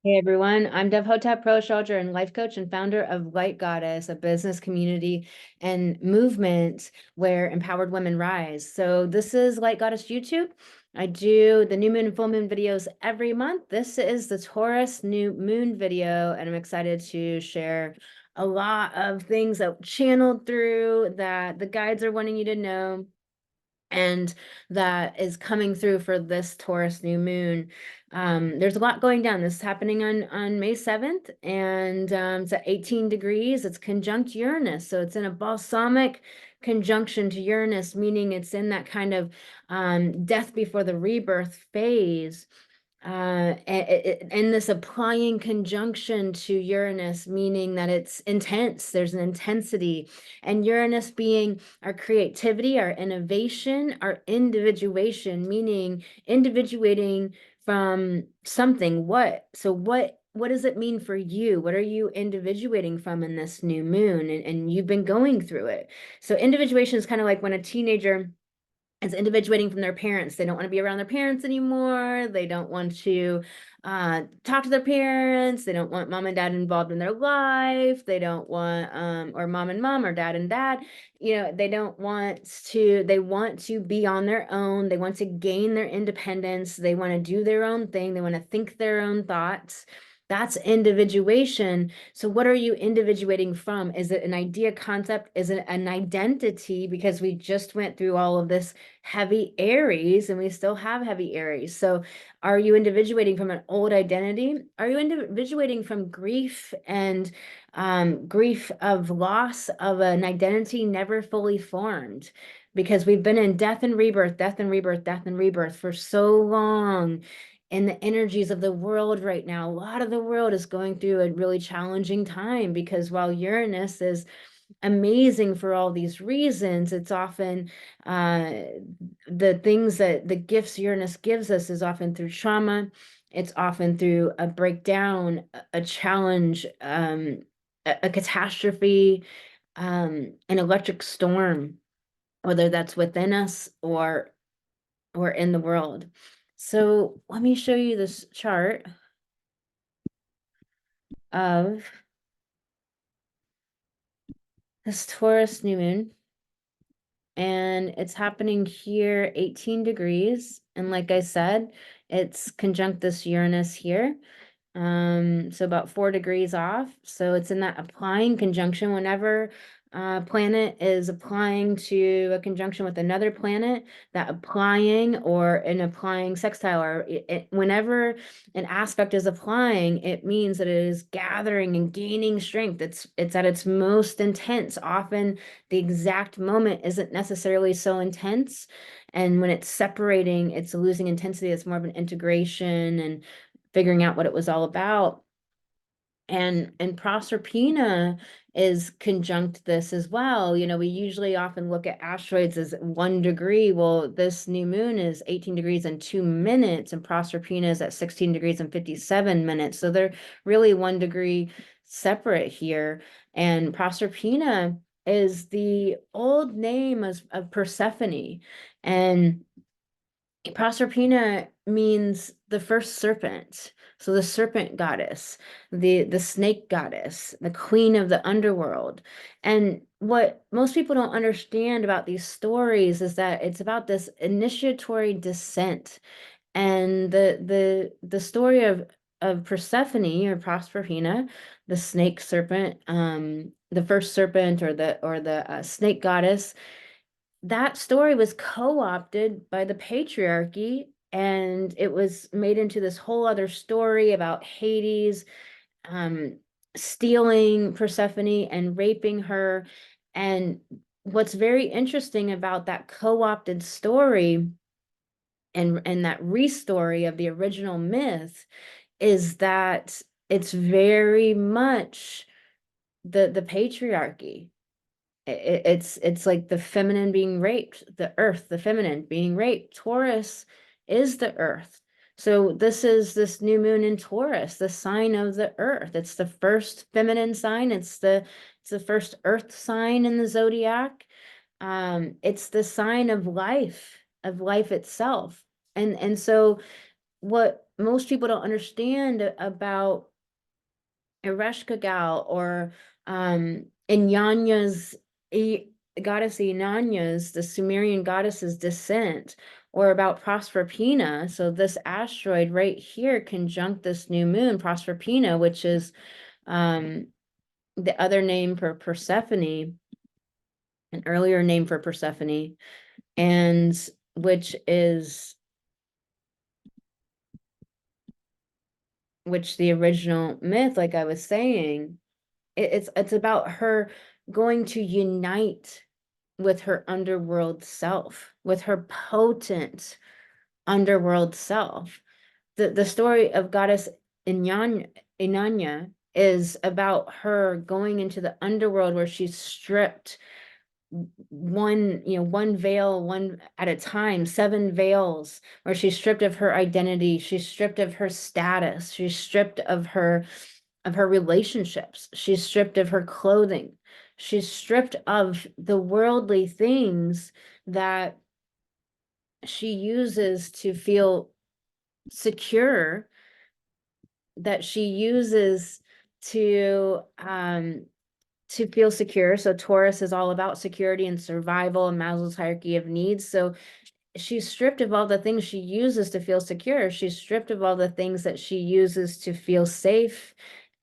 Hey everyone, I'm Dev Hotep, pro astrologer and life coach and founder of Light Goddess, a business community and movement where empowered women rise. So this is Light Goddess YouTube. I do the new moon and full moon videos every month. This is the Taurus New Moon video, and I'm excited to share a lot of things that channeled through that the guides are wanting you to know and that is coming through for this Taurus new moon. There's a lot going down. This is happening on May 7th, and it's at 18 degrees. It's conjunct Uranus, so it's in a balsamic conjunction to Uranus, meaning it's in that kind of death before the rebirth phase. And this applying conjunction to Uranus, meaning that it's intense, there's an intensity, and Uranus being our creativity, our innovation, our individuation, meaning individuating from something. What does it mean for you? What are you individuating from in this new moon? And you've been going through it. So individuation is kind of like when a teenager is individuating from their parents. They don't want to be around their parents anymore. They don't want to talk to their parents. They don't want mom and dad involved in their life. They don't want, or mom or dad and dad. They don't want to, they want to be on their own. They want to gain their independence. They want to do their own thing. They want to think their own thoughts. That's individuation. So what are you individuating from? Is it an idea, concept? Is it an identity? Because we just went through all of this heavy Aries and we still have heavy Aries. So are you individuating from an old identity? Are you individuating from grief and grief of loss of an identity never fully formed? Because we've been in death and rebirth, death and rebirth, death and rebirth for so long in the energies of the world right now. A lot of the world is going through a really challenging time because while Uranus is amazing for all these reasons, it's often the things that the gifts Uranus gives us is often through trauma. It's often through a breakdown, a challenge, a catastrophe, an electric storm, whether that's within us or in the world. So let me show you this chart of this Taurus new moon. And it's happening here 18 degrees. And like I said, it's conjunct this Uranus here. So about 4 degrees off. So it's in that applying conjunction whenever planet is applying to a conjunction with another planet, that applying or an applying sextile, or whenever an aspect is applying, it means that it is gathering and gaining strength. It's at its most intense. Often the exact moment isn't necessarily so intense. And when it's separating, it's losing intensity. It's more of an integration and figuring out what it was all about. And Proserpina is conjunct this as well. We usually often look at asteroids as 1 degree. Well, this new moon is 18 degrees and 2 minutes, and Proserpina is at 16 degrees and 57 minutes. So they're really 1 degree separate here. And Proserpina is the old name of Persephone. And Proserpina means the first serpent. So the serpent goddess, the snake goddess, the queen of the underworld. And what most people don't understand about these stories is that it's about this initiatory descent. And the story of Persephone or Proserpina, the snake serpent, the first serpent or the snake goddess, that story was co-opted by the patriarchy, and it was made into this whole other story about Hades stealing Persephone and raping her. And what's very interesting about that co-opted story and that restory of the original myth is that it's very much the patriarchy. It's like the feminine being raped, the earth, the feminine being raped. Taurus is the earth. So this is this new moon in Taurus, the sign of the earth. It's the first feminine sign. It's the first earth sign in the zodiac. It's the sign of life itself. And so what most people don't understand about Ereshkigal Gal or Inanya's goddess Inanya's, the Sumerian goddess's descent, or about Proserpina. So this asteroid right here conjunct this new moon, Proserpina, which is the other name for Persephone, an earlier name for Persephone, and which the original myth, like I was saying, it's about her going to unite with her underworld self, with her potent underworld self. The story of goddess Inanna is about her going into the underworld where she's stripped one veil, one at a time, 7 veils, where she's stripped of her identity, she's stripped of her status, she's stripped of her relationships, she's stripped of her clothing, she's stripped of the worldly things that she uses to feel secure, that she uses to feel secure. So Taurus is all about security and survival and Maslow's hierarchy of needs. So she's stripped of all the things she uses to feel secure. She's stripped of all the things that she uses to feel safe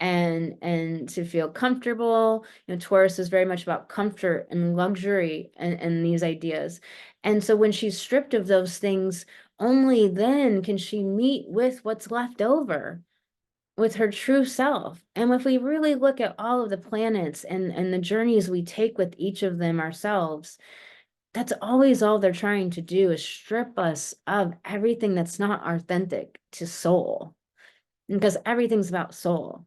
and to feel comfortable. Taurus is very much about comfort and luxury and these ideas. And so when she's stripped of those things, only then can she meet with what's left over, with her true self. And if we really look at all of the planets and the journeys we take with each of them ourselves, that's always all they're trying to do, is strip us of everything that's not authentic to soul, because everything's about soul.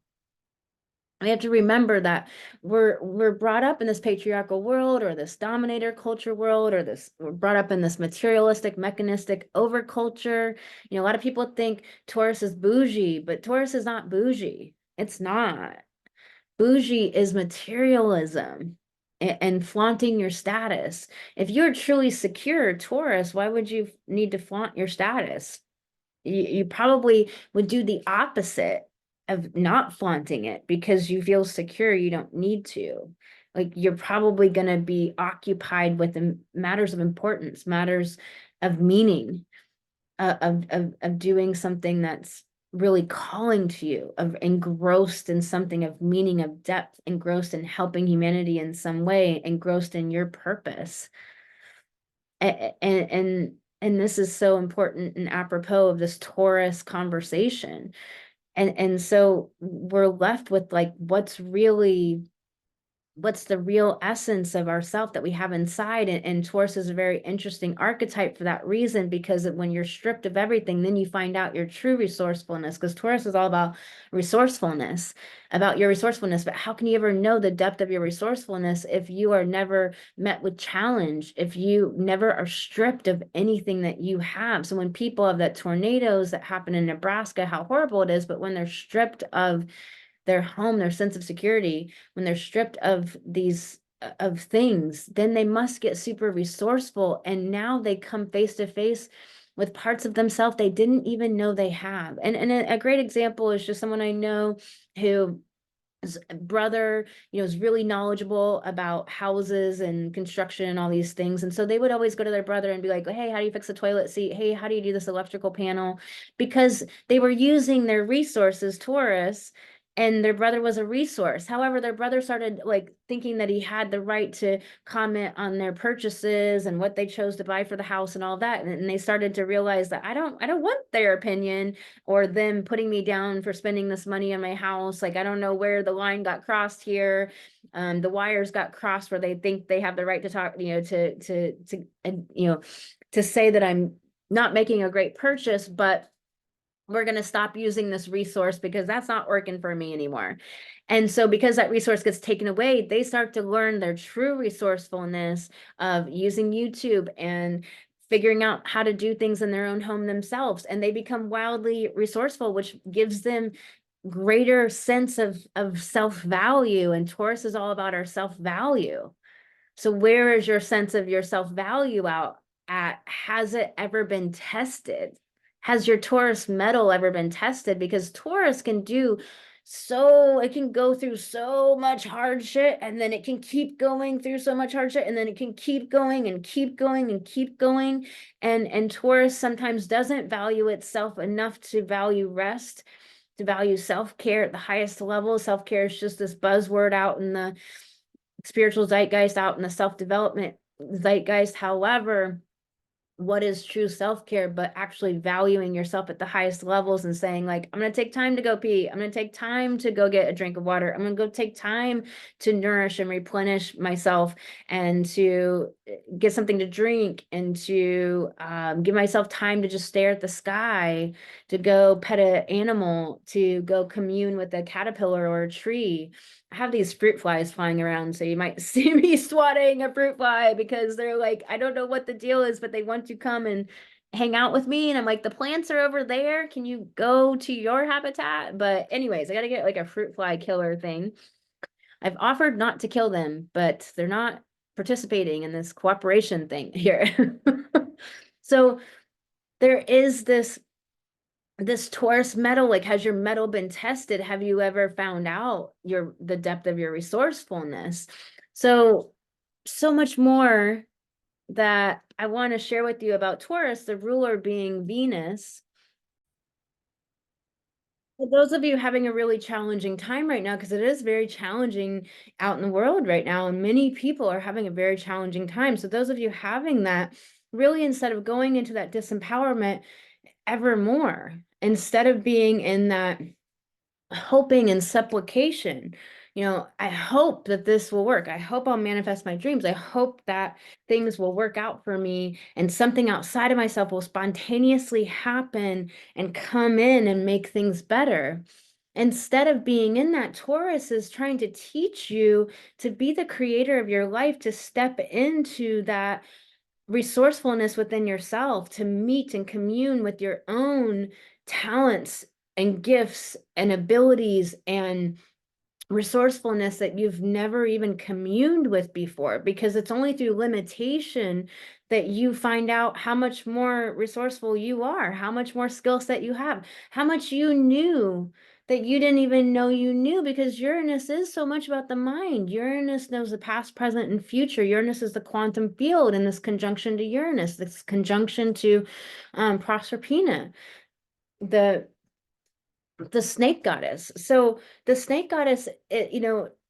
We have to remember that we're brought up in this patriarchal world, or this dominator culture world, or we're brought up in this materialistic, mechanistic over culture. A lot of people think Taurus is bougie, but Taurus is not bougie. It's not. Bougie is materialism and flaunting your status. If you're truly secure, Taurus, why would you need to flaunt your status? You probably would do the opposite of not flaunting it, because you feel secure, you don't need to. Like, you're probably going to be occupied with matters of importance, matters of meaning, of doing something that's really calling to you, of engrossed in something of meaning, of depth, engrossed in helping humanity in some way, engrossed in your purpose. And this is so important and apropos of this Taurus conversation. And so we're left with, like, what's the real essence of ourself that we have inside. And Taurus is a very interesting archetype for that reason, because when you're stripped of everything, then you find out your true resourcefulness, because Taurus is all about resourcefulness, about your resourcefulness. But how can you ever know the depth of your resourcefulness if you are never met with challenge, if you never are stripped of anything that you have? So when people have that tornadoes that happen in Nebraska, how horrible it is, but when they're stripped of their home, their sense of security, when they're stripped of these of things, then they must get super resourceful. And now they come face to face with parts of themselves they didn't even know they have. And a great example is just someone I know who brother, is really knowledgeable about houses and construction and all these things. And so they would always go to their brother and be like, hey, how do you fix a toilet seat? Hey, how do you do this electrical panel? Because they were using their resources, Taurus, and their brother was a resource. However, their brother started, like, thinking that he had the right to comment on their purchases and what they chose to buy for the house and all that. And they started to realize that I don't want their opinion, or them putting me down for spending this money on my house. Like, I don't know where the line got crossed here. The wires got crossed where they think they have the right to talk, to say that I'm not making a great purchase, but we're going to stop using this resource because that's not working for me anymore. And so because that resource gets taken away, they start to learn their true resourcefulness of using YouTube and figuring out how to do things in their own home themselves. And they become wildly resourceful, which gives them greater sense of self-value. And Taurus is all about our self-value. So where is your sense of your self-value out at? Has it ever been tested? Has your Taurus metal ever been tested? Because Taurus can do so, it can go through so much hard shit, and then it can keep going through so much hard shit, and then it can keep going and keep going and keep going. And Taurus sometimes doesn't value itself enough to value rest, to value self-care at the highest level. Self-care is just this buzzword out in the spiritual zeitgeist, out in the self-development zeitgeist. However, what is true self-care but actually valuing yourself at the highest levels and saying, like, I'm going to take time to go pee, I'm going to take time to go get a drink of water, I'm going to go take time to nourish and replenish myself, and to get something to drink, and to give myself time to just stare at the sky, to go pet an animal, to go commune with a caterpillar or a tree. I have these fruit flies flying around, so you might see me swatting a fruit fly because they're like, I don't know what the deal is, but they want to come and hang out with me. And I'm like, the plants are over there. Can you go to your habitat? But anyways, I got to get like a fruit fly killer thing. I've offered not to kill them, but they're not participating in this cooperation thing here. So there is this Taurus metal. Like, has your metal been tested? Have you ever found out the depth of your resourcefulness? So much more that I want to share with you about Taurus, the ruler being Venus. For those of you having a really challenging time right now, because it is very challenging out in the world right now, and many people are having a very challenging time. So those of you having that, really, instead of going into that disempowerment ever more, instead of being in that hoping and supplication, I hope that this will work. I hope I'll manifest my dreams. I hope that things will work out for me and something outside of myself will spontaneously happen and come in and make things better. Instead of being in that, Taurus is trying to teach you to be the creator of your life, to step into that resourcefulness within yourself, to meet and commune with your own talents and gifts and abilities and resourcefulness that you've never even communed with before, because it's only through limitation that you find out how much more resourceful you are, how much more skill set you have, how much you knew that you didn't even know you knew, because Uranus is so much about the mind. Uranus knows the past, present, and future. Uranus is the quantum field, in this conjunction to Uranus, this conjunction to Proserpina, the snake goddess. So the snake goddess,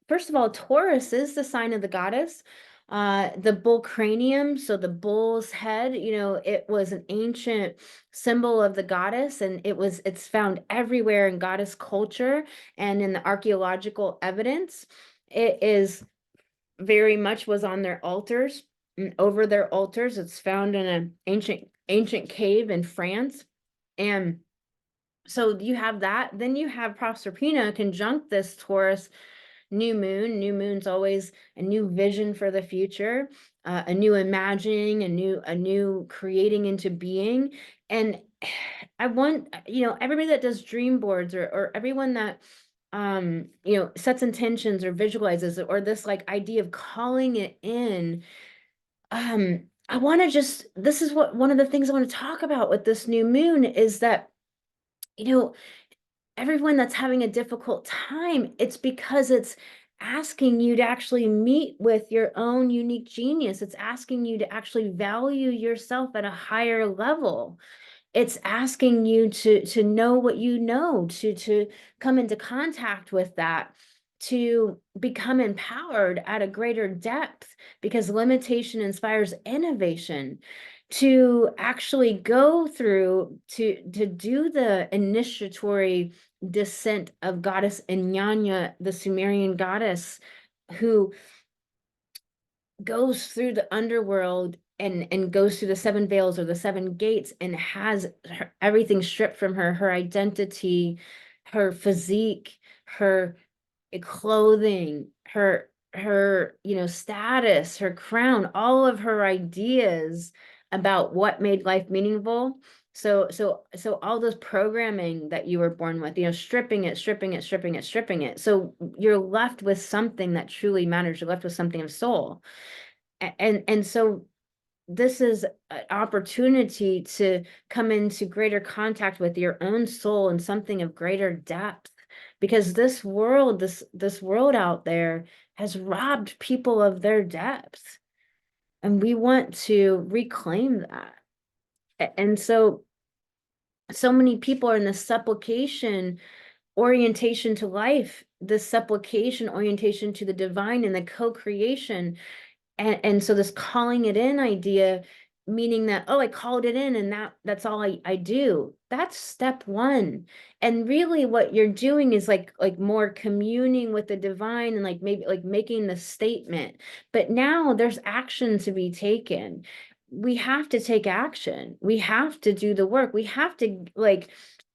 first of all, Taurus is the sign of the goddess. The bull cranium, so the bull's head, it was an ancient symbol of the goddess, and it's found everywhere in goddess culture and in the archaeological evidence. It is very much was on their altars, and over their altars. It's found in an ancient cave in France. And so you have that. Then you have Proserpina conjunct this Taurus new moon. New moon's always a new vision for the future, a new imagining, a new creating into being. And I want, everybody that does dream boards, or everyone that sets intentions or visualizes, or this like idea of calling it in. I want to this is one of the things I want to talk about with this new moon is that, everyone that's having a difficult time, it's because it's asking you to actually meet with your own unique genius. It's asking you to actually value yourself at a higher level. It's asking you to know what you know, to come into contact with that, to become empowered at a greater depth, because limitation inspires innovation, to actually go through, to do the initiatory descent of goddess Inyanya, the Sumerian goddess, who goes through the underworld and goes through the seven veils or the seven gates, and has everything stripped from her, her identity, her physique, her clothing, her status, her crown, all of her ideas about what made life meaningful. So all this programming that you were born with, stripping it. So you're left with something that truly matters. You're left with something of soul. And so this is an opportunity to come into greater contact with your own soul and something of greater depth, because this world, this world out there has robbed people of their depth, and we want to reclaim that. And so many people are in this supplication orientation to life, this supplication orientation to the divine and the co-creation. And so this calling it in idea, meaning that, oh, I called it in and that's all I do. That's step one. And really what you're doing is like more communing with the divine and like maybe like making the statement. But now there's action to be taken. We have to take action. We have to do the work. We have to like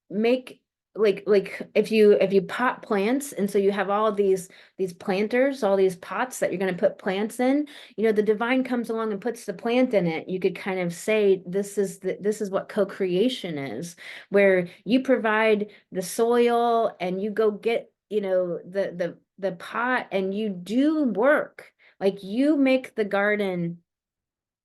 make like if you pot plants, and so you have all these planters, all these pots that you're going to put plants in, you know, the divine comes along and puts the plant in it. You could kind of say this is what co-creation is, where you provide the soil and you go get, you know, the pot and you do work, like you make the garden,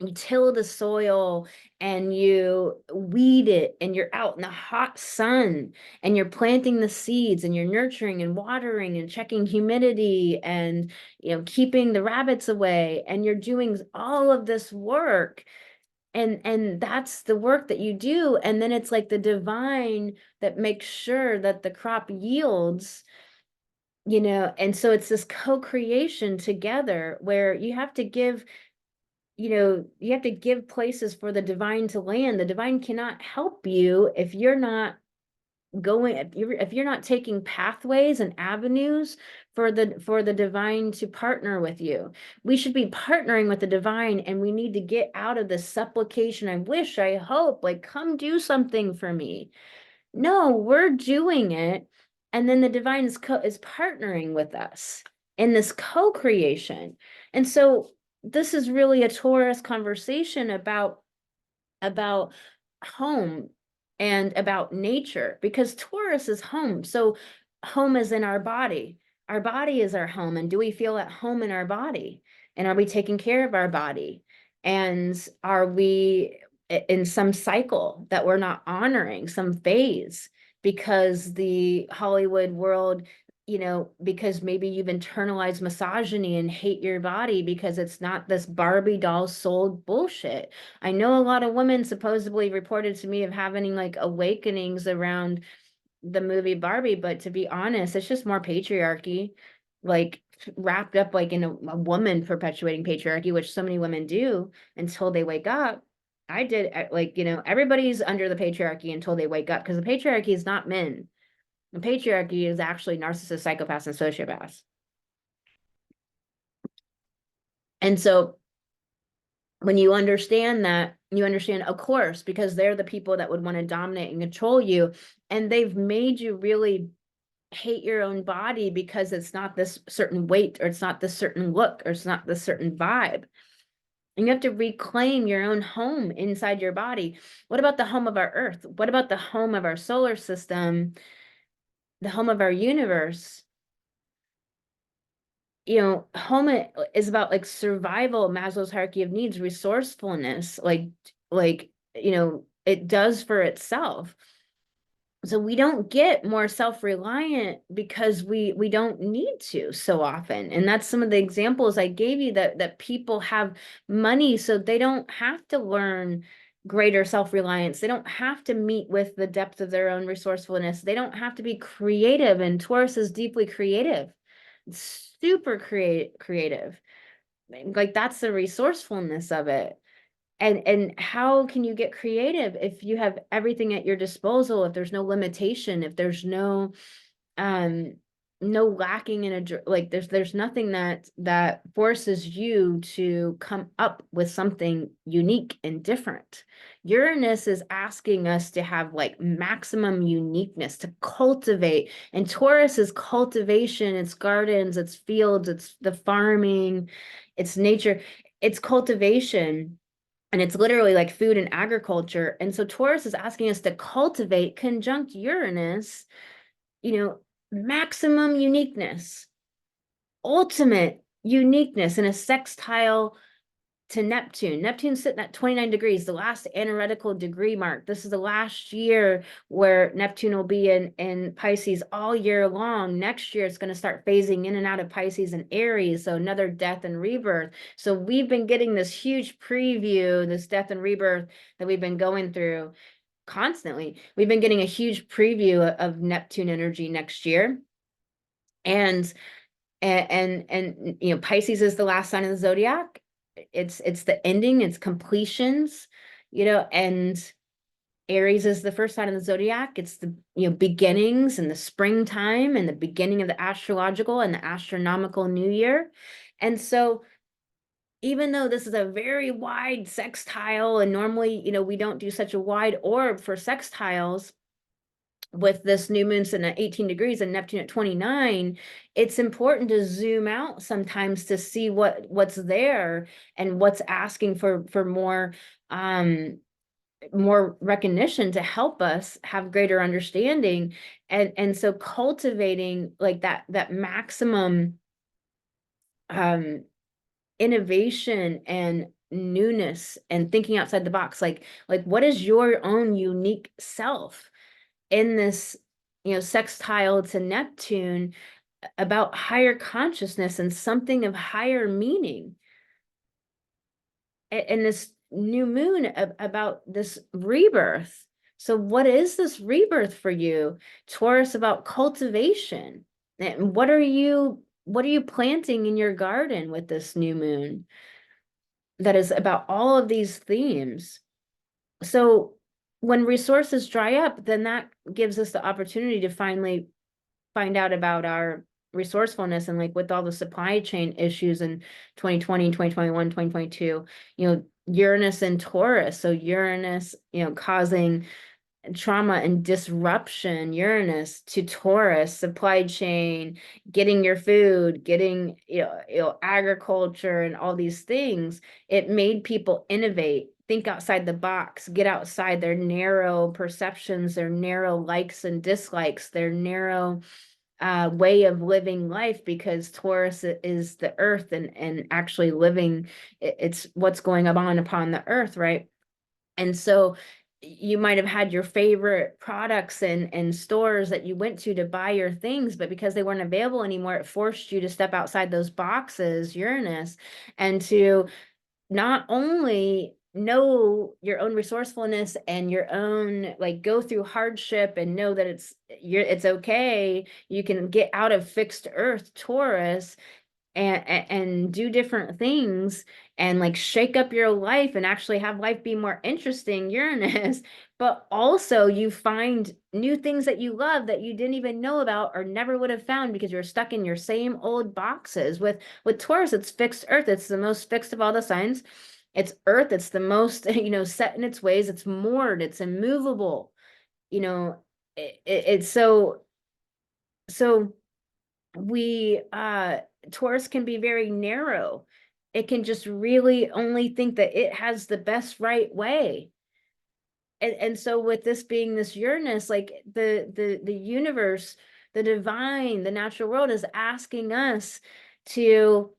you till the soil and you weed it, and you're out in the hot sun and you're planting the seeds and you're nurturing and watering and checking humidity and, you know, keeping the rabbits away, and you're doing all of this work. And that's the work that you do, and then it's like the divine that makes sure that the crop yields, you know. And so it's this co-creation together where you have to give, you know, you have to give places for the divine to land. The divine cannot help you if you're not going, if you're not taking pathways and avenues for the divine to partner with you. We should be partnering with the divine, and we need to get out of this supplication. I wish, I hope, like, come do something for me. No, we're doing it. And then the divine is partnering with us in this co-creation. And so this is really a Taurus conversation about home and about nature, because Taurus is home. So home is in our body. Our body is our home. And do we feel at home in our body? And are we taking care of our body? And are we in some cycle that we're not honoring, some phase, because the Hollywood world, you know, because maybe you've internalized misogyny and hate your body because it's not this Barbie doll sold bullshit. I know a lot of women supposedly reported to me of having like awakenings around the movie Barbie, but to be honest, it's just more patriarchy, like wrapped up like in a woman perpetuating patriarchy, which so many women do until they wake up. I did, like, you know, everybody's under the patriarchy until they wake up, because the patriarchy is not men. The patriarchy is actually narcissists, psychopaths, and sociopaths. And so when you understand that, you understand, of course, because they're the people that would want to dominate and control you. And they've made you really hate your own body because it's not this certain weight, or it's not this certain look, or it's not this certain vibe. And you have to reclaim your own home inside your body. What about the home of our earth? What about the home of our solar system, the home of our universe? You know, home is about like survival, Maslow's hierarchy of needs, resourcefulness, like, you know, it does for itself. So we don't get more self-reliant because we don't need to so often. And that's some of the examples I gave you, that people have money so they don't have to learn greater self-reliance. They don't have to meet with the depth of their own resourcefulness. They don't have to be creative. And Taurus is deeply creative, super creative. Like that's the resourcefulness of it. And how can you get creative if you have everything at your disposal, if there's no limitation, if there's no no lacking in like there's nothing that forces you to come up with something unique and different. Uranus is asking us to have like maximum uniqueness, to cultivate. And Taurus is cultivation, it's gardens, it's fields, it's the farming, it's nature, it's cultivation. And it's literally like food and agriculture. And so Taurus is asking us to cultivate, conjunct Uranus, you know, maximum uniqueness, ultimate uniqueness in a sextile to Neptune. Neptune's sitting at 29 degrees, the last analytical degree mark. This is the last year where Neptune will be in Pisces all year long. Next year, it's going to start phasing in and out of Pisces and Aries. So another death and rebirth. So we've been getting this huge preview, this death and rebirth that we've been going through constantly. We've been getting a huge preview of Neptune energy next year. And Pisces is the last sign of the zodiac. It's the ending, it's completions, and Aries is the first sign of the zodiac. It's the beginnings and the springtime and the beginning of the astrological and the astronomical new year. And so even though this is a very wide sextile, and normally we don't do such a wide orb for sextiles, with this new moon sitting at 18 degrees and Neptune at 29, it's important to zoom out sometimes to see what's there and what's asking for more recognition to help us have greater understanding. And so cultivating like that maximum innovation and newness and thinking outside the box, like what is your own unique self in this sextile to Neptune, about higher consciousness and something of higher meaning, and this new moon about this rebirth. So what is this rebirth for you, Taurus? About cultivation. And what are you planting in your garden with this new moon that is about all of these themes? So when resources dry up, then that gives us the opportunity to finally find out about our resourcefulness. And like with all the supply chain issues in 2020, 2021, 2022, Uranus and Taurus. So Uranus, causing trauma and disruption, Uranus to Taurus, supply chain, getting your food, getting, agriculture and all these things. It made people innovate, think outside the box, get outside their narrow perceptions, their narrow likes and dislikes, their narrow way of living life, because Taurus is the earth and actually living, it's what's going on upon the earth, right? And so you might have had your favorite products and stores that you went to buy your things, but because they weren't available anymore, it forced you to step outside those boxes, Uranus, and to not only know your own resourcefulness and your own, like, go through hardship and know that it's okay. You can get out of fixed earth, Taurus, and do different things and like shake up your life and actually have life be more interesting, Uranus. But also you find new things that you love that you didn't even know about or never would have found because you're stuck in your same old boxes. With Taurus, it's fixed earth. It's the most fixed of all the signs. It's earth. It's the most set in its ways. It's moored. It's immovable. It's so we Taurus can be very narrow. It can just really only think that it has the best right way. And so with this being this Uranus, like the universe, the divine, the natural world is asking us to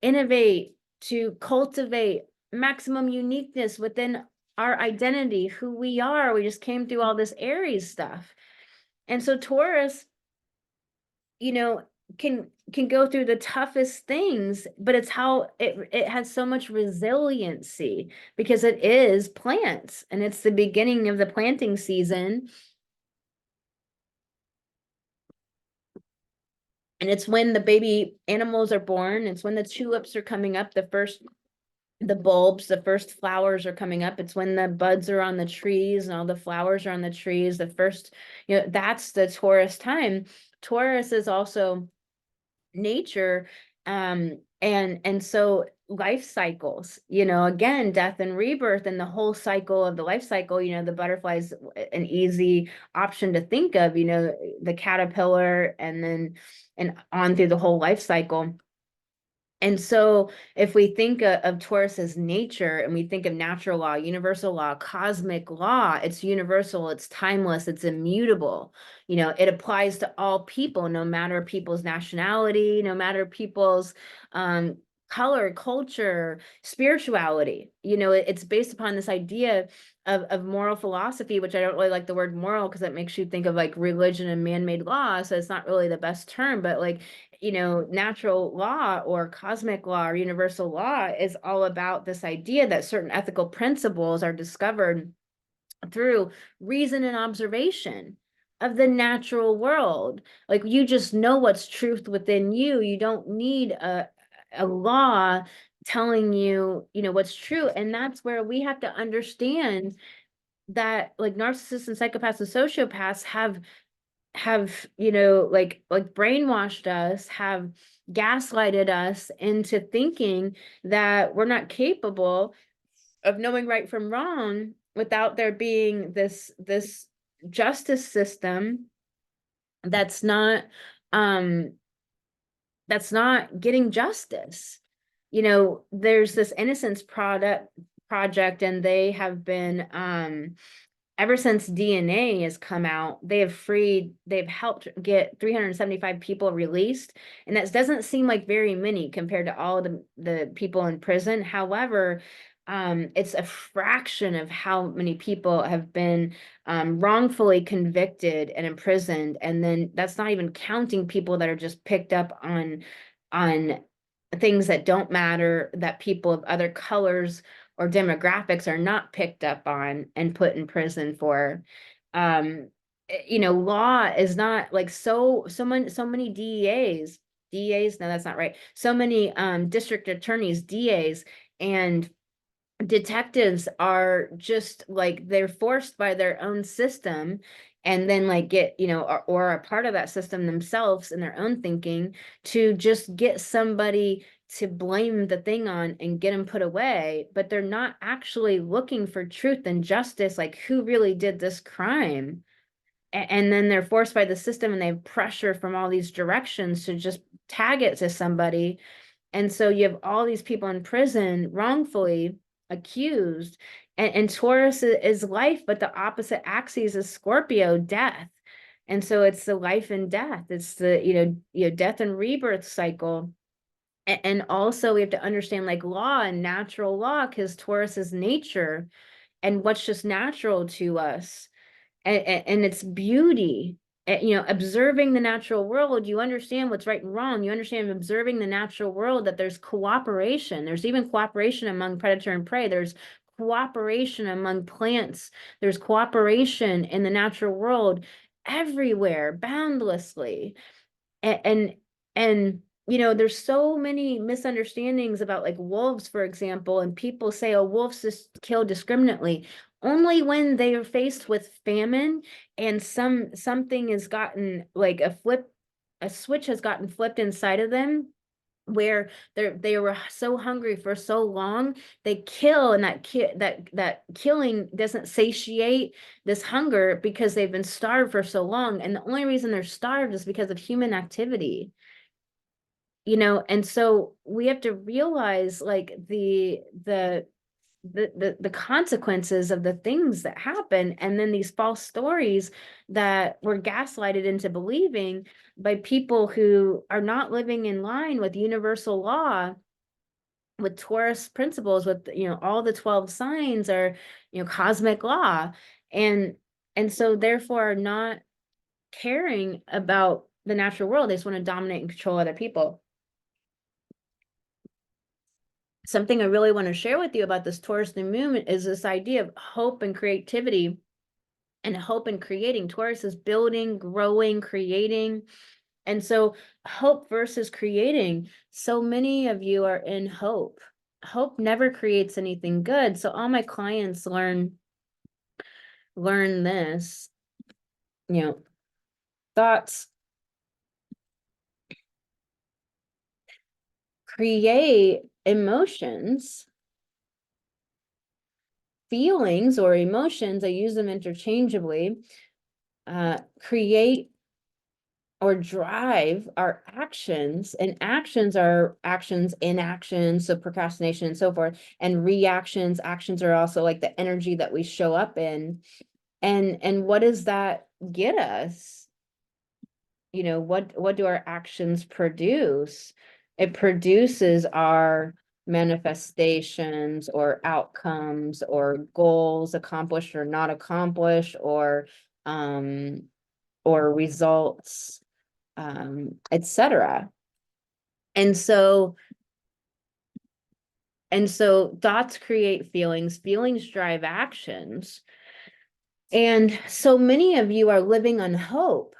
innovate, to cultivate maximum uniqueness within our identity, who we are. We just came through all this Aries stuff. And so Taurus, can go through the toughest things, but it's how it has so much resiliency because it is plants and it's the beginning of the planting season. And it's when the baby animals are born. It's when the tulips are coming up, the bulbs, the first flowers are coming up. It's when the buds are on the trees and all the flowers are on the trees. The first, that's the Taurus time. Taurus is also nature, and so life cycles, again, death and rebirth, and the whole cycle of the life cycle. The butterfly is an easy option to think of, the caterpillar, and then on through the whole life cycle. And so if we think of Taurus as nature, and we think of natural law, universal law, cosmic law, it's universal, it's timeless, it's immutable. It applies to all people, no matter people's nationality, no matter people's color, culture, spirituality. You know, it's based upon this idea of moral philosophy, which I don't really like the word moral because it makes you think of like religion and man-made law. So it's not really the best term, but like, you know, natural law or cosmic law or universal law is all about this idea that certain ethical principles are discovered through reason and observation of the natural world. Like you just know what's truth within you. You don't need a law telling you, you know, what's true. And that's where we have to understand that like narcissists and psychopaths and sociopaths have, you know, like brainwashed us, have gaslighted us into thinking that we're not capable of knowing right from wrong without there being this justice system that's not um getting justice. You know, there's this innocence project, and they have been ever since DNA has come out, they've helped get 375 people released. And that doesn't seem like very many compared to all the people in prison. However, it's a fraction of how many people have been wrongfully convicted and imprisoned. And then that's not even counting people that are just picked up on things that don't matter, that people of other colors or demographics are not picked up on and put in prison for. You know, law is not like so many DEAs, no, that's not right. So many district attorneys, DAs, and detectives are just like they're forced by their own system, and then like get, you know, or a part of that system themselves in their own thinking to just get somebody to blame the thing on and get them put away, but they're not actually looking for truth and justice, like who really did this crime. And then they're forced by the system, and they have pressure from all these directions to just tag it to somebody. And so you have all these people in prison wrongfully accused. And Taurus is life, but the opposite axis is Scorpio, death. And so it's the life and death. It's the, you know, death and rebirth cycle. And also we have to understand like law and natural law, because Taurus is nature and what's just natural to us, and its beauty. You know, observing the natural world, you understand what's right and wrong. You understand, observing the natural world, that there's cooperation. There's even cooperation among predator and prey. There's cooperation among plants. There's cooperation in the natural world everywhere, boundlessly. And you know, there's so many misunderstandings about like wolves, for example, and people say, oh, wolves just kill discriminately. Only when they are faced with famine and something has gotten like a switch has gotten flipped inside of them, where they were so hungry for so long, they kill, and that killing doesn't satiate this hunger because they've been starved for so long. And the only reason they're starved is because of human activity. You know, and so we have to realize like the consequences of the things that happen, and then these false stories that we're gaslighted into believing by people who are not living in line with universal law, with Taurus principles, with, you know, all the 12 signs are, you know, cosmic law, and so therefore are not caring about the natural world. They just want to dominate and control other people. Something I really want to share with you about this Taurus New Moon is this idea of hope and creativity, and hope and creating. Taurus is building, growing, creating. And so hope versus creating. So many of you are in hope. Hope never creates anything good. So all my clients learn this, you know, thoughts create emotions. Feelings or emotions, I use them interchangeably, create or drive our actions, and actions are actions in action, so procrastination and so forth, and reactions. Actions are also like the energy that we show up in. And what does that get us? You know, what do our actions produce? It produces our manifestations or outcomes or goals accomplished or not accomplished, or results, etc. And so thoughts create feelings, feelings drive actions. And so many of you are living on hope.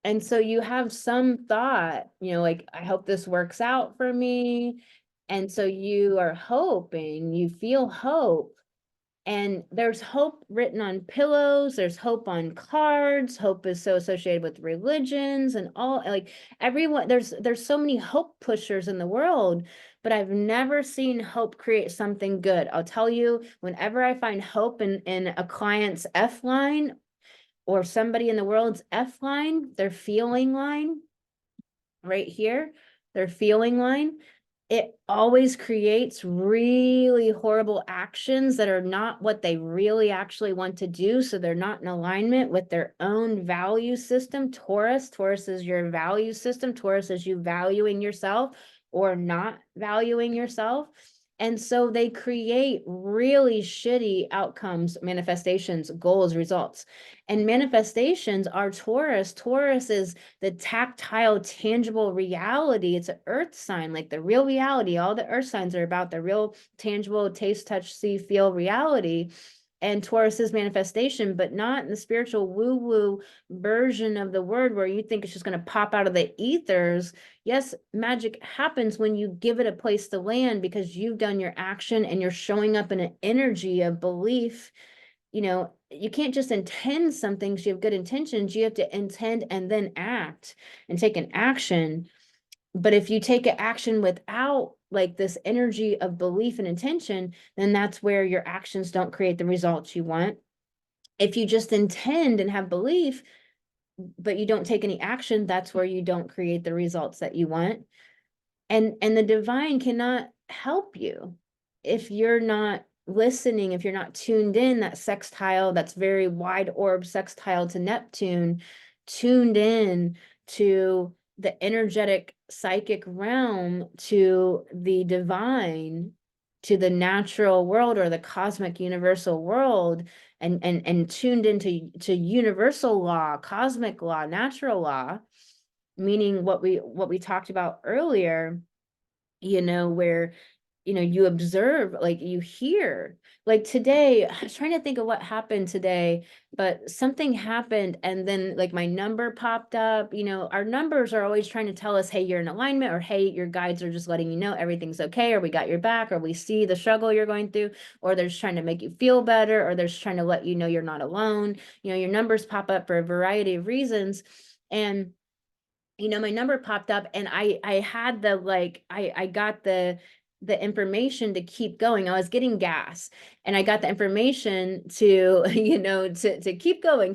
And so you have some thought, like, I hope this works out for me. And so you are hoping, you feel hope. And there's hope written on pillows, there's hope on cards, hope is so associated with religions and all, like, everyone, there's so many hope pushers in the world, but I've never seen hope create something good. I'll tell you, whenever I find hope in a client's F line or somebody in the world's F line, their feeling line, right here, their feeling line, it always creates really horrible actions that are not what they really actually want to do. So they're not in alignment with their own value system. Taurus is your value system. Taurus is you valuing yourself or not valuing yourself. And so they create really shitty outcomes, manifestations, goals, results. And manifestations are Taurus. Taurus is the tactile, tangible reality. It's an earth sign, like the real reality. All the earth signs are about the real, tangible, taste, touch, see, feel reality. And Taurus is manifestation, but not in the spiritual woo-woo version of the word where you think it's just going to pop out of the ethers. Yes, magic happens when you give it a place to land because you've done your action and you're showing up in an energy of belief. You can't just intend something because you have good intentions. You have to intend and then act and take an action. But if you take an action without like this energy of belief and intention, then that's where your actions don't create the results you want. If you just intend and have belief, but you don't take any action, that's where you don't create the results that you want. And the divine cannot help you if you're not listening, if you're not tuned in. That sextile, that's very wide orb sextile to Neptune, tuned in to the energetic psychic realm, to the divine, to the natural world or the cosmic universal world, and tuned into universal law, cosmic law, natural law, meaning what we talked about earlier, where you observe, like you hear. Like today, I was trying to think of what happened today, but something happened and then like my number popped up. Our numbers are always trying to tell us, hey, you're in alignment, or hey, your guides are just letting you know everything's okay, or we got your back, or we see the struggle you're going through, or they're just trying to make you feel better, or they're just trying to let you know you're not alone. Your numbers pop up for a variety of reasons. And my number popped up and I had I got the information to keep going. I was getting gas and I got the information to, to keep going,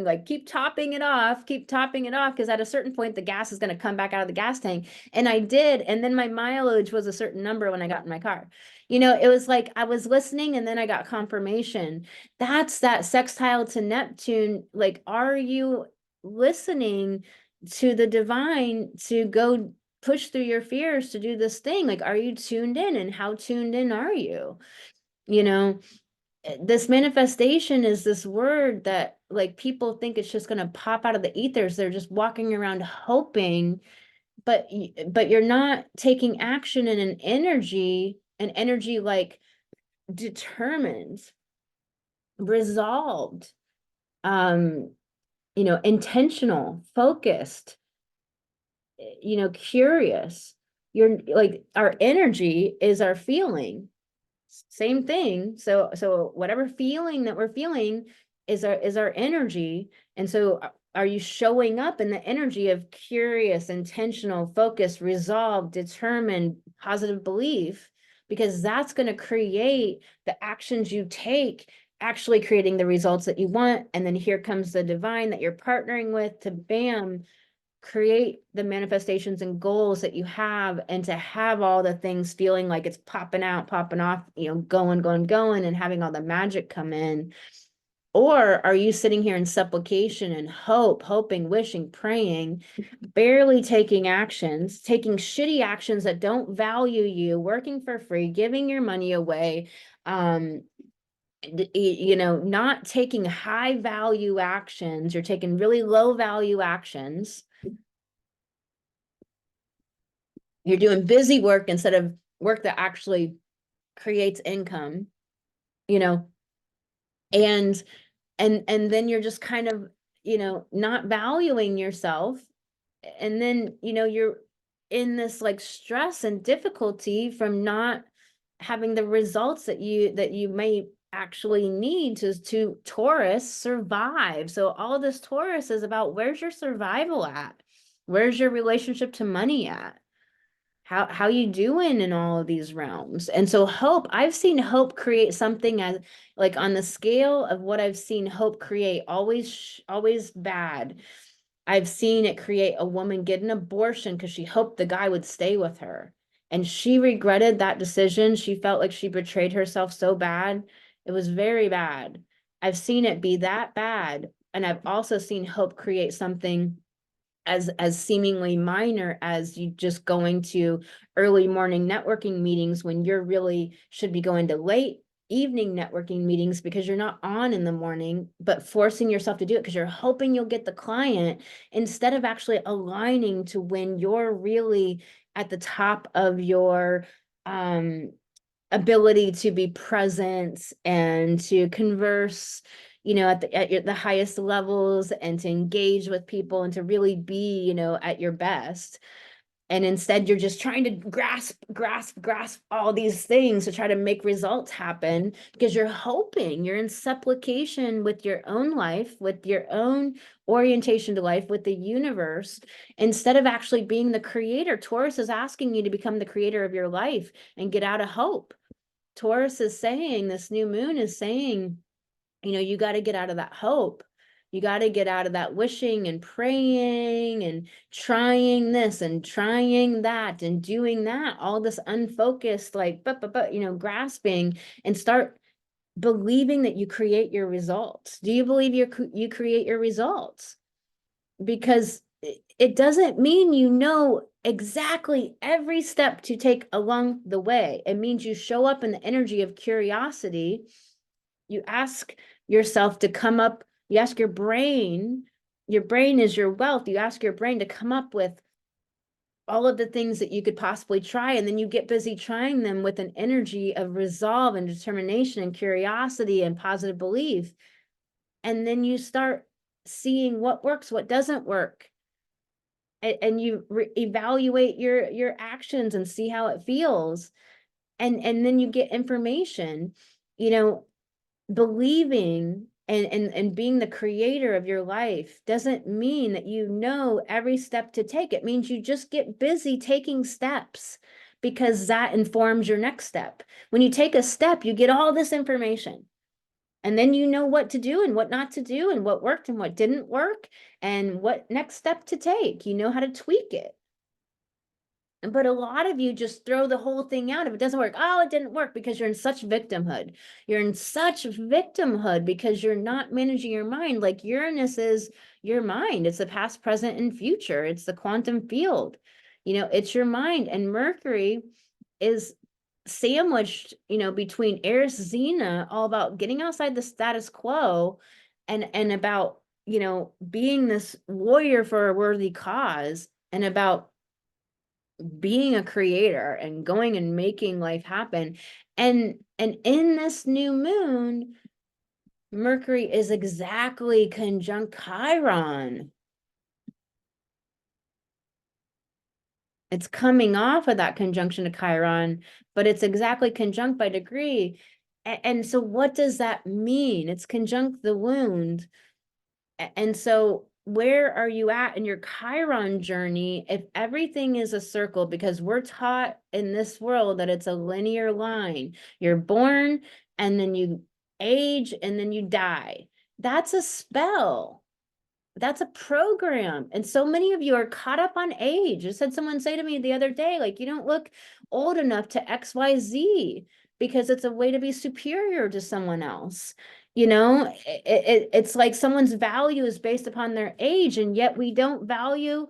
like keep topping it off, because at a certain point the gas is going to come back out of the gas tank. And I did. And then my mileage was a certain number when I got in my car. It was like I was listening and then I got confirmation. That's that sextile to Neptune. Like, are you listening to the divine to go push through your fears to do this thing? Like, are you tuned in, and how tuned in are you? This manifestation is this word that like people think it's just going to pop out of the ethers. They're just walking around hoping, but you're not taking action in an energy like determined, resolved, intentional, focused, curious. You're like, our energy is our feeling. Same thing. So whatever feeling that we're feeling is our energy. And so are you showing up in the energy of curious, intentional, focused, resolved, determined, positive belief? Because that's going to create the actions you take, actually creating the results that you want. And then here comes the divine that you're partnering with to bam, create the manifestations and goals that you have, and to have all the things feeling like it's popping out, popping off, going, and having all the magic come in. Or are you sitting here in supplication and hoping, wishing, praying, barely taking actions, taking shitty actions that don't value you, working for free, giving your money away, not taking high value actions, you're taking really low value actions. You're doing busy work instead of work that actually creates income, and then you're just kind of, not valuing yourself. And then, you're in this like stress and difficulty from not having the results that you may actually need to Taurus survive. So all this Taurus is about, where's your survival at? Where's your relationship to money at? How you doing in all of these realms? And so I've seen hope create something as like on the scale of what I've seen hope create, always bad. I've seen it create a woman get an abortion because she hoped the guy would stay with her. And she regretted that decision. She felt like she betrayed herself so bad. It was very bad. I've seen it be that bad. And I've also seen hope create something as seemingly minor as you just going to early morning networking meetings when you're really should be going to late evening networking meetings because you're not on in the morning, but forcing yourself to do it because you're hoping you'll get the client instead of actually aligning to when you're really at the top of your ability to be present and to converse, at the highest levels, and to engage with people and to really be, at your best. And instead you're just trying to grasp all these things to try to make results happen because you're in supplication with your own life, with your own orientation to life, with the universe, instead of actually being the creator. Taurus is asking you to become the creator of your life and get out of hope. Taurus is saying, this new moon is saying, you got to get out of that hope. You got to get out of that wishing and praying and trying this and trying that and doing that, all this unfocused, like, grasping, and start believing that you create your results. Do you believe you create your results? Because it doesn't mean you know exactly every step to take along the way. It means you show up in the energy of curiosity. You ask yourself to come up, you ask your brain is your wealth. You ask your brain to come up with all of the things that you could possibly try, and then you get busy trying them with an energy of resolve and determination and curiosity and positive belief. And then you start seeing what works, what doesn't work. And you evaluate your actions and see how it feels. And then you get information, believing and being the creator of your life doesn't mean that you know every step to take. It means you just get busy taking steps because that informs your next step. When you take a step, you get all this information. And then you know what to do and what not to do and what worked and what didn't work and what next step to take. You know how to tweak it. But a lot of you just throw the whole thing out. If it doesn't work, oh, it didn't work, because you're in such victimhood. You're in such victimhood because you're not managing your mind. Like Uranus is your mind. It's the past, present, and future. It's the quantum field. It's your mind. And Mercury is sandwiched, between Aries, Xena, all about getting outside the status quo and about, being this warrior for a worthy cause, and about being a creator and going and making life happen. And in this new moon, Mercury is exactly conjunct Chiron. It's coming off of that conjunction to Chiron, but it's exactly conjunct by degree. And so what does that mean? It's conjunct the wound. And so where are you at in your Chiron journey if everything is a circle? Because we're taught in this world that it's a linear line. You're born and then you age and then you die. That's a spell. That's a program. And so many of you are caught up on age. I had someone say to me the other day, like, you don't look old enough to XYZ because it's a way to be superior to someone else. You know, it's like someone's value is based upon their age, and yet we don't value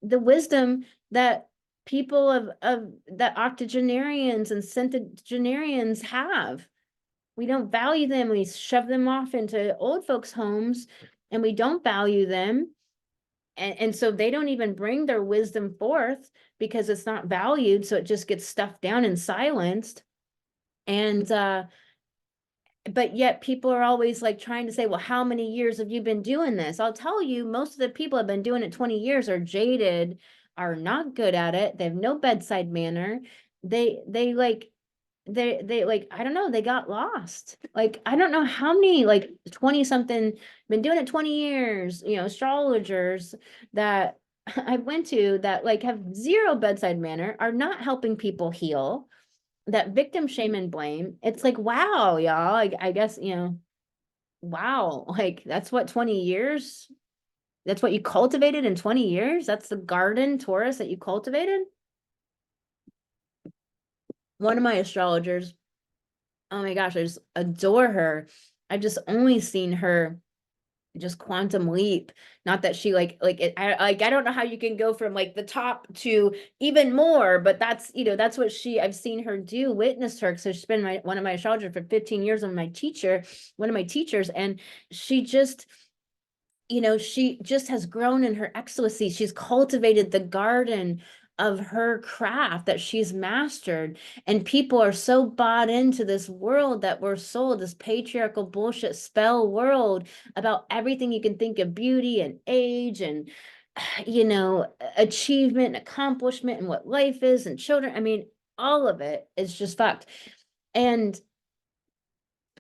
the wisdom that people of that octogenarians and centenarians have. We don't value them. We shove them off into old folks' homes, and we don't value them. And so they don't even bring their wisdom forth because it's not valued. So it just gets stuffed down and silenced. And but yet people are always like trying to say, well, how many years have you been doing this? I'll tell you, most of the people have been doing it 20 years, are jaded, are not good at it. They have no bedside manner. They like they like, I don't know, they got lost. Like, I don't know how many, like 20 something, been doing it 20 years, you know, astrologers that I went to that like have zero bedside manner, are not helping people heal, that victim shame and blame. It's like, wow, y'all, I guess, you know, wow, like that's what 20 years, that's what you cultivated in 20 years. That's the garden Taurus that you cultivated. One of my astrologers, oh my gosh, I just adore her. I've just only seen her just quantum leap. Not that she I don't know how you can go from like the top to even more, but that's, you know, that's what I've seen her do, witnessed her. So she's been one of my astrologers for 15 years, and one of my teachers, and she just, you know, she just has grown in her excellency. She's cultivated the garden of her craft that she's mastered. And people are so bought into this world that we're sold, this patriarchal bullshit spell world about everything you can think of, beauty and age and, you know, achievement and accomplishment and what life is and children. I mean, all of it is just fucked. And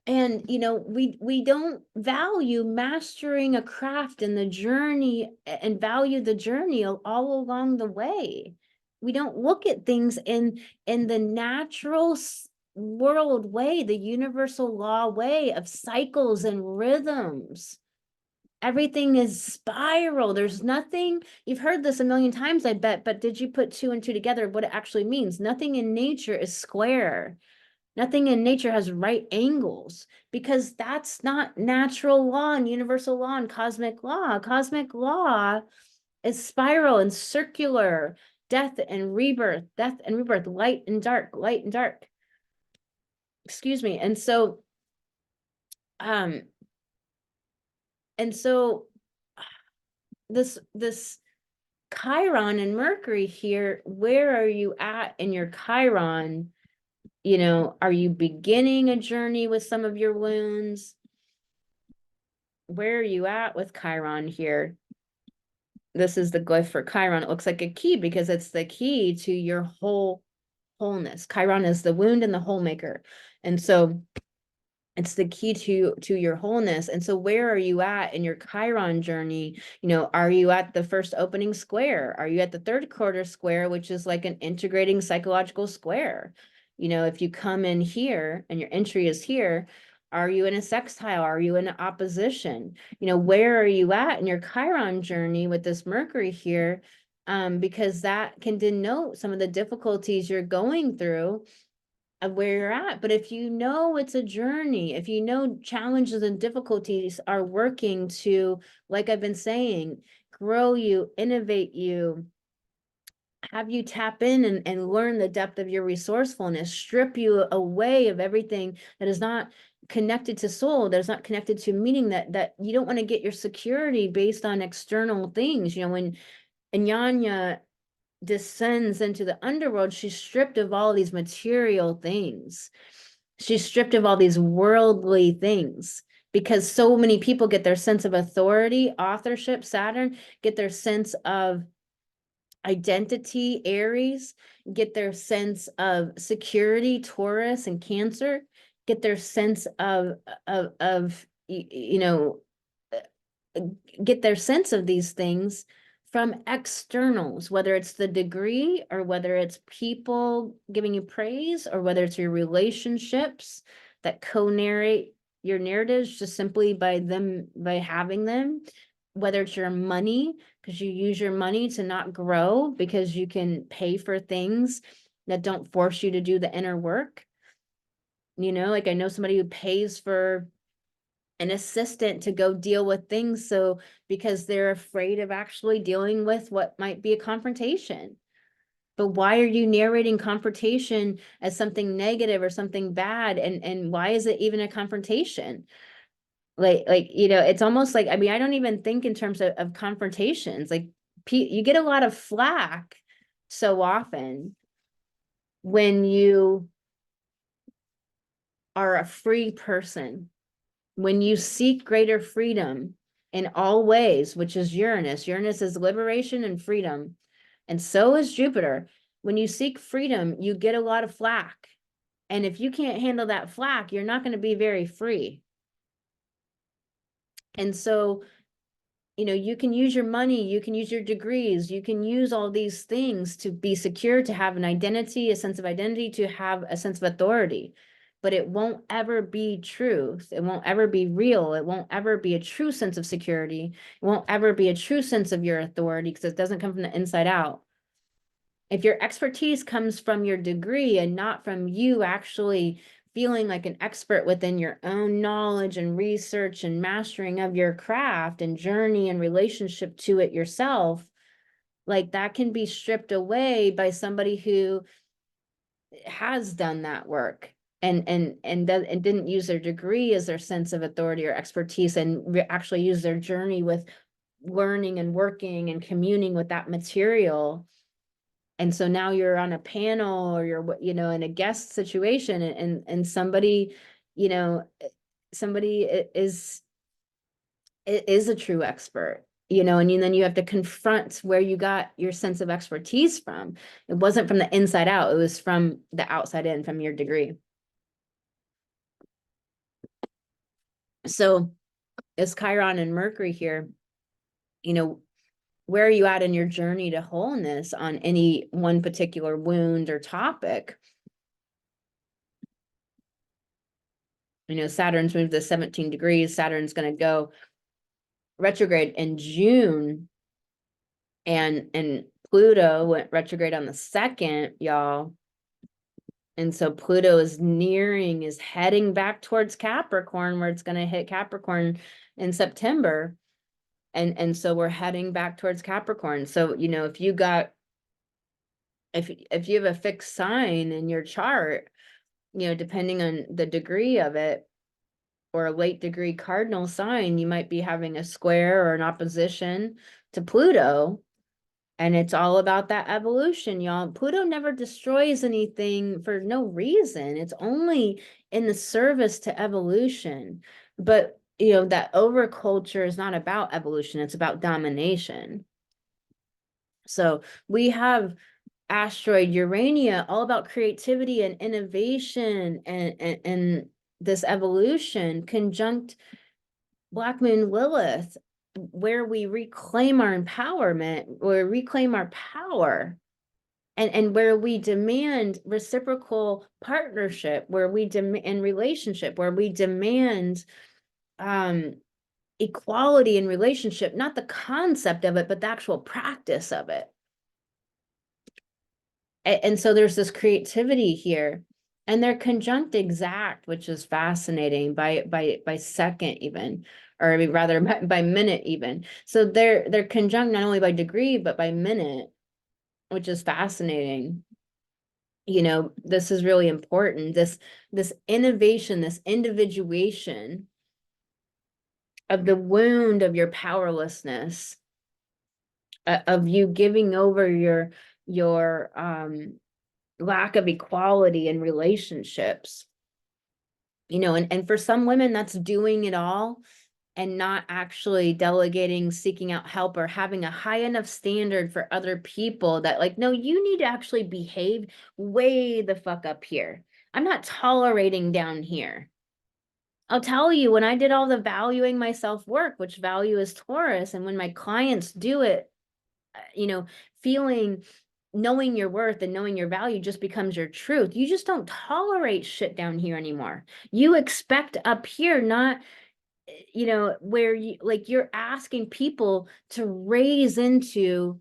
you know, we don't value mastering a craft and the journey, and value the journey all along the way. We don't look at things in the natural world way, the universal law way of cycles and rhythms. Everything is spiral. There's nothing, you've heard this a million times, I bet, but did you put two and two together, what it actually means? Nothing in nature is square. Nothing in nature has right angles, because that's not natural law and universal law and cosmic law. Cosmic law is spiral and circular, death and rebirth, light and dark, light and dark. Excuse me. Um, and so this Chiron and Mercury here, where are you at in your Chiron? You know, are you beginning a journey with some of your wounds? Where are you at with Chiron here? This is the glyph for Chiron. It looks like a key because it's the key to your wholeness. Chiron is the wound and the hole maker. And so it's the key to your wholeness. And so where are you at in your Chiron journey? You know, are you at the first opening square? Are you at the third quarter square, which is like an integrating psychological square? You know, if you come in here and your entry is here, are you in a sextile? Are you in an opposition? You know, where are you at in your Chiron journey with this Mercury here? Because that can denote some of the difficulties you're going through of where you're at. But if you know it's a journey, if you know challenges and difficulties are working to, like I've been saying, grow you, innovate you, have you tap in and learn the depth of your resourcefulness, strip you away of everything that is not connected to soul, that is not connected to meaning, that you don't want to get your security based on external things. You know, when Anyanya descends into the underworld, she's stripped of all these material things. She's stripped of all these worldly things, because so many people get their sense of authority, authorship, Saturn, get their sense of identity, Aries, get their sense of security, Taurus and Cancer, get their sense of you know, get their sense of these things from externals, whether it's the degree or whether it's people giving you praise or whether it's your relationships that co-narrate your narratives just simply by having them, whether it's your money, because you use your money to not grow because you can pay for things that don't force you to do the inner work. You know, like I know somebody who pays for an assistant to go deal with things. So because they're afraid of actually dealing with what might be a confrontation. But why are you narrating confrontation as something negative or something bad? And why is it even a confrontation? Like, it's almost like, I mean, I don't even think in terms of confrontations. Like, you get a lot of flack so often when you are a free person, when you seek greater freedom in all ways, which is Uranus. Uranus is liberation and freedom. And so is Jupiter. When you seek freedom, you get a lot of flack. And if you can't handle that flack, you're not going to be very free. And so, you can use your money, you can use your degrees, you can use all these things to be secure, to have an identity, a sense of identity, to have a sense of authority. But it won't ever be truth. It won't ever be real. It won't ever be a true sense of security. It won't ever be a true sense of your authority because it doesn't come from the inside out. If your expertise comes from your degree and not from you actually feeling like an expert within your own knowledge and research and mastering of your craft and journey and relationship to it yourself, like that can be stripped away by somebody who has done that work and didn't use their degree as their sense of authority or expertise and actually use their journey with learning and working and communing with that material. And so now you're on a panel or you're, in a guest situation and somebody, somebody is a true expert, and then you have to confront where you got your sense of expertise from. It wasn't from the inside out. It was from the outside in, from your degree. So it's Chiron and Mercury here, where are you at in your journey to wholeness on any one particular wound or topic? Saturn's moved to 17 degrees. Saturn's going to go retrograde in June. And Pluto went retrograde on the 2nd, y'all. And so Pluto is heading back towards Capricorn, where it's going to hit Capricorn in September. And so we're heading back towards Capricorn. So, if you have a fixed sign in your chart, depending on the degree of it, or a late degree cardinal sign, you might be having a square or an opposition to Pluto. And it's all about that evolution, y'all. Pluto never destroys anything for no reason. It's only in the service to evolution. But, that overculture is not about evolution. It's about domination. So we have asteroid Urania, all about creativity and innovation and this evolution, conjunct Black Moon Lilith, where we reclaim our empowerment, or reclaim our power, and where we demand reciprocal partnership, where we demand relationship, where we demand equality in relationship, not the concept of it, but the actual practice of it. And so there's this creativity here, and they're conjunct exact, which is fascinating, by second even, or rather by minute even. So they're conjunct not only by degree but by minute, which is fascinating. This is really important. This innovation, this individuation of the wound of your powerlessness, of you giving over your lack of equality in relationships, and for some women that's doing it all and not actually delegating, seeking out help, or having a high enough standard for other people that, like, no, you need to actually behave way the fuck up here. I'm not tolerating down here. I'll tell you, when I did all the valuing myself work, which value is Taurus, and when my clients do it, knowing your worth and knowing your value just becomes your truth. You just don't tolerate shit down here anymore. You expect up here, not, where you're asking people to raise into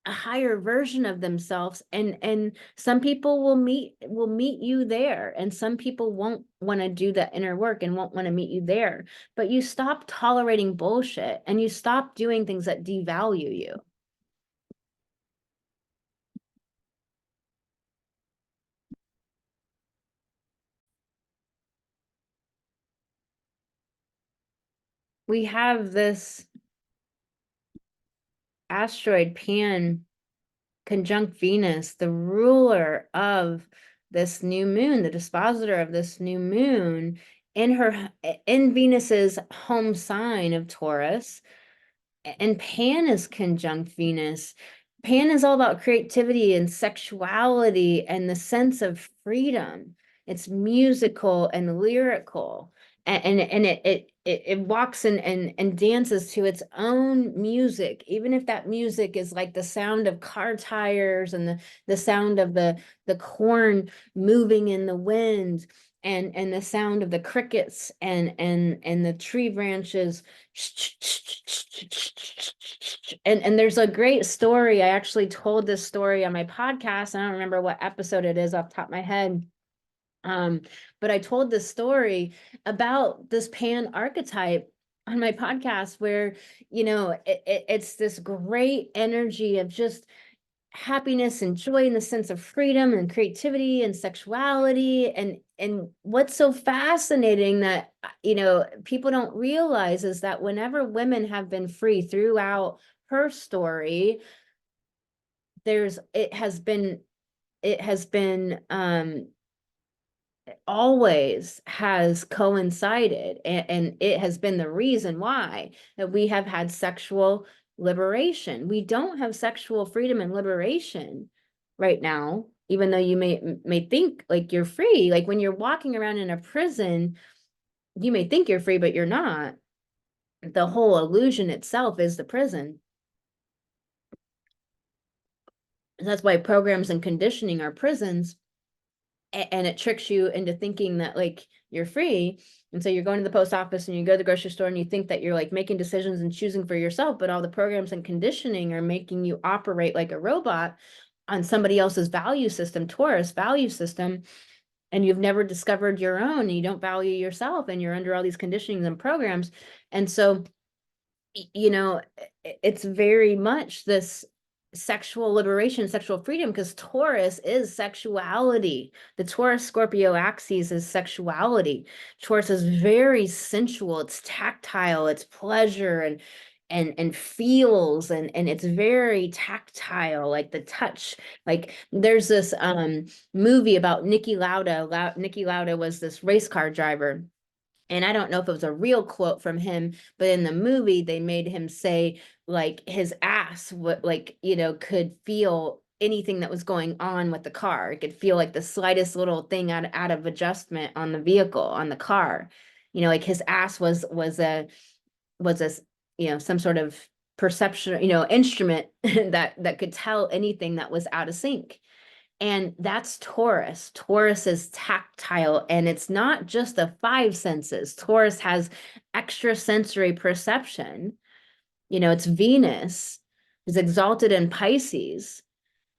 a higher version of themselves, and some people will meet you there, and some people won't want to do that inner work and won't want to meet you there. But you stop tolerating bullshit and you stop doing things that devalue you. We have this asteroid Pan conjunct Venus, the ruler of this new moon, the dispositor of this new moon, in Venus's home sign of Taurus. And Pan is conjunct Venus. Pan is all about creativity and sexuality and the sense of freedom. It's musical and lyrical, and it walks and dances to its own music, even if that music is like the sound of car tires and the sound of the corn moving in the wind, and the sound of the crickets and the tree branches. And there's a great story. I actually told this story on my podcast. I don't remember what episode it is off the top of my head. But I told this story about this Pan archetype on my podcast, where, it's this great energy of just happiness and joy and the sense of freedom and creativity and sexuality. And what's so fascinating that people don't realize is that whenever women have been free throughout her story, it has been always has coincided, and it has been the reason why that we have had sexual liberation. We don't have sexual freedom and liberation right now, even though you may think like you're free. Like when you're walking around in a prison, you may think you're free, but you're not. The whole illusion itself is the prison. That's why programs and conditioning are prisons, and it tricks you into thinking that like you're free. And so you're going to the post office and you go to the grocery store and you think that you're like making decisions and choosing for yourself, but all the programs and conditioning are making you operate like a robot on somebody else's value system, Taurus value system. And you've never discovered your own, and you don't value yourself, and you're under all these conditionings and programs. And so it's very much this sexual liberation, sexual freedom, because Taurus is sexuality. The Taurus Scorpio axis is sexuality. Taurus is very sensual. It's tactile. It's pleasure and feels, and it's very tactile, like the touch. Like there's this movie about Niki Lauda. Niki Lauda was this race car driver. And I don't know if it was a real quote from him, but in the movie, they made him say like his ass could feel anything that was going on with the car. It could feel like the slightest little thing out of adjustment on the vehicle, on the car. Like his ass was a some sort of perception, instrument that could tell anything that was out of sync. And that's Taurus. Taurus is tactile, and it's not just the five senses. Taurus has extrasensory perception. It's Venus is exalted in Pisces.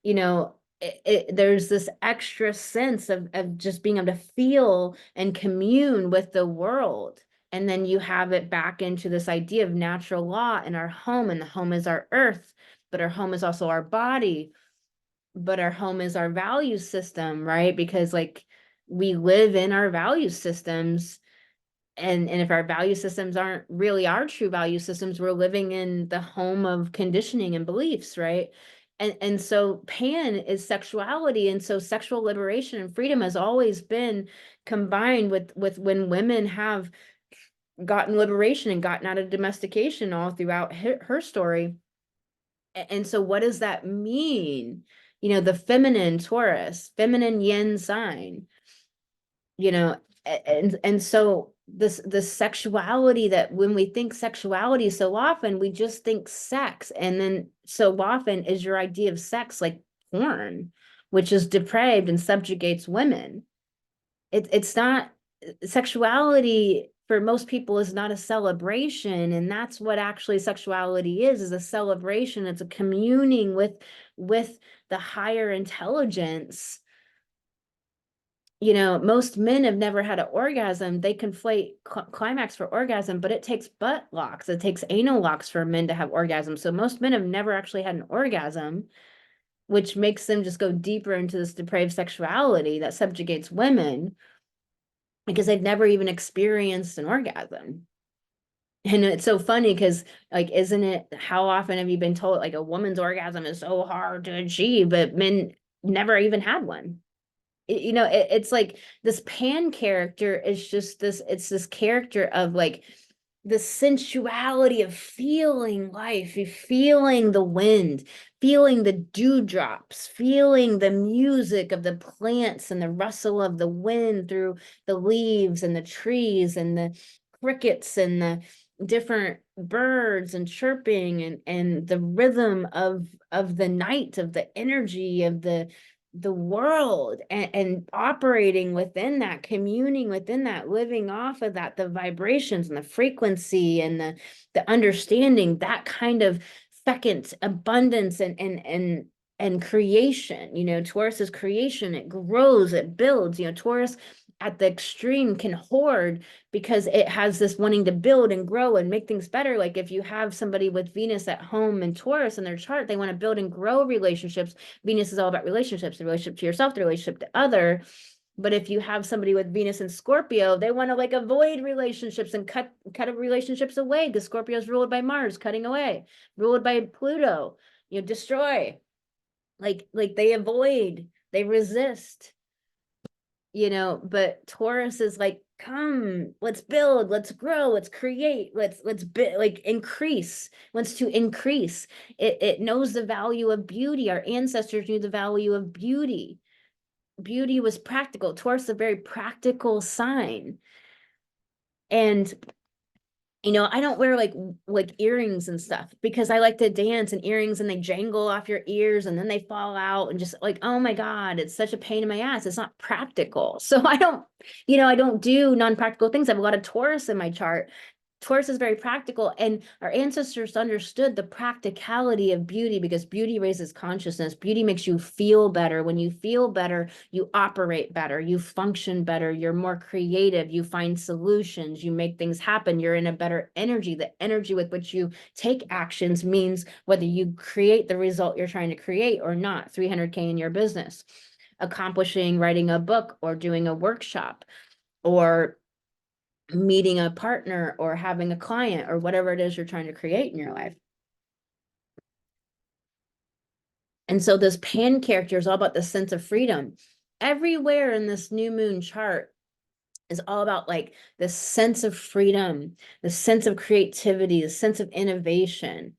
There's this extra sense of just being able to feel and commune with the world. And then you have it back into this idea of natural law in our home, and the home is our earth, but our home is also our body, but our home is our value system, right? Because like we live in our value systems, and if our value systems aren't really our true value systems, we're living in the home of conditioning and beliefs, right? And so Pan is sexuality, and so sexual liberation and freedom has always been combined with when women have gotten liberation and gotten out of domestication all throughout her story. And so what does that mean? The feminine Taurus, feminine yin sign, and so this sexuality, that when we think sexuality, so often we just think sex. And then so often is your idea of sex like porn, which is depraved and subjugates women. It's not sexuality. for most people is not a celebration. And that's what actually sexuality is a celebration. It's a communing with the higher intelligence. You know, most men have never had an orgasm. They conflate climax for orgasm, but it takes butt locks. It takes anal locks for men to have orgasms. So most men have never actually had an orgasm, which makes them just go deeper into this depraved sexuality that subjugates women because they've never even experienced an orgasm. And it's so funny because, like, isn't it, how often have you been told, like, a woman's orgasm is so hard to achieve, but men never even had one? You know, it's like this Pan character is just this, it's this character of like the sensuality of feeling life, feeling the wind, feeling the dewdrops, feeling the music of the plants and the rustle of the wind through the leaves and the trees and the crickets and the different birds and chirping and the rhythm of the night, of the energy of the world, and operating within that, communing within that, living off of that, the vibrations and the frequency and the understanding, that kind of second abundance and creation. You know, Taurus is creation. It grows, it builds. You know, Taurus at the extreme can hoard because it has this wanting to build and grow and make things better. Like if you have somebody with Venus at home and Taurus in their chart, they want to build and grow relationships. Venus is all about relationships, the relationship to yourself, the relationship to other. But if you have somebody with Venus and Scorpio, they want to like avoid relationships and cut relationships away, because Scorpio is ruled by Mars, cutting away, ruled by Pluto, you know, destroy. Like they avoid, they resist, you know. But Taurus is like, come, let's build, let's grow, let's create, let's like increase, wants to increase. It knows the value of beauty. Our ancestors knew the value of beauty. Beauty was practical. Taurus is a very practical sign. And you know, I don't wear like earrings and stuff because I like to dance, and earrings, and they jangle off your ears and then they fall out, and just like, oh my God, it's such a pain in my ass. It's not practical. So I don't, you know, I don't do non-practical things. I have a lot of Taurus in my chart. Taurus is very practical, and our ancestors understood the practicality of beauty because beauty raises consciousness. Beauty makes you feel better. When you feel better, you operate better, you function better, you're more creative, you find solutions, you make things happen, you're in a better energy. The energy with which you take actions means whether you create the result you're trying to create or not. 300K in your business, accomplishing, writing a book, or doing a workshop, or meeting a partner, or having a client, or whatever it is you're trying to create in your life. And so this Pan character is all about the sense of freedom. Everywhere in this new moon chart is all about like the sense of freedom, the sense of creativity, the sense of innovation.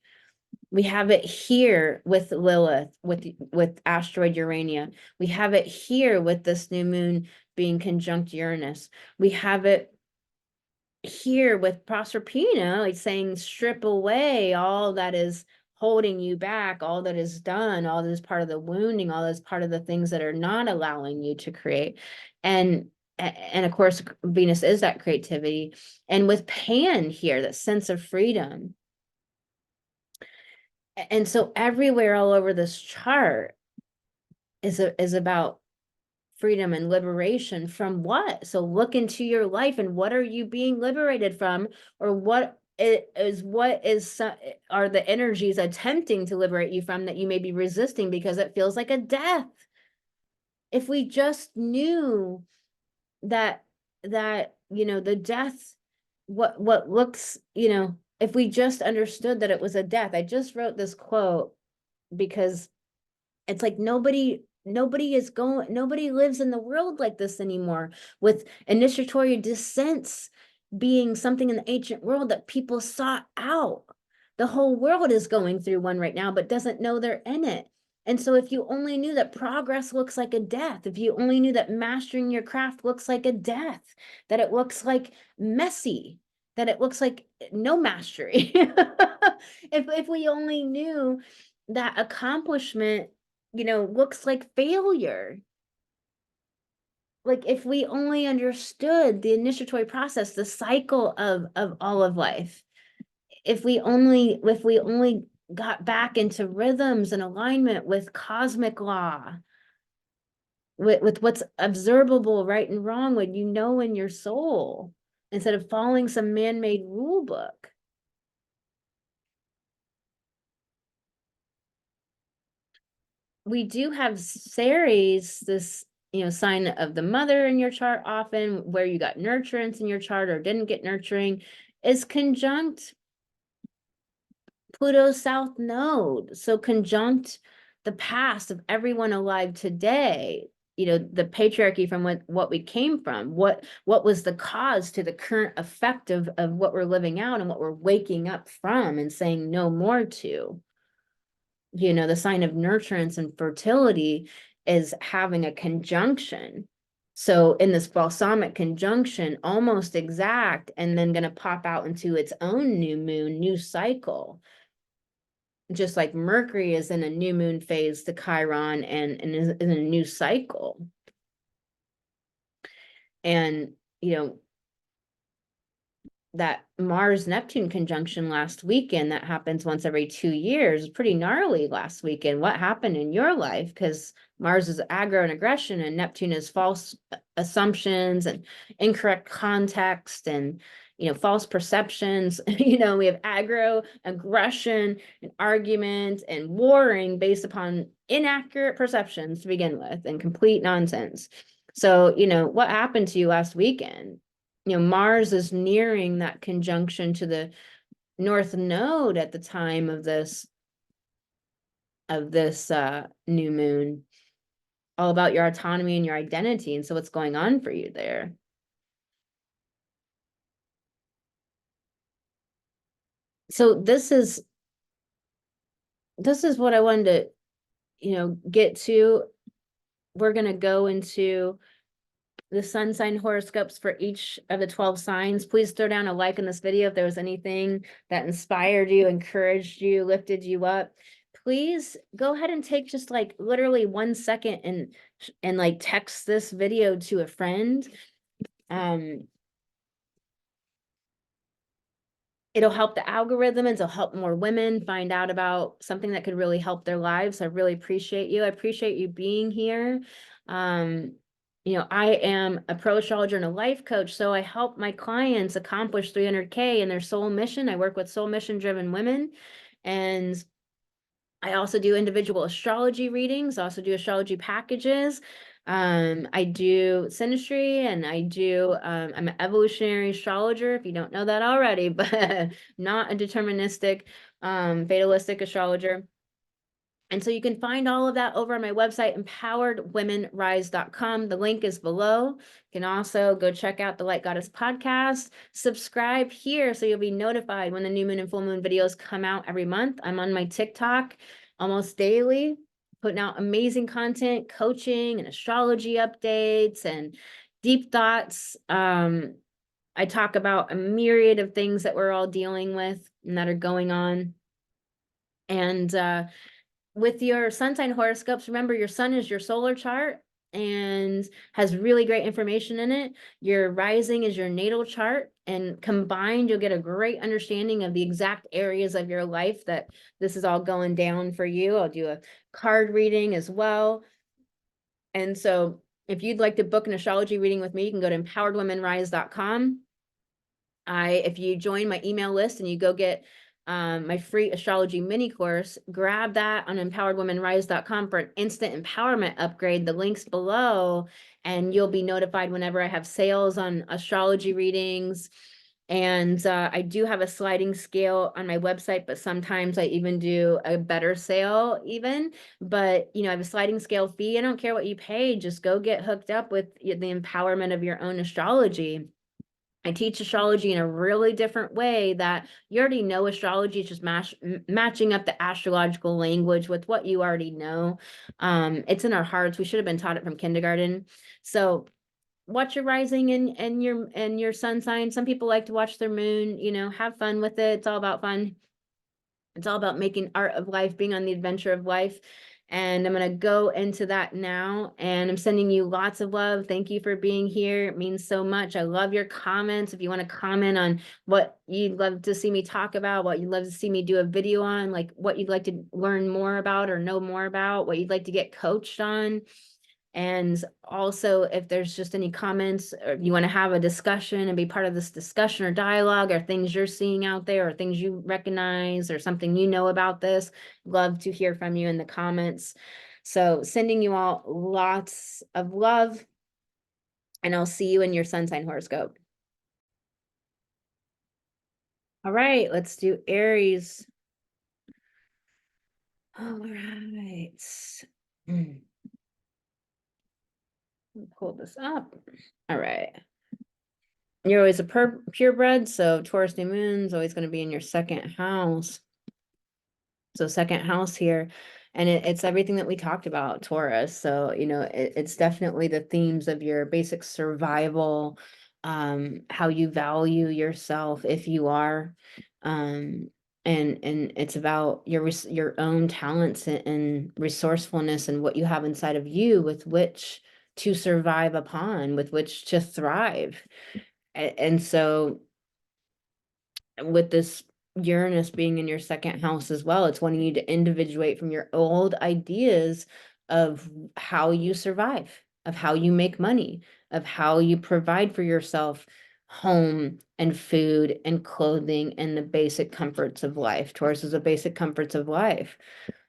We have it here with Lilith, with asteroid Urania. We have it here with this new moon being conjunct Uranus. We have it here with Proserpina, like saying, strip away all that is holding you back, all that is done, all that is part of the wounding, all that's part of the things that are not allowing you to create. And of course, Venus is that creativity. And with Pan here, that sense of freedom. And so everywhere all over this chart is about freedom and liberation from what? So look into your life, and what are you being liberated from? Or what are the energies attempting to liberate you from that you may be resisting because it feels like a death? If we just knew that you know, the death, what looks, you know, if we just understood that it was a death. I just wrote this quote because it's like nobody lives in the world like this anymore, with initiatory descents being something in the ancient world that people sought out. The whole world is going through one right now, but doesn't know they're in it. And so if you only knew that progress looks like a death, if you only knew that mastering your craft looks like a death, that it looks like messy, that it looks like no mastery. If we only knew that accomplishment, you know, looks like failure. like if we only understood the initiatory process, the cycle of all of life, if we only got back into rhythms and alignment with cosmic law, with what's observable, right and wrong, when you know in your soul, instead of following some man-made rule book. We do have Ceres, this, sign of the mother in your chart, often where you got nurturance in your chart or didn't get nurturing, is conjunct Pluto's south node. So conjunct the past of everyone alive today, the patriarchy from what we came from, what was the cause to the current effect of what we're living out and what we're waking up from and saying no more to. The sign of nurturance and fertility is having a conjunction. So in this balsamic conjunction, almost exact, and then going to pop out into its own new moon, new cycle. Just like Mercury is in a new moon phase to Chiron and is in a new cycle. And, that Mars-Neptune conjunction last weekend that happens once every 2 years, pretty gnarly last weekend. What happened in your life? Because Mars is aggro and aggression, and Neptune is false assumptions and incorrect context and, false perceptions. We have aggro, aggression, and argument and warring based upon inaccurate perceptions to begin with and complete nonsense. So, what happened to you last weekend? Mars is nearing that conjunction to the North Node at the time of this new moon, all about your autonomy and your identity. And so what's going on for you there? So this is what I wanted to, get to. We're going to go into the sun sign horoscopes for each of the 12 signs. Please throw down a like in this video if there was anything that inspired you, encouraged you, lifted you up. Please go ahead and take just like literally 1 second and like text this video to a friend. It'll help the algorithm and it'll help more women find out about something that could really help their lives. I really appreciate you. I appreciate you being here. I am a pro astrologer and a life coach, so I help my clients accomplish 300K in their soul mission. I work with soul mission driven women, and I also do individual astrology readings, also do astrology packages. I do synastry, and I'm an evolutionary astrologer, if you don't know that already, but not a deterministic, fatalistic astrologer. And so you can find all of that over on my website, empoweredwomenrise.com. The link is below. You can also go check out the Light Goddess podcast. Subscribe here so you'll be notified when the new moon and full moon videos come out every month. I'm on my TikTok almost daily, putting out amazing content, coaching and astrology updates and deep thoughts. I talk about a myriad of things that we're all dealing with and that are going on. And with your sun sign horoscopes, remember your sun is your solar chart and has really great information in it. Your rising is your natal chart, and combined you'll get a great understanding of the exact areas of your life that this is all going down for you. I'll do a card reading as well. And so if you'd like to book an astrology reading with me, you can go to empoweredwomenrise.com. If you join my email list and you go get my free astrology mini course, grab that on empoweredwomenrise.com for an instant empowerment upgrade. The link's below, and you'll be notified whenever I have sales on astrology readings. And I do have a sliding scale on my website, but sometimes I even do a better sale even. But, I have a sliding scale fee. I don't care what you pay. Just go get hooked up with the empowerment of your own astrology. I teach astrology in a really different way that you already know astrology. It's just matching up the astrological language with what you already know. It's in our hearts. We should have been taught it from kindergarten. So watch your rising and your sun sign. Some people like to watch their moon, have fun with it. It's all about fun. It's all about making art of life, being on the adventure of life. And I'm going to go into that now. And I'm sending you lots of love. Thank you for being here. It means so much. I love your comments. If you want to comment on what you'd love to see me talk about, what you'd love to see me do a video on, like what you'd like to learn more about or know more about, what you'd like to get coached on. And also, if there's just any comments or you want to have a discussion and be part of this discussion or dialogue, or things you're seeing out there or things you recognize or something you know about this, love to hear from you in the comments. So sending you all lots of love, and I'll see you in your sun sign horoscope. All right, let's do Aries. All right. Pull this up. All right. You're always a purebred, so Taurus New Moon is always going to be in your second house. So second house here, and it's everything that we talked about, Taurus. So, you know, it's definitely the themes of your basic survival, how you value yourself if you are, and it's about your own talents and resourcefulness and what you have inside of you with which to survive upon, with which to thrive. And so with this Uranus being in your second house as well, it's wanting you to individuate from your old ideas of how you survive, of how you make money, of how you provide for yourself home and food and clothing and the basic comforts of life. Taurus is the basic comforts of life.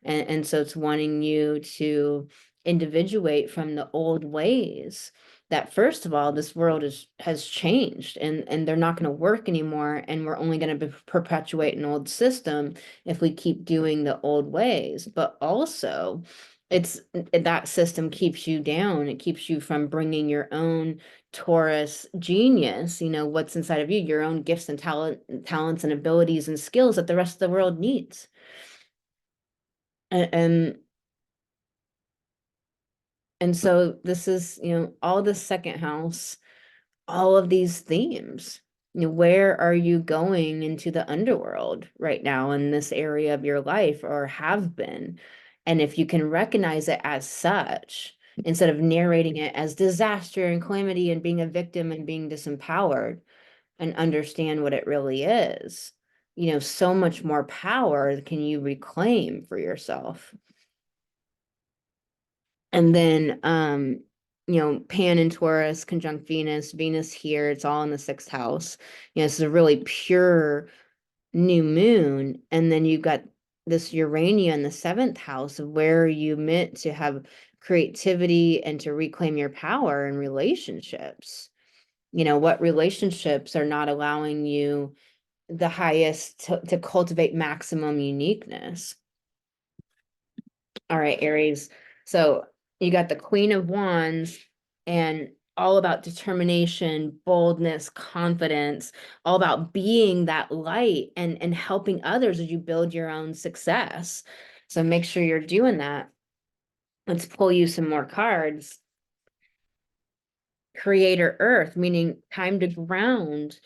And so it's wanting you to individuate from the old ways that, first of all, this world has changed, and they're not going to work anymore, and we're only going to perpetuate an old system if we keep doing the old ways. But also, it's that system keeps you down. It keeps you from bringing your own Taurus genius, you know, what's inside of you, your own gifts and talents and abilities and skills that the rest of the world needs. And and so this is, you know, all the second house, all of these themes. You know, where are you going into the underworld right now in this area of your life, or have been? And if you can recognize it as such, instead of narrating it as disaster and calamity and being a victim and being disempowered, and understand what it really is, you know, so much more power can you reclaim for yourself. And then, you know, Pan and Taurus conjunct Venus, Venus here, it's all in the sixth house. You know, this is a really pure new moon. And then you've got this Urania in the seventh house, of where you meant to have creativity and to reclaim your power in relationships. You know, what relationships are not allowing you the highest to cultivate maximum uniqueness. All right, Aries. So you got the Queen of Wands, and all about determination, boldness, confidence, all about being that light and helping others as you build your own success. So make sure you're doing that. Let's pull you some more cards. Creator Earth, meaning time to ground.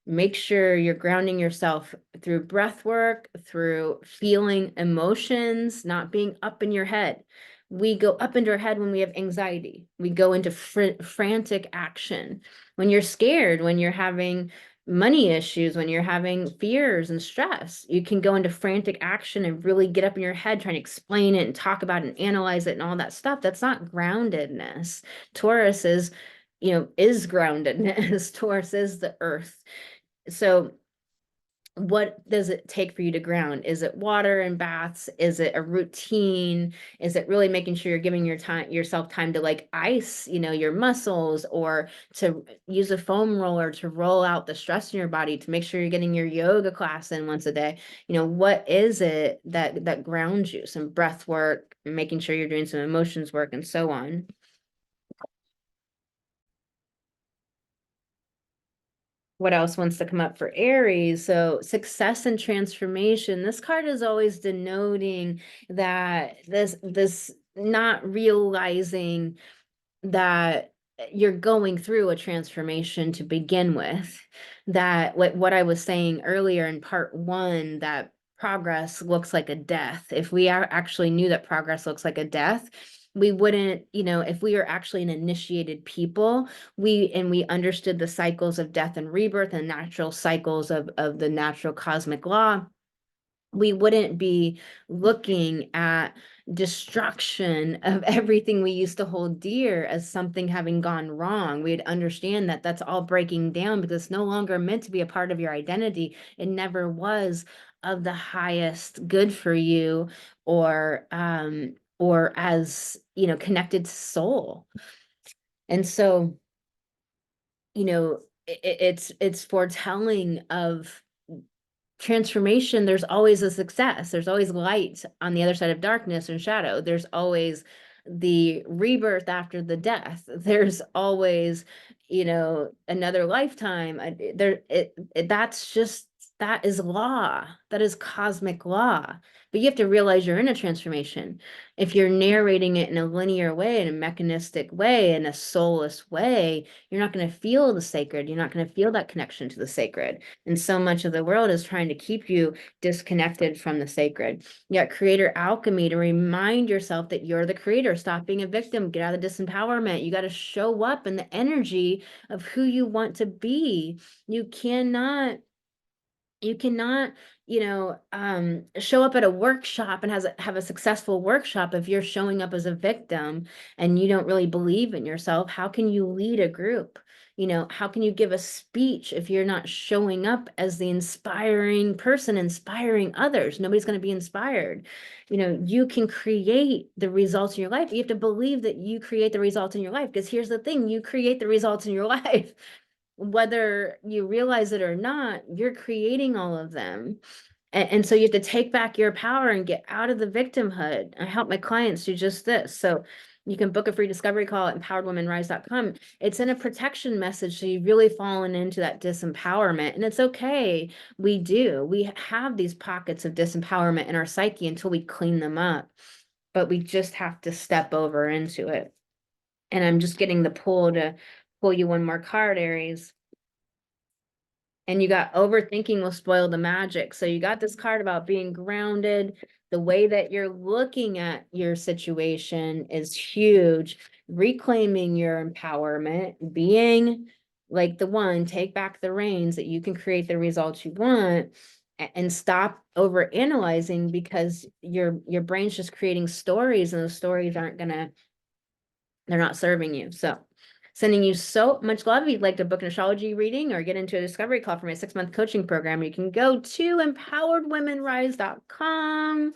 Make sure you're grounding yourself through breath work, through feeling emotions, not being up in your head. We go up into our head when we have anxiety. We go into frantic action. When you're scared, when you're having money issues, when you're having fears and stress, you can go into frantic action and really get up in your head trying to explain it and talk about it and analyze it and all that stuff. That's not groundedness. Taurus is, you know, is groundedness. Taurus is the earth. So what does it take for you to ground? Is it water and baths? Is it a routine? Is it really making sure you're giving yourself time to like ice, you know, your muscles, or to use a foam roller to roll out the stress in your body, to make sure you're getting your yoga class in once a day? You know, what is it that grounds you? Some breath work, making sure you're doing some emotions work, and so on. What else wants to come up for Aries? So success and transformation. This card is always denoting that this not realizing that you're going through a transformation to begin with. That what I was saying earlier in part one, that progress looks like a death, if we actually knew that progress looks like a death, we wouldn't, if we are actually an initiated people, we understood the cycles of death and rebirth and natural cycles of the natural cosmic law, we wouldn't be looking at destruction of everything we used to hold dear as something having gone wrong. We'd understand that that's all breaking down because it's no longer meant to be a part of your identity. It never was of the highest good for you, or as, connected to soul. And so, it's foretelling of transformation. There's always a success. There's always light on the other side of darkness and shadow. There's always the rebirth after the death. There's always, another lifetime. That is law. That is cosmic law. But you have to realize you're in a transformation. If you're narrating it in a linear way, in a mechanistic way, in a soulless way, you're not going to feel the sacred. You're not going to feel that connection to the sacred. And so much of the world is trying to keep you disconnected from the sacred. Yet creator alchemy, to remind yourself that you're the creator. Stop being a victim. Get out of disempowerment. You got to show up in the energy of who you want to be. You cannot, show up at a workshop and have a successful workshop if you're showing up as a victim and you don't really believe in yourself. How can you lead a group? How can you give a speech if you're not showing up as the inspiring person, inspiring others? Nobody's going to be inspired. You can create the results in your life. You have to believe that you create the results in your life, because here's the thing, you create the results in your life. Whether you realize it or not, you're creating all of them. And so you have to take back your power and get out of the victimhood. I help my clients do just this. So you can book a free discovery call at empoweredwomenrise.com. It's in a protection message. So you've really fallen into that disempowerment, and it's okay. We have these pockets of disempowerment in our psyche until we clean them up, but we just have to step over into it. And I'm just getting the pull to pull you one more card, Aries. And you got overthinking will spoil the magic. So you got this card about being grounded. The way that you're looking at your situation is huge. Reclaiming your empowerment, being like the one, take back the reins, that you can create the results you want, and stop over analyzing, because your brain's just creating stories, and those stories they're not serving you. So sending you so much love. If you'd like to book an astrology reading or get into a discovery call for my 6-month coaching program, you can go to empoweredwomenrise.com,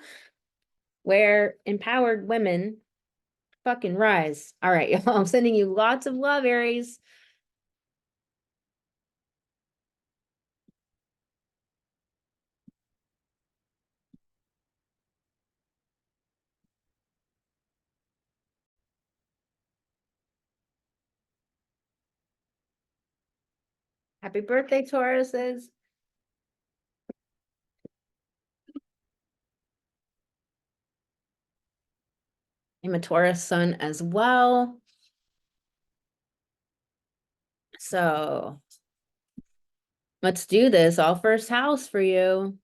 where empowered women fucking rise. All right, y'all. I'm sending you lots of love, Aries. Happy birthday, Tauruses. I'm a Taurus sun as well. So let's do this. All first house for you.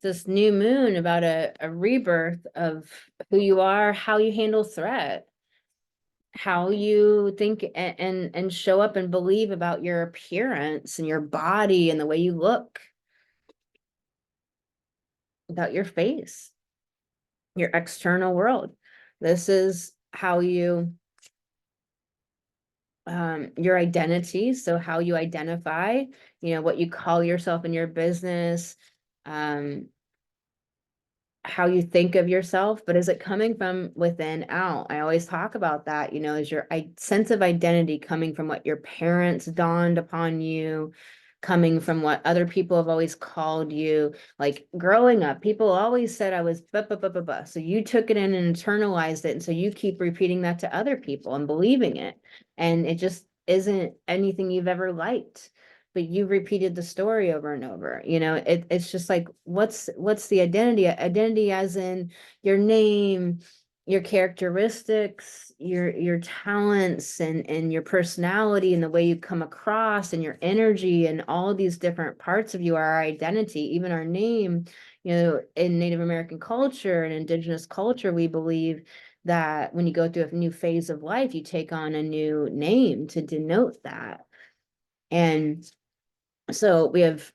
This new moon about a rebirth of who you are, how you handle threat, how you think and show up and believe about your appearance and your body and the way you look, about your face, your external world. This is how you your identity, so how you identify, what you call yourself in your business, how you think of yourself, but is it coming from within out? I always talk about that, is your sense of identity coming from what your parents dawned upon you, coming from what other people have always called you. Like growing up, people always said I was blah, blah, blah, blah, blah. So you took it in and internalized it. And so you keep repeating that to other people and believing it. And it just isn't anything you've ever liked, but you repeated the story over and over. It's just like, what's the identity as in your name, your characteristics, your talents and your personality and the way you come across and your energy and all these different parts of you are our identity, even our name. You know, in Native American culture and indigenous culture, we believe that when you go through a new phase of life, you take on a new name to denote that. And so we have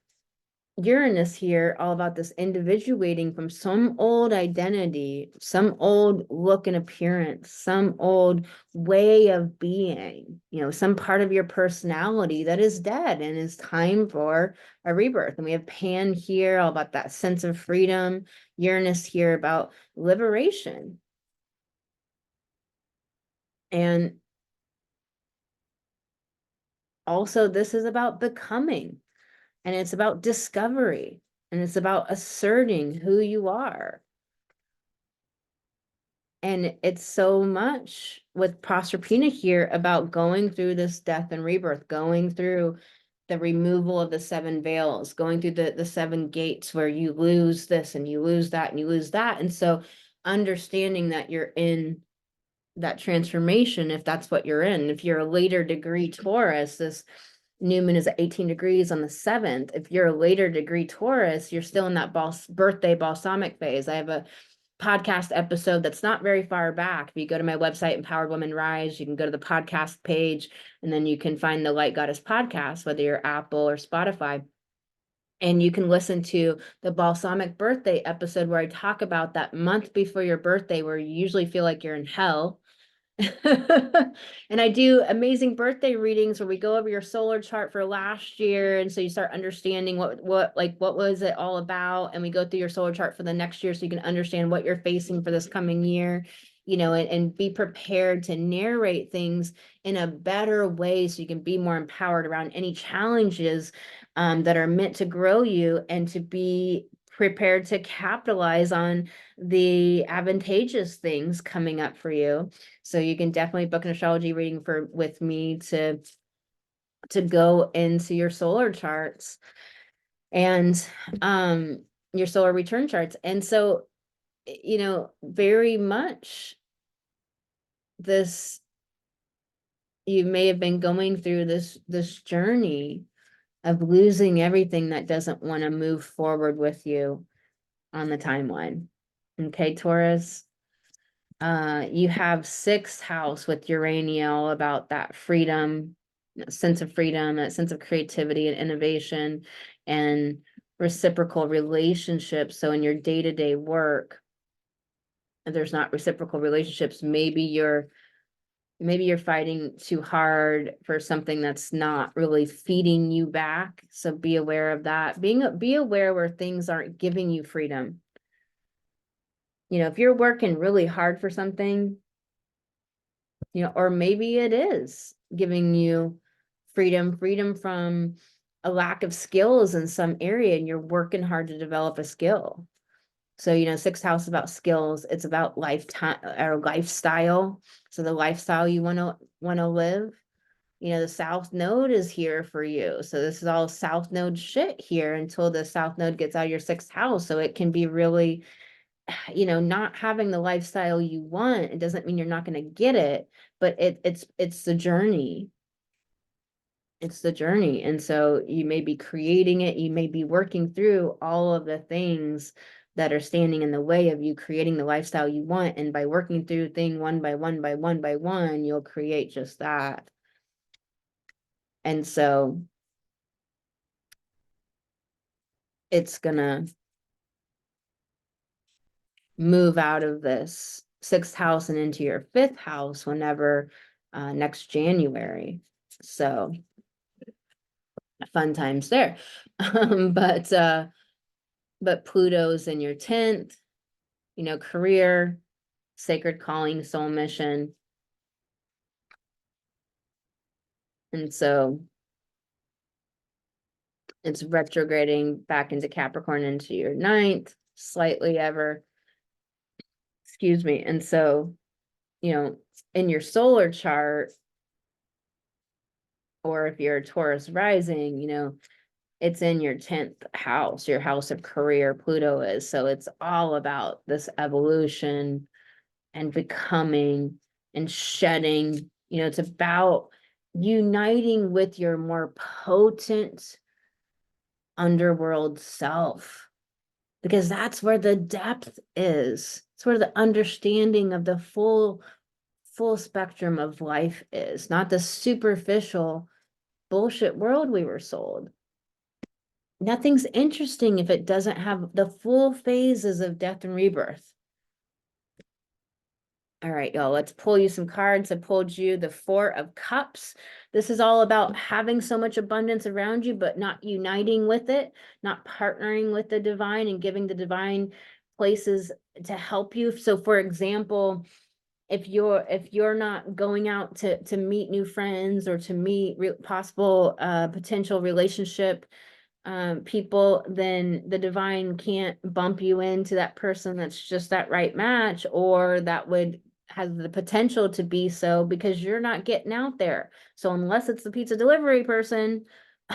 Uranus here, all about this individuating from some old identity, some old look and appearance, some old way of being, you know, some part of your personality that is dead and is time for a rebirth. And we have Pan here, all about that sense of freedom. Uranus here about liberation. And also, this is about becoming. And it's about discovery, and it's about asserting who you are. And it's so much with Proserpina here about going through this death and rebirth, going through the removal of the seven veils, going through the seven gates where you lose this and you lose that and you lose that. And so understanding that you're in that transformation, if that's what you're in. If you're a later degree Taurus, this new moon is at 18 degrees on the 7th. If you're a later degree Taurus, you're still in that birthday balsamic phase. I have a podcast episode that's not very far back. If you go to my website, Empowered Women Rise, you can go to the podcast page, and then you can find the Light Goddess podcast, whether you're Apple or Spotify. And you can listen to the balsamic birthday episode where I talk about that month before your birthday, where you usually feel like you're in hell. And I do amazing birthday readings where we go over your solar chart for last year, and so you start understanding what was it all about, and we go through your solar chart for the next year so you can understand what you're facing for this coming year, you know, and be prepared to narrate things in a better way so you can be more empowered around any challenges that are meant to grow you and to be prepared to capitalize on the advantageous things coming up for you. So you can definitely book an astrology reading with me to go into your solar charts and your solar return charts. And so, you know, very much this, you may have been going through this journey of losing everything that doesn't want to move forward with you on the timeline. Okay, Taurus. You have 6th house with Uranial about that freedom, sense of freedom, that sense of creativity and innovation and reciprocal relationships. So in your day-to-day work, if there's not reciprocal relationships, maybe you're fighting too hard for something that's not really feeding you back. So be aware of that. Be aware where things aren't giving you freedom. You know, if you're working really hard for something, you know, or maybe it is giving you freedom from a lack of skills in some area and you're working hard to develop a skill. So, you know, 6th house is about skills. It's about lifetime or lifestyle. So the lifestyle you want to live, you know, the South Node is here for you. So this is all South Node shit here until the South Node gets out of your 6th house. So it can be really, you know, not having the lifestyle you want. It doesn't mean you're not going to get it, but it's the journey. It's the journey. And so you may be creating it. You may be working through all of the things that are standing in the way of you creating the lifestyle you want. And by working through thing one by one by one by one, you'll create just that. And so it's gonna move out of this 6th house and into your 5th house whenever next January. So fun times there. But Pluto's in your 10th, you know, career, sacred calling, soul mission. And so it's retrograding back into Capricorn into your 9th, slightly ever. Excuse me. And so, you know, in your solar chart, or if you're a Taurus rising, you know, it's in your 10th house, your house of career, Pluto is. So it's all about this evolution and becoming and shedding. You know, it's about uniting with your more potent underworld self, because that's where the depth is. It's where the understanding of the full spectrum of life is, not the superficial bullshit world we were sold. Nothing's interesting if it doesn't have the full phases of death and rebirth. All right, y'all, let's pull you some cards. I pulled you the Four of Cups. This is all about having so much abundance around you, but not uniting with it, not partnering with the divine and giving the divine places to help you. So for example, if you're not going out to meet new friends or to meet possible potential relationship people, then the divine can't bump you into that person that's just that right match, or that would has the potential to be so, because you're not getting out there. So unless it's the pizza delivery person,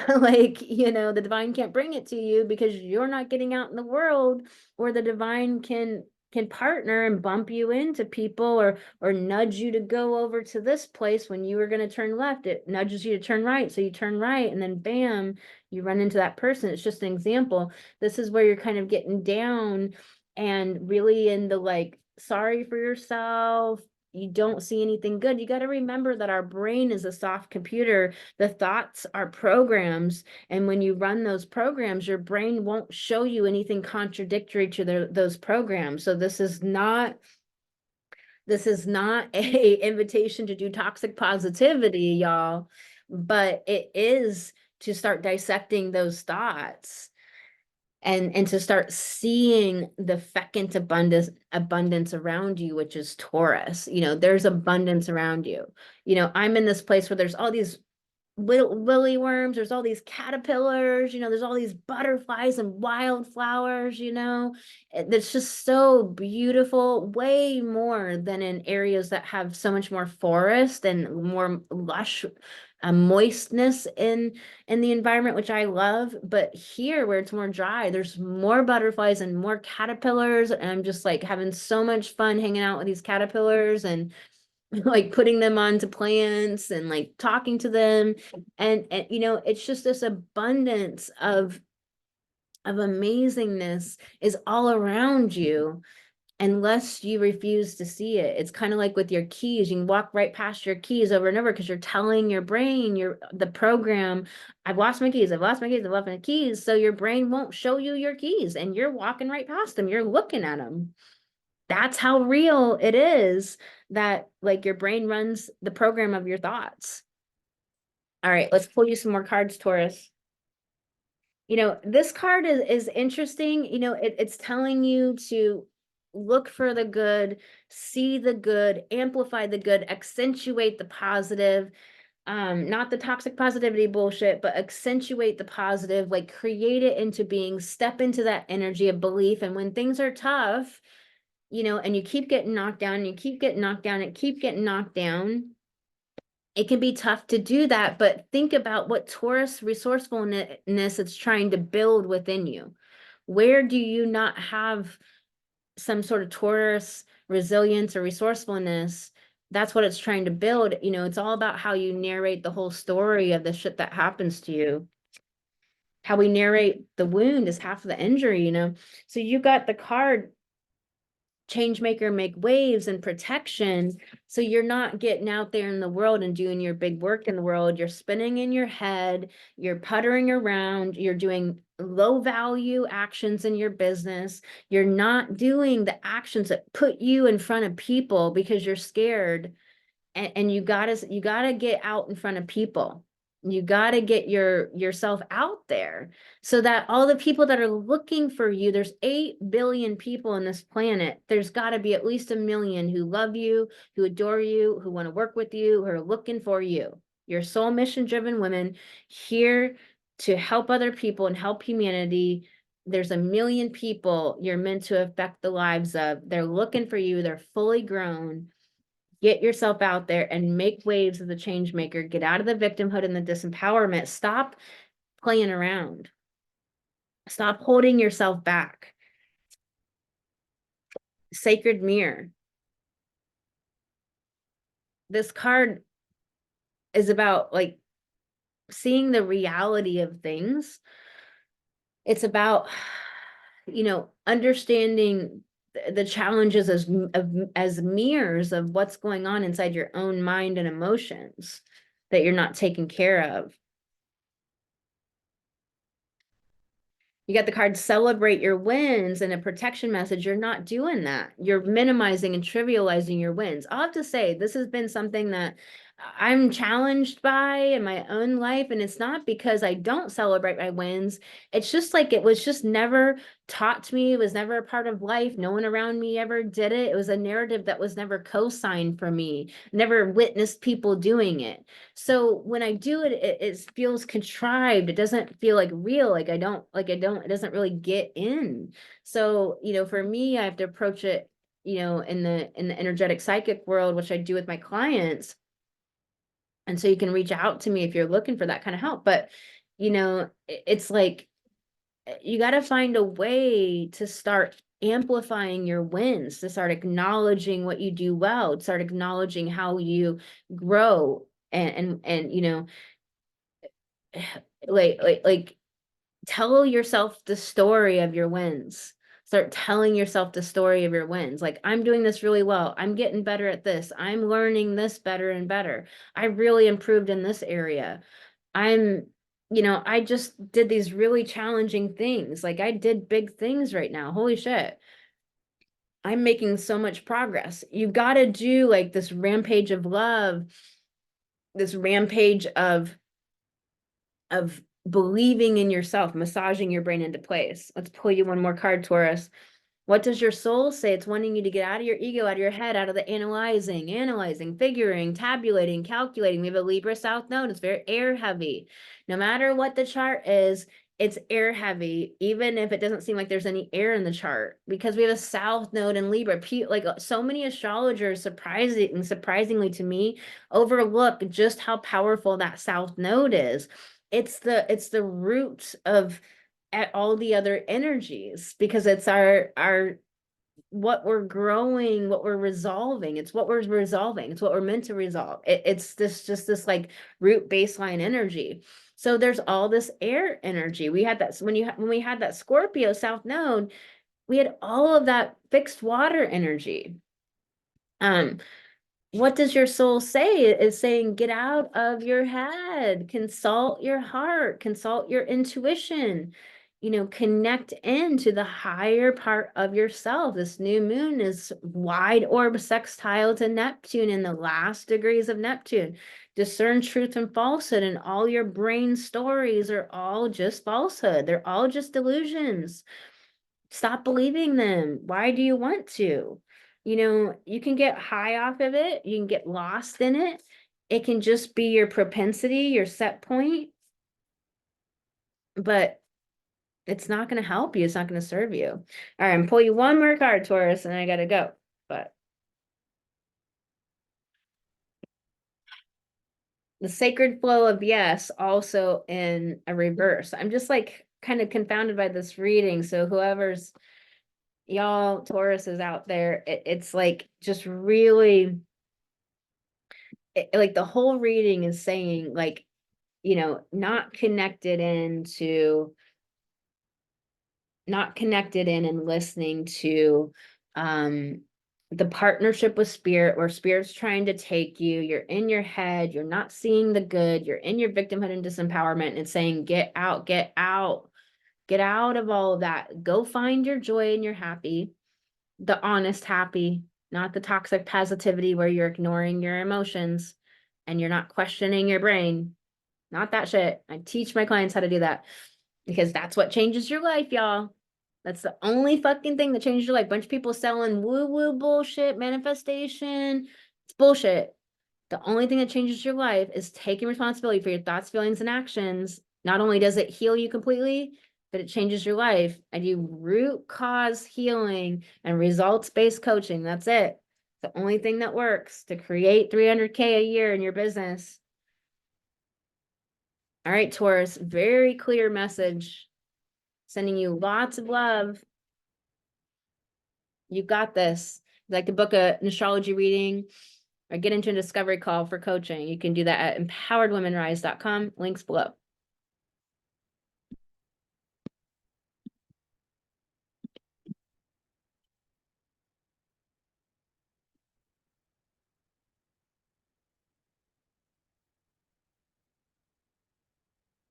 like, you know, the divine can't bring it to you because you're not getting out in the world, or the divine can partner and bump you into people, or nudge you to go over to this place when you were going to turn left. It nudges you to turn right, so you turn right, and then bam, you run into that person. It's just an example. This is where you're kind of getting down and really in the like, sorry for yourself, you don't see anything good. You got to remember that our brain is a soft computer. The thoughts are programs. And when you run those programs, your brain won't show you anything contradictory to those programs. So this is not a invitation to do toxic positivity, y'all, but it is to start dissecting those thoughts and to start seeing the fecund abundance around you, which is Taurus. You know, there's abundance around you. You know, I'm in this place where there's all these willy worms, there's all these caterpillars, you know, there's all these butterflies and wildflowers, you know. It's just so beautiful, way more than in areas that have so much more forest and more lush moistness in the environment, which I love. But here where it's more dry, there's more butterflies and more caterpillars, and I'm just like having so much fun hanging out with these caterpillars and like putting them onto plants and like talking to them. And you know, it's just this abundance of amazingness is all around you, unless you refuse to see it. It's kind of like with your keys. You can walk right past your keys over and over because you're telling your brain, the program, I've lost my keys, I've lost my keys, I've lost my keys. So your brain won't show you your keys, and you're walking right past them, you're looking at them. That's how real it is, that like your brain runs the program of your thoughts. All right, let's pull you some more cards, Taurus. You know, this card is interesting. You know, it's telling you to look for the good, see the good, amplify the good, accentuate the positive, not the toxic positivity bullshit, but accentuate the positive, like create it into being, step into that energy of belief. And when things are tough, you know, and you keep getting knocked down, and you keep getting knocked down, and keep getting knocked down, it can be tough to do that. But think about what Taurus resourcefulness it's trying to build within you. Where do you not have some sort of Taurus resilience or resourcefulness? That's what it's trying to build. You know, it's all about how you narrate the whole story of the shit that happens to you. How we narrate the wound is half of the injury, you know. So you got the card change maker, make waves and protection. So you're not getting out there in the world and doing your big work in the world. You're spinning in your head, you're puttering around, you're doing low value actions in your business. You're not doing the actions that put you in front of people because you're scared. And you gotta get out in front of people. You gotta get yourself out there, so that all the people that are looking for you, there's 8 billion people on this planet. There's got to be at least 1 million who love you, who adore you, who want to work with you, who are looking for you. You're soul mission driven women here to help other people and help humanity. There's 1 million people you're meant to affect the lives of. They're looking for you. They're fully grown. Get yourself out there and make waves as a change maker. Get out of the victimhood and the disempowerment. Stop playing around. Stop holding yourself back. Sacred mirror. this card is about like seeing the reality of things. It's about, you know, understanding the challenges as mirrors of what's going on inside your own mind and emotions that you're not taking care of. You got the card celebrate your wins and a protection message. You're not doing that. You're minimizing and trivializing your wins. I'll have to say, this has been something that I'm challenged by in my own life. And it's not because I don't celebrate my wins. It's just like it was just never taught to me. It was never a part of life. No one around me ever did it. It was a narrative that was never co-signed for me, never witnessed people doing it. So when I do it, it feels contrived. It doesn't feel like real. Like I don't, it doesn't really get in. So, you know, for me, I have to approach it, you know, in the energetic psychic world, which I do with my clients. And so you can reach out to me if you're looking for that kind of help. But, you know, it's like, you got to find a way to start amplifying your wins, to start acknowledging what you do well, to start acknowledging how you grow and you know, like tell yourself the story of your wins. Start telling yourself the story of your wins. Like, I'm doing this really well. I'm getting better at this. I'm learning this better and better. I really improved in this area. I'm, you know, I just did these really challenging things. Like, I did big things right now. Holy shit. I'm making so much progress. You've got to do like this rampage of love, this rampage of believing in yourself, massaging your brain into place. Let's pull you one more card, Taurus. What does your soul say? It's wanting you to get out of your ego, out of your head, out of the analyzing, figuring, tabulating, calculating. We have a Libra South Node. It's very air heavy. No matter what the chart is, it's air heavy, even if it doesn't seem like there's any air in the chart, because we have a South Node in Libra. Like so many astrologers, surprisingly to me, overlook just how powerful that South Node is. It's the root of at all the other energies, because it's our what we're growing, what we're resolving. It's what we're resolving. It's what we're meant to resolve. It's this like root baseline energy. So there's all this air energy. We had that when we had that Scorpio South Node, we had all of that fixed water energy. What does your soul say? It's saying, get out of your head, consult your heart, consult your intuition, you know, connect into the higher part of yourself. This new moon is wide orb sextile to Neptune in the last degrees of Neptune. Discern truth and falsehood, and all your brain stories are all just falsehood. They're all just delusions. Stop believing them. Why do you want to? You know, you can get high off of it. You can get lost in it. It can just be your propensity, your set point, but it's not going to help you. It's not going to serve you. All right, I'm pull you one more card, Taurus, and I got to go. But the sacred flow of yes, also in a reverse. I'm just like kind of confounded by this reading. So whoever's y'all Taurus is out there, it's like just really like the whole reading is saying like, you know, not connected in and listening to the partnership with spirit, where spirit's trying to take you. You're in your head, you're not seeing the good, you're in your victimhood and disempowerment, and it's saying get out, get out, get out of all of that. Go find your joy and your happy, the honest happy, not the toxic positivity where you're ignoring your emotions and you're not questioning your brain. Not that shit. I teach my clients how to do that, because that's what changes your life, y'all. That's the only fucking thing that changes your life. Bunch of people selling woo-woo bullshit, manifestation. It's bullshit. The only thing that changes your life is taking responsibility for your thoughts, feelings, and actions. Not only does it heal you completely, but it changes your life. I do root cause healing and results-based coaching. That's it. The only thing that works to create 300K a year in your business. All right, Taurus, very clear message. Sending you lots of love. You got this. Like to book an astrology reading or get into a discovery call for coaching, you can do that at empoweredwomenrise.com. Links below.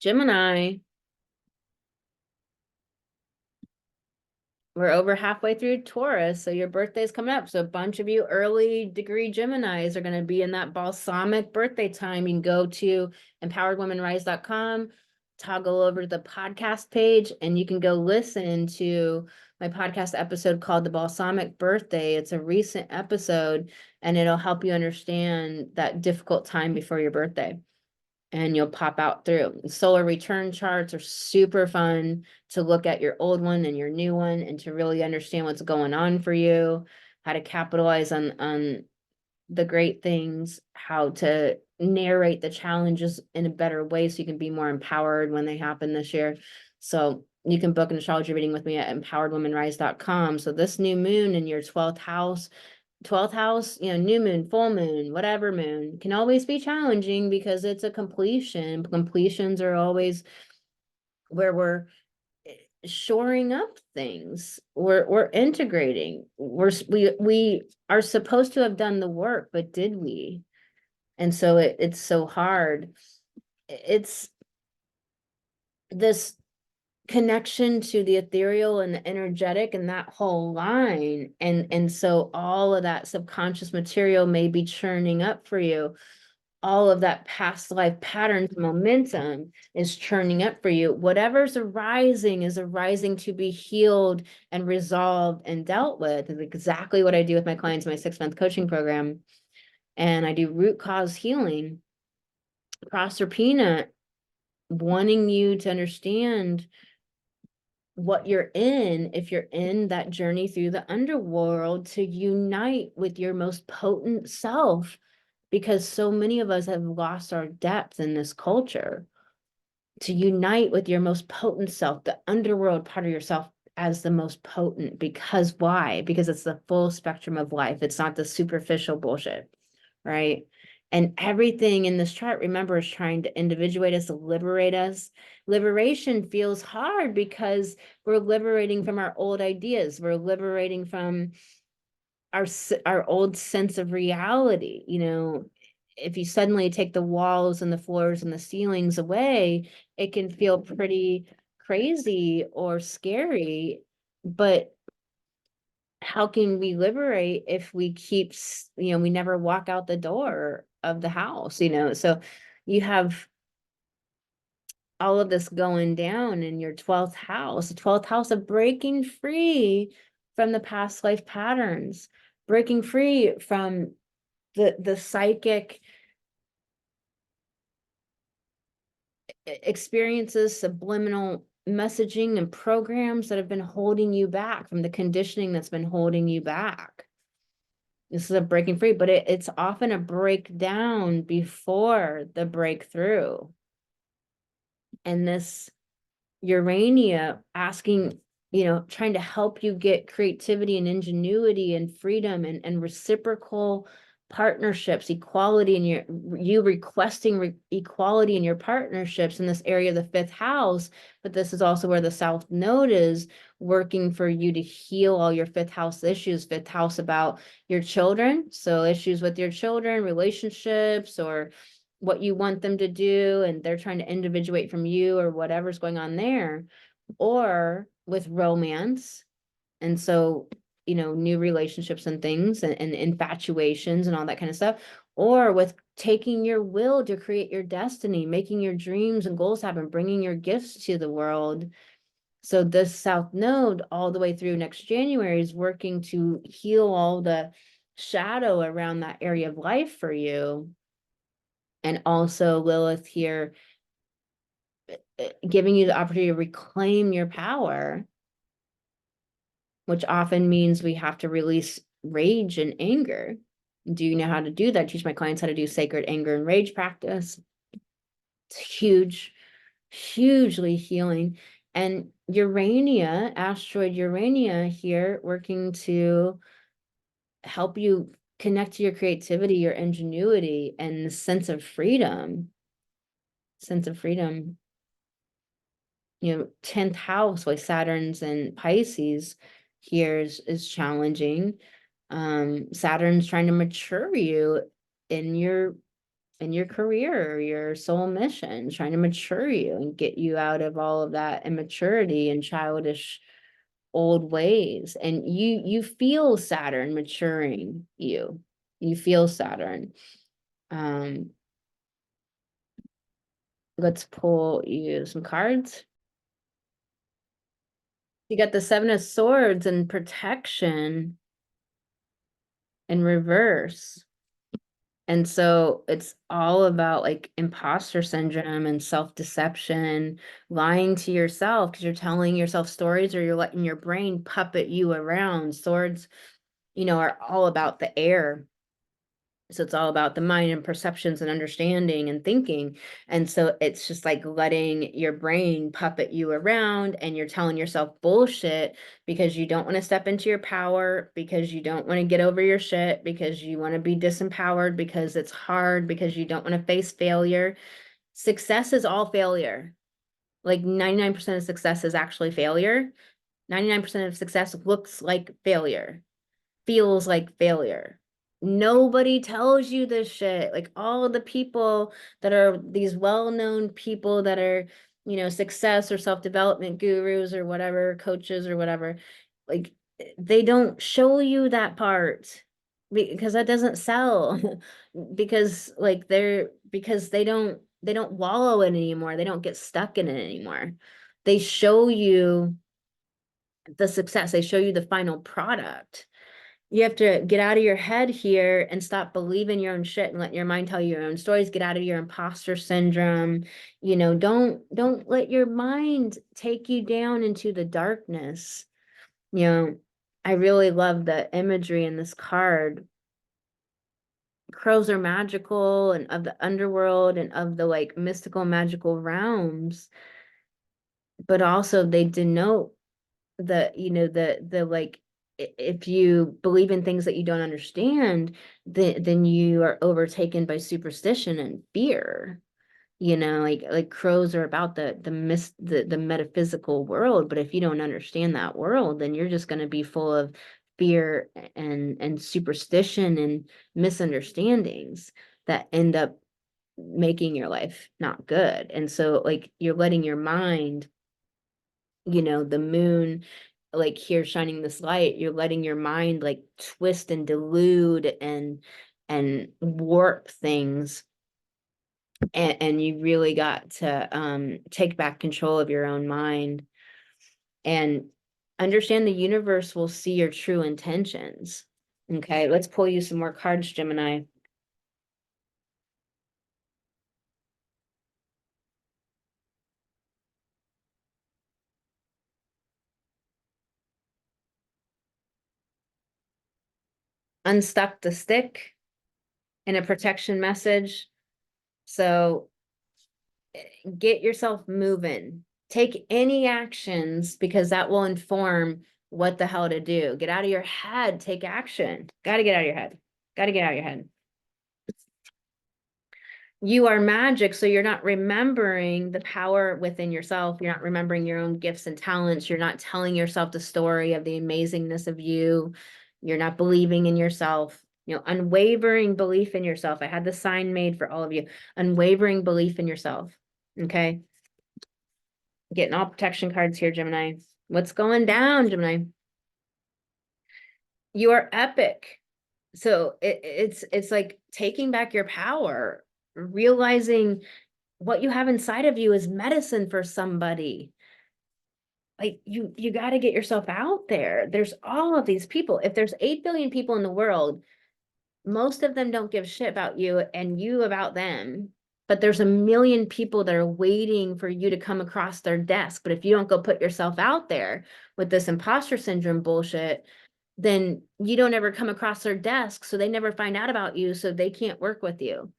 Gemini. We're over halfway through Taurus, so your birthday's coming up. So a bunch of you early degree Geminis are going to be in that balsamic birthday time. You can go to empoweredwomenrise.com, toggle over to the podcast page, and you can go listen to my podcast episode called The Balsamic Birthday. It's a recent episode, and it'll help you understand that difficult time before your birthday. And you'll pop out through. Solar return charts are super fun to look at your old one and your new one and to really understand what's going on for you, how to capitalize on the great things, how to narrate the challenges in a better way so you can be more empowered when they happen this year. So you can book an astrology reading with me at empoweredwomenrise.com. So this new moon in your 12th house, new moon, full moon, whatever moon, can always be challenging because it's a completion. Completions are always where we're shoring up things. We're integrating. We are supposed to have done the work, but did we? And so it's so hard. It's this connection to the ethereal and the energetic and that whole line, and so all of that subconscious material may be churning up for you. All of that past life patterns momentum is churning up for you. Whatever's arising is arising to be healed and resolved and dealt with. Is exactly what I do with my clients in my 6-month coaching program. And I do root cause healing. Proserpina, wanting you to understand what you're in, if you're in that journey through the underworld, to unite with your most potent self, because so many of us have lost our depth in this culture. To unite with your most potent self, the underworld part of yourself, as the most potent. Because why? Because it's the full spectrum of life. It's not the superficial bullshit, right? And everything in this chart, remember, is trying to individuate us, liberate us. Liberation feels hard because we're liberating from our old ideas. We're liberating from our old sense of reality. If you suddenly take the walls and the floors and the ceilings away, it can feel pretty crazy or scary. But how can we liberate if we keep, we never walk out the door of the house, so you have all of this going down in your 12th house, the 12th house of breaking free from the past life patterns, breaking free from the psychic experiences, subliminal messaging and programs that have been holding you back, from the conditioning that's been holding you back. This is a breaking free, but it's often a breakdown before the breakthrough. And this Urania asking, trying to help you get creativity and ingenuity and freedom and reciprocal partnerships, equality in you requesting equality in your partnerships in this area of the 5th house. But this is also where the South Node is working for you to heal all your 5th house issues. 5th house about your children. So issues with your children, relationships, or what you want them to do, and they're trying to individuate from you, or whatever's going on there, or with romance. And so, new relationships and things, and infatuations and all that kind of stuff, or with taking your will to create your destiny, making your dreams and goals happen, bringing your gifts to the world. So this South Node all the way through next January is working to heal all the shadow around that area of life for you. And also Lilith here, giving you the opportunity to reclaim your power, which often means we have to release rage and anger. Do you know how to do that? I teach my clients how to do sacred anger and rage practice. It's huge, hugely healing. And Urania, asteroid Urania here, working to help you connect to your creativity, your ingenuity, and the sense of freedom. Sense of freedom. 10th house, like Saturn's and Pisces here is challenging. Saturn's trying to mature you in your career, your soul mission, trying to mature you and get you out of all of that immaturity and childish old ways. And you feel Saturn maturing you. You feel Saturn. Let's pull you some cards. You got the Seven of Swords and protection in reverse. And so it's all about like imposter syndrome and self-deception, lying to yourself because you're telling yourself stories, or you're letting your brain puppet you around. Swords, are all about the air. So it's all about the mind and perceptions and understanding and thinking. And so it's just like letting your brain puppet you around, and you're telling yourself bullshit because you don't want to step into your power, because you don't want to get over your shit, because you want to be disempowered, because it's hard, because you don't want to face failure. Success is all failure. Like 99% of success is actually failure. 99% of success looks like failure, feels like failure. Nobody tells you this shit. Like all the people that are these well-known people that are, success or self-development gurus or whatever, coaches or whatever, like they don't show you that part because that doesn't sell. Because like because they don't wallow in it anymore. They don't get stuck in it anymore. They show you the success. They show you the final product. You have to get out of your head here and stop believing your own shit and let your mind tell you your own stories. Get out of your imposter syndrome. Don't let your mind take you down into the darkness. I really love the imagery in this card. Crows are magical and of the underworld and of the like mystical magical realms, but also they denote the like, if you believe in things that you don't understand, then you are overtaken by superstition and fear. Like crows are about the metaphysical world, but if you don't understand that world, then you're just going to be full of fear and superstition and misunderstandings that end up making your life not good. And so like you're letting your mind, the moon, like here shining this light, you're letting your mind like twist and delude and warp things. And you really got to take back control of your own mind and understand the universe will see your true intentions. Okay, let's pull you some more cards, Gemini. Unstuck the stick in a protection message. So get yourself moving. Take any actions because that will inform what the hell to do. Get out of your head, take action. Got to get out of your head. Got to get out of your head. You are magic, so you're not remembering the power within yourself. You're not remembering your own gifts and talents. You're not telling yourself the story of the amazingness of you. You're not believing in yourself. Unwavering belief in yourself. I had the sign made for all of you. Unwavering belief in yourself. Okay. Getting all protection cards here, Gemini. What's going down, Gemini? You are epic. So it's like taking back your power, realizing what you have inside of you is medicine for somebody. Like you got to get yourself out there. There's all of these people. If there's 8 billion people in the world, most of them don't give shit about you and you about them. But there's a million people that are waiting for you to come across their desk. But if you don't go put yourself out there with this imposter syndrome bullshit, then you don't ever come across their desk. So they never find out about you. So they can't work with you.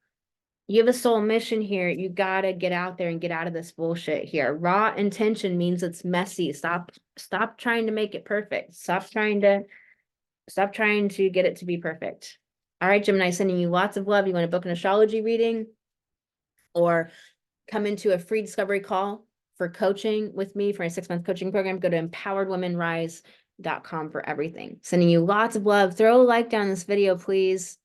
You have a soul mission here. You got to get out there and get out of this bullshit here. Raw intention means it's messy. Stop trying to make it perfect. Stop trying to get it to be perfect. All right, Gemini, sending you lots of love. You want to book an astrology reading or come into a free discovery call for coaching with me for a 6-month coaching program, go to empoweredwomenrise.com for everything. Sending you lots of love. Throw a like down this video, please.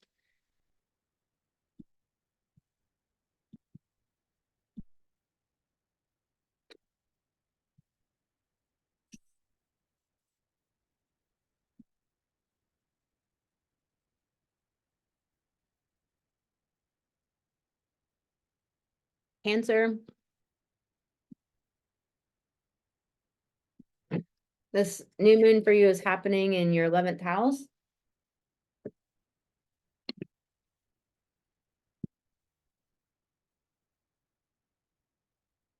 Cancer, this new moon for you is happening in your 11th house.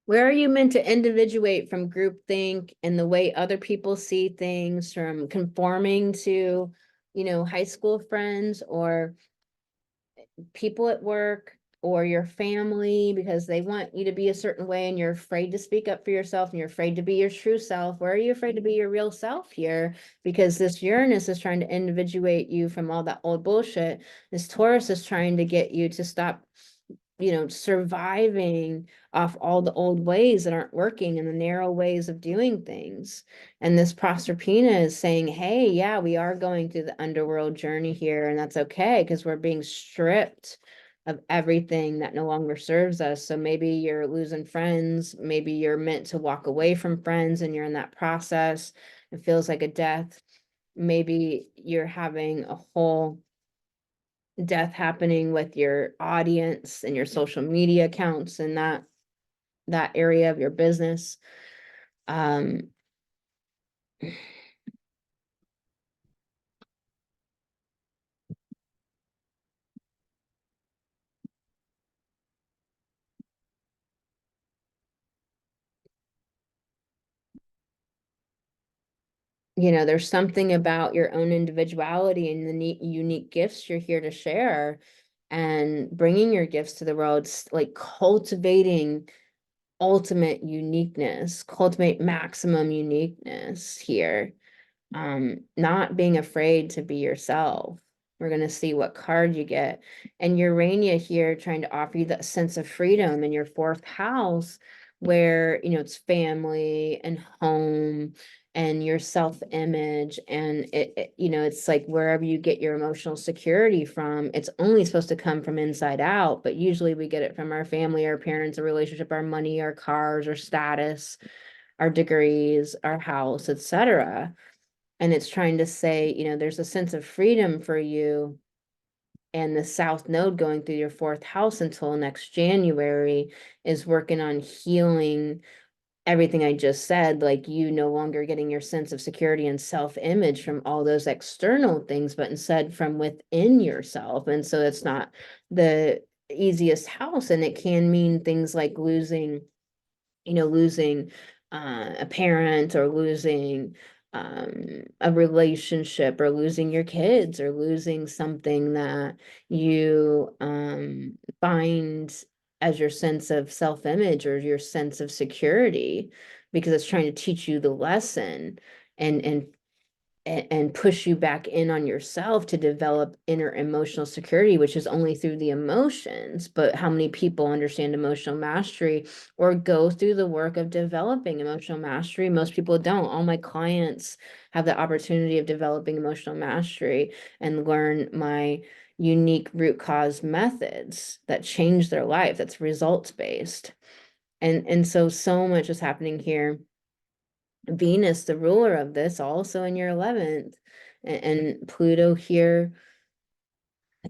Where are you meant to individuate from groupthink and the way other people see things, from conforming to, high school friends or people at work or your family because they want you to be a certain way and you're afraid to speak up for yourself and you're afraid to be your true self? Where are you afraid to be your real self here? Because this Uranus is trying to individuate you from all that old bullshit. This Taurus is trying to get you to stop surviving off all the old ways that aren't working and the narrow ways of doing things. And this Proserpina is saying, hey, yeah, we are going through the underworld journey here, and that's okay because we're being stripped of everything that no longer serves us. So maybe you're losing friends, maybe you're meant to walk away from friends and you're in that process. It feels like a death. Maybe you're having a whole death happening with your audience and your social media accounts and that area of your business. There's something about your own individuality and the unique gifts you're here to share, and bringing your gifts to the world, like cultivating ultimate uniqueness, cultivate maximum uniqueness here. Not being afraid to be yourself. We're going to see what card you get. And Urania here trying to offer you that sense of freedom in your 4th house, where, it's family and home and your self-image. And it's like wherever you get your emotional security from, it's only supposed to come from inside out. But usually we get it from our family, our parents, a relationship, our money, our cars, our status, our degrees, our house, etc. And it's trying to say, there's a sense of freedom for you. And the South Node going through your 4th house until next January is working on healing everything I just said, like you no longer getting your sense of security and self-image from all those external things, but instead from within yourself. And so it's not the easiest house, and it can mean things like losing a parent, or losing a relationship, or losing your kids, or losing something that you find as your sense of self-image or your sense of security, because it's trying to teach you the lesson and push you back in on yourself to develop inner emotional security, which is only through the emotions. But how many people understand emotional mastery or go through the work of developing emotional mastery? Most people don't. All my clients have the opportunity of developing emotional mastery and learn my unique root cause methods that change their life, that's results based. And so much is happening here. Venus, the ruler of this, also in your 11th, and Pluto here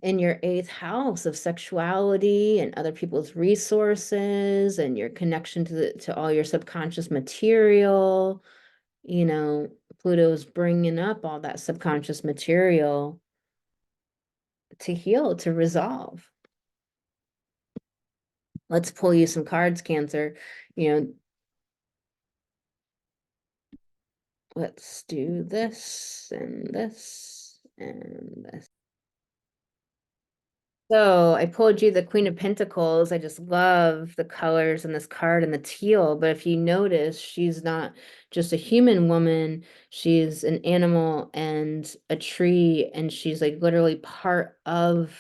in your 8th house of sexuality and other people's resources and your connection to all your subconscious material. Pluto's bringing up all that subconscious material to heal, to resolve. Let's pull you some cards, Cancer. Let's do this and this and this. So I pulled you the Queen of Pentacles. I just love the colors in this card and the teal. But if you notice, she's not just a human woman. She's an animal and a tree, and she's like literally part of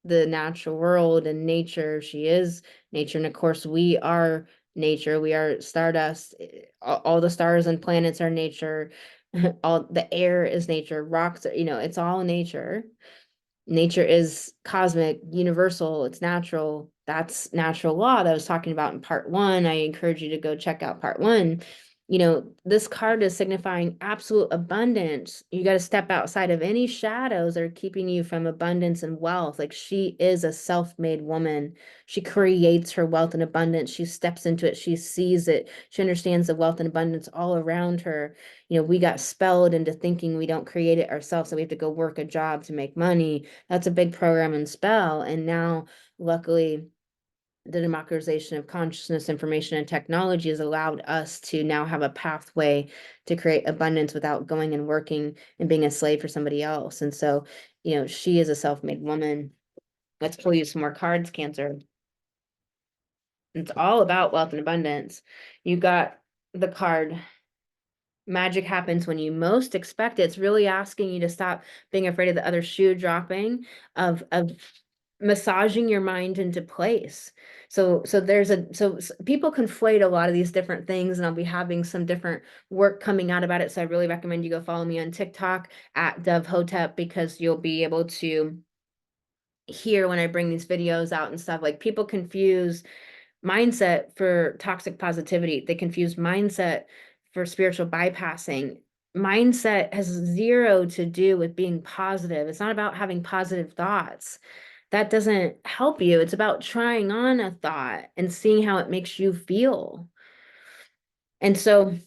the natural world and nature. She is nature. And of course, we are nature. We are stardust. All the stars and planets are nature. All the air is nature. Rocks are, it's all nature. Nature is cosmic, universal, it's natural. That's natural law that I was talking about in part one. I encourage you to go check out part one. This card is signifying absolute abundance. You got to step outside of any shadows that are keeping you from abundance and wealth. Like, she is a self-made woman. She creates her wealth and abundance. She steps into it. She sees it. She understands the wealth and abundance all around her. We got spelled into thinking we don't create it ourselves, so we have to go work a job to make money. That's a big program and spell. And now, luckily, the democratization of consciousness, information, and technology has allowed us to now have a pathway to create abundance without going and working and being a slave for somebody else. And so, she is a self-made woman. Let's pull you some more cards, Cancer. It's all about wealth and abundance. You got the card magic happens when you most expect it. It's really asking you to stop being afraid of the other shoe dropping, of massaging your mind into place. So people conflate a lot of these different things, and I'll be having some different work coming out about it. So I really recommend you go follow me on TikTok at Dove Hotep, because you'll be able to hear when I bring these videos out and stuff. Like, people confuse mindset for toxic positivity. They confuse mindset for spiritual bypassing. Mindset has zero to do with being positive. It's not about having positive thoughts. That doesn't help you. It's about trying on a thought and seeing how it makes you feel. And so,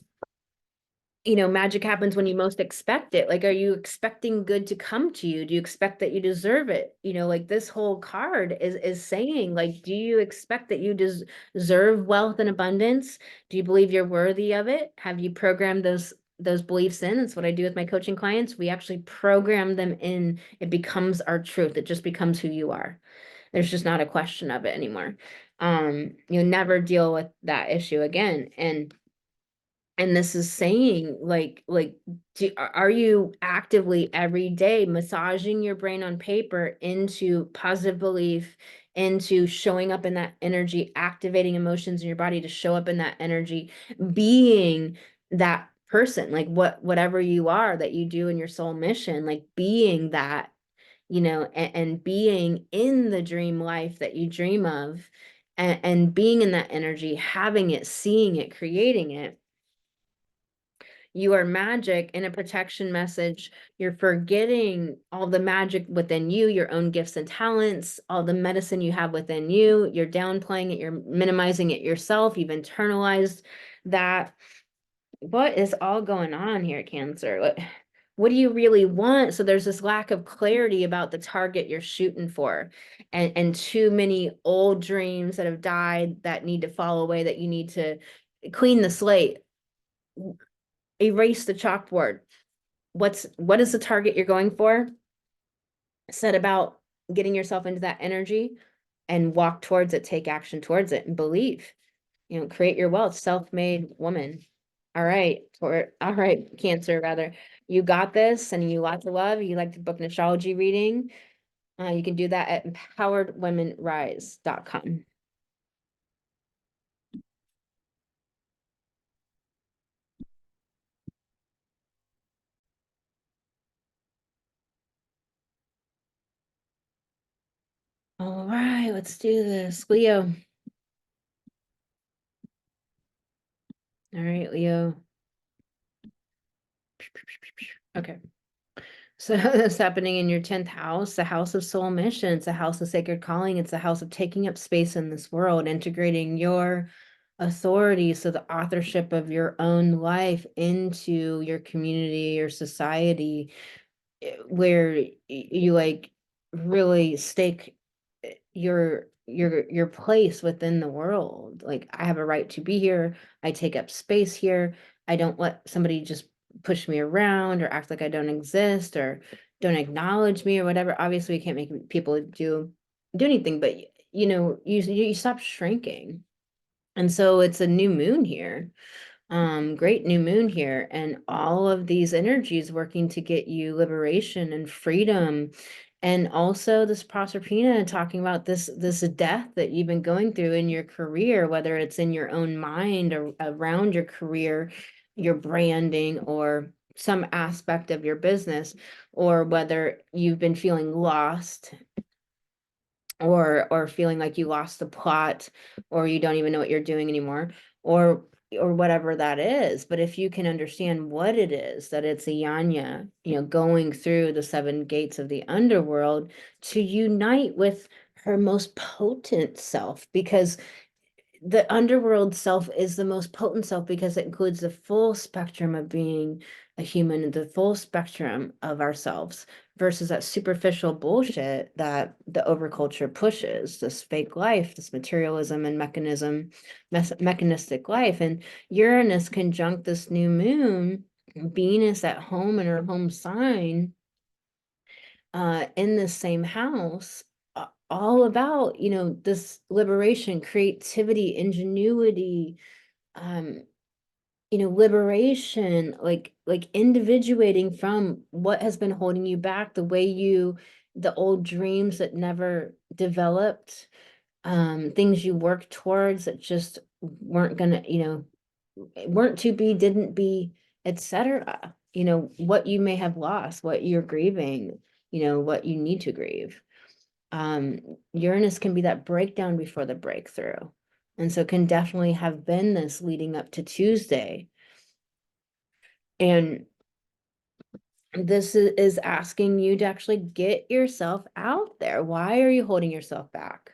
magic happens when you most expect it. Like, are you expecting good to come to you? Do you expect that you deserve it? Like, this whole card is saying, like, do you expect that you deserve wealth and abundance? Do you believe you're worthy of it? Have you programmed those beliefs in? That's what I do with my coaching clients. We actually program them in. It becomes our truth. It just becomes who you are. There's just not a question of it anymore. You'll never deal with that issue again. And this is saying, like, are you actively every day massaging your brain on paper into positive belief, into showing up in that energy, activating emotions in your body to show up in that energy, being that person, like whatever you are that you do in your soul mission, like being that, and being in the dream life that you dream of, and being in that energy, having it, seeing it, creating it. You are magic in a protection message. You're forgetting all the magic within you, your own gifts and talents, all the medicine you have within you. You're downplaying it. You're minimizing it yourself. You've internalized that. What is all going on here, Cancer? What do you really want? So there's this lack of clarity about the target you're shooting for, and too many old dreams that have died that need to fall away, that you need to clean the slate, erase the chalkboard. What is the target you're going for? Set about getting yourself into that energy and walk towards it, take action towards it, and believe. Create your wealth, self-made woman. All right, Cancer, rather. You got this, and you lots of love. You like to book an astrology reading. You can do that at empoweredwomenrise.com. All right, let's do this. Leo. All right, Leo. Okay. So that's happening in your 10th house, the house of soul mission. It's a house of sacred calling. It's a house of taking up space in this world, integrating your authority. So the authorship of your own life into your community, your society, where you like really stake your place within the world. Like, I have a right to be here. I take up space here. I don't let somebody just push me around or act like I don't exist or don't acknowledge me or whatever. Obviously, we can't make people do do anything, but you stop shrinking. And so it's a new moon here. Great new moon here, and all of these energies working to get you liberation and freedom. And also this Proserpina talking about this death that you've been going through in your career, whether it's in your own mind or around your career, your branding, or some aspect of your business, or whether you've been feeling lost, or feeling like you lost the plot, or you don't even know what you're doing anymore, or whatever that is. But if you can understand what it is, that it's a Yanya, going through the 7 gates of the underworld to unite with her most potent self, because the underworld self is the most potent self, because it includes the full spectrum of being a human and the full spectrum of ourselves, versus that superficial bullshit that the overculture pushes, this fake life, this materialism and mechanistic life. And Uranus conjunct this new moon, Venus at home in her home sign, in the same house, all about, this liberation, creativity, ingenuity, um, liberation, like individuating from what has been holding you back, the old dreams that never developed, things you worked towards that just weren't gonna, weren't to be, didn't be, etc. What you may have lost, what you're grieving, what you need to grieve. Uranus can be that breakdown before the breakthrough. And so can definitely have been this leading up to Tuesday. And this is asking you to actually get yourself out there. Why are you holding yourself back?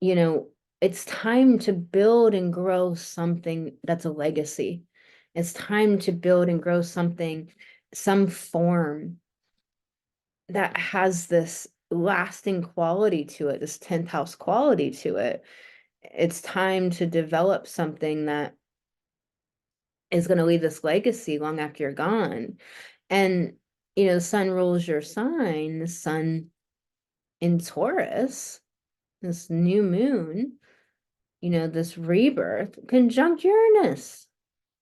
It's time to build and grow something that's a legacy. It's time to build and grow something, some form that has this lasting quality to it, this 10th house quality to it. It's time to develop something that is going to leave this legacy long after you're gone. And, the sun rules your sign, the sun in Taurus, this new moon, this rebirth, conjunct Uranus,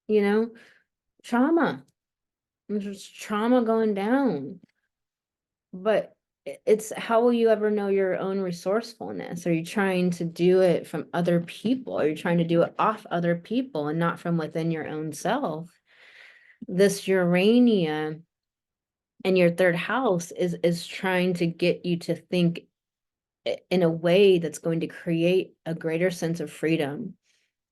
you know, trauma. There's trauma going down. But it's, how will you ever know your own resourcefulness? Are you trying to do it from other people? Are you trying to do it off other people and not from within your own self? This Urania in your third house is trying to get you to think in a way that's going to create a greater sense of freedom.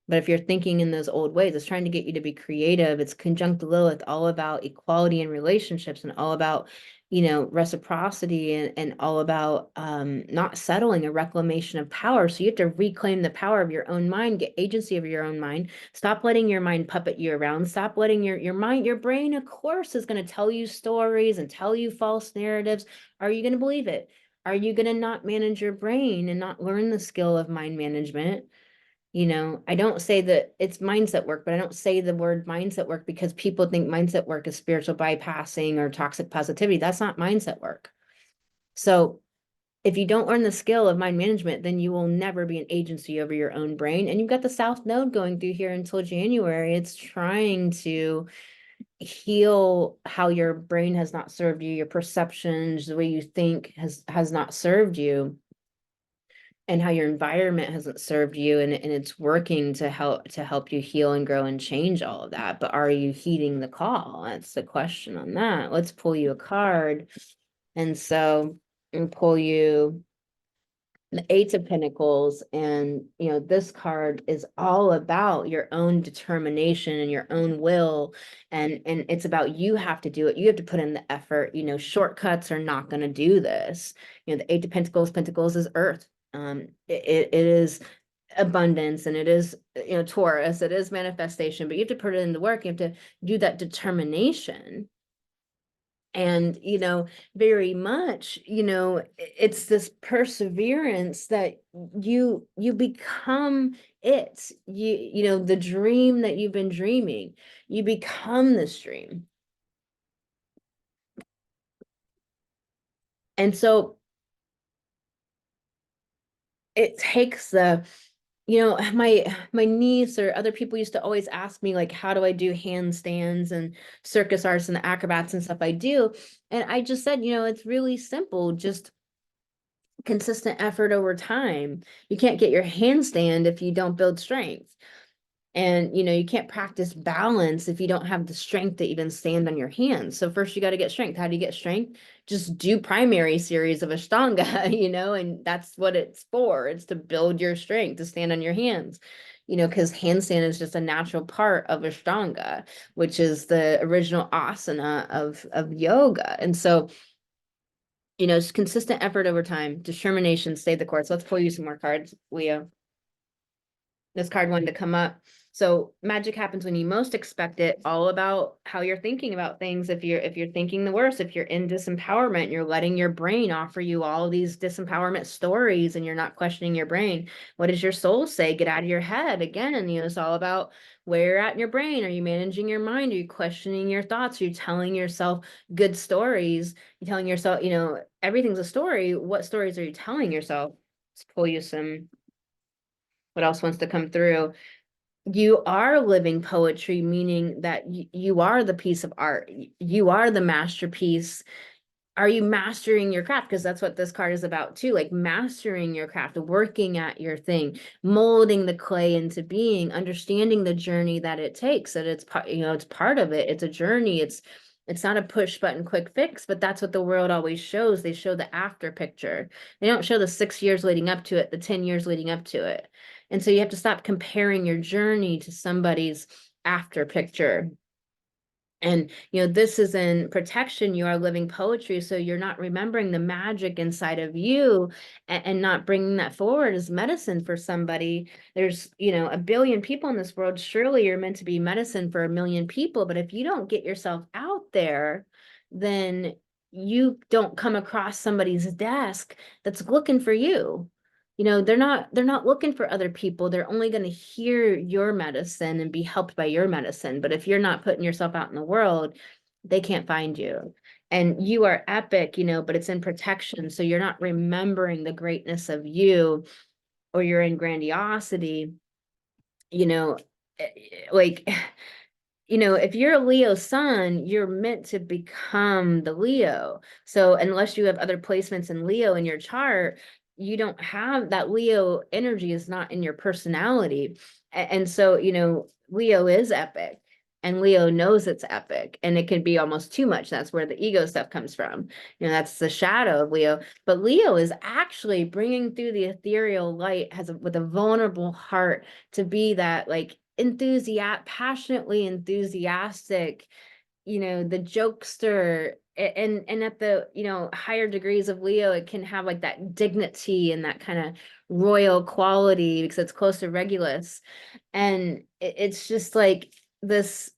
But if you're thinking in those old ways, it's trying to get you to be creative. It's conjunct Lilith, all about equality in relationships, and all about, reciprocity, and all about not settling, a reclamation of power. So you have to reclaim the power of your own mind, get agency of your own mind. Stop letting your mind puppet you around. Stop letting your brain, of course, is going to tell you stories and tell you false narratives. Are you going to believe it? Are you going to not manage your brain and not learn the skill of mind management? I don't say that it's mindset work, but I don't say the word mindset work because people think mindset work is spiritual bypassing or toxic positivity. That's not mindset work. So if you don't learn the skill of mind management, then you will never be an agency over your own brain. And you've got the South Node going through here until January. It's trying to heal how your brain has not served you, your perceptions, the way you think has not served you, and how your environment hasn't served you, and it's working to help you heal and grow and change all of that. But are you heeding the call? That's the question on that. Let's pull you a card. And so and pull you the Eight of Pentacles. And this card is all about your own determination and your own will, and it's about, you have to do it, you have to put in the effort. Shortcuts are not going to do this. The Eight of Pentacles is earth. It is abundance, and it is, Taurus, it is manifestation, but you have to put it in the work. You have to do that determination. And, very much, it's this perseverance that you become it. The dream that you've been dreaming, you become this dream. And so it takes the, you know, my niece or other people used to always ask me, like, how do I do handstands and circus arts and the acrobats and stuff I do? And I just said, you know, it's really simple, just consistent effort over time. You can't get your handstand if you don't build strength. And, you know, you can't practice balance if you don't have the strength to even stand on your hands. So first you got to get strength. How do you get strength? Just do primary series of Ashtanga, you know, and that's what it's for. It's to build your strength, to stand on your hands, you know, because handstand is just a natural part of Ashtanga, which is the original asana of yoga. And so, you know, it's consistent effort over time, determination, stay the course. Let's pull you some more cards, Leo. This card wanted to come up. So magic happens when you most expect it, all about how you're thinking about things. If you're thinking the worst, if you're in disempowerment, you're letting your brain offer you all these disempowerment stories and you're not questioning your brain. What does your soul say? Get out of your head. Again, you know, it's all about where you're at in your brain. Are you managing your mind? Are you questioning your thoughts? Are you telling yourself good stories? You telling yourself, you know, everything's a story. What stories are you telling yourself? Let's pull you some, what else wants to come through? You are living poetry, meaning that you are the piece of art. You are the masterpiece. Are you mastering your craft? Because that's what this card is about too, like mastering your craft, working at your thing, molding the clay into being, understanding the journey that it takes, that it's part, you know, it's part of it. It's a journey. It's not a push button quick fix, but that's what the world always shows. They show the after picture. They don't show the 6 years leading up to it, the 10 years leading up to it. And so you have to stop comparing your journey to somebody's after picture. And, you know, this is in protection. You are living poetry. So you're not remembering the magic inside of you and not bringing that forward as medicine for somebody. There's, you know, a billion people in this world. Surely you're meant to be medicine for a million people. But if you don't get yourself out there, then you don't come across somebody's desk that's looking for you. You know, they're not looking for other people. They're only going to hear your medicine and be helped by your medicine. But if you're not putting yourself out in the world, they can't find you. And you are epic, you know, but it's in protection. So you're not remembering the greatness of you, or you're in grandiosity, you know, like, you know, if you're a Leo sun, you're meant to become the Leo. So unless you have other placements in Leo in your chart, you don't have that. Leo energy is not in your personality. And so, you know, Leo is epic and Leo knows it's epic and it can be almost too much. That's where the ego stuff comes from. You know, that's the shadow of Leo. But Leo is actually bringing through the ethereal light, with a vulnerable heart, to be that, like, passionately enthusiastic, you know, the jokester. And at the, you know, higher degrees of Leo, it can have like that dignity and that kind of royal quality because it's close to Regulus. And it's just like this,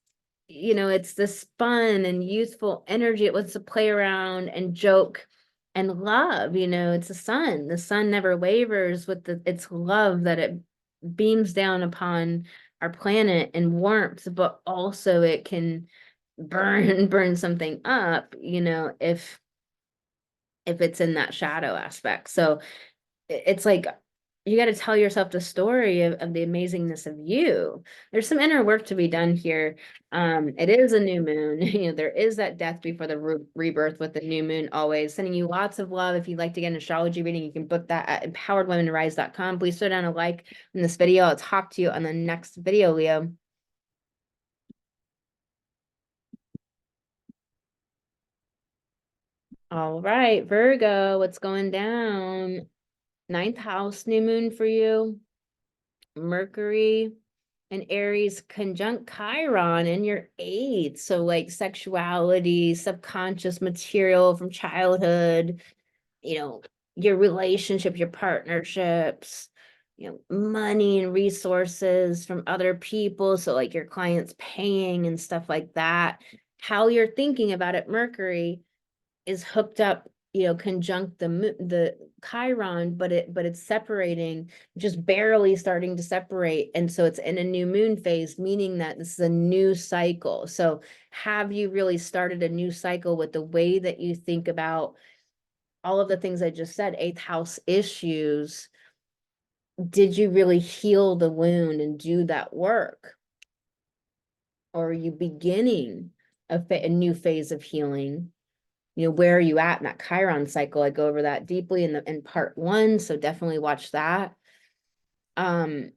you know, it's this fun and youthful energy. It wants to play around and joke and love. You know, it's the sun never wavers with its love that it beams down upon our planet in warmth, but also it can burn something up, you know, if it's in that shadow aspect. So it's like you got to tell yourself the story of the amazingness of you. There's some inner work to be done here. It is a new moon. You know, there is that death before the rebirth with the new moon always. Sending you lots of love. If you'd like to get an astrology reading, you can book that at empoweredwomenrise.com. Please throw down a like in this video. I'll talk to you on the next video, Leo. All right, Virgo, what's going down? Ninth house, new moon for you. Mercury and Aries conjunct Chiron in your eighth. So like sexuality, subconscious material from childhood, you know, your relationship, your partnerships, you know, money and resources from other people. So like your clients paying and stuff like that. How you're thinking about it, Mercury is hooked up, you know, conjunct the Chiron, but it's separating, just barely starting to separate. And so it's in a new moon phase, meaning that this is a new cycle. So have you really started a new cycle with the way that you think about all of the things I just said, eighth house issues, did you really heal the wound and do that work? Or are you beginning a new phase of healing? Where are you at in that Chiron cycle? I go over that deeply in part 1, so definitely watch that. And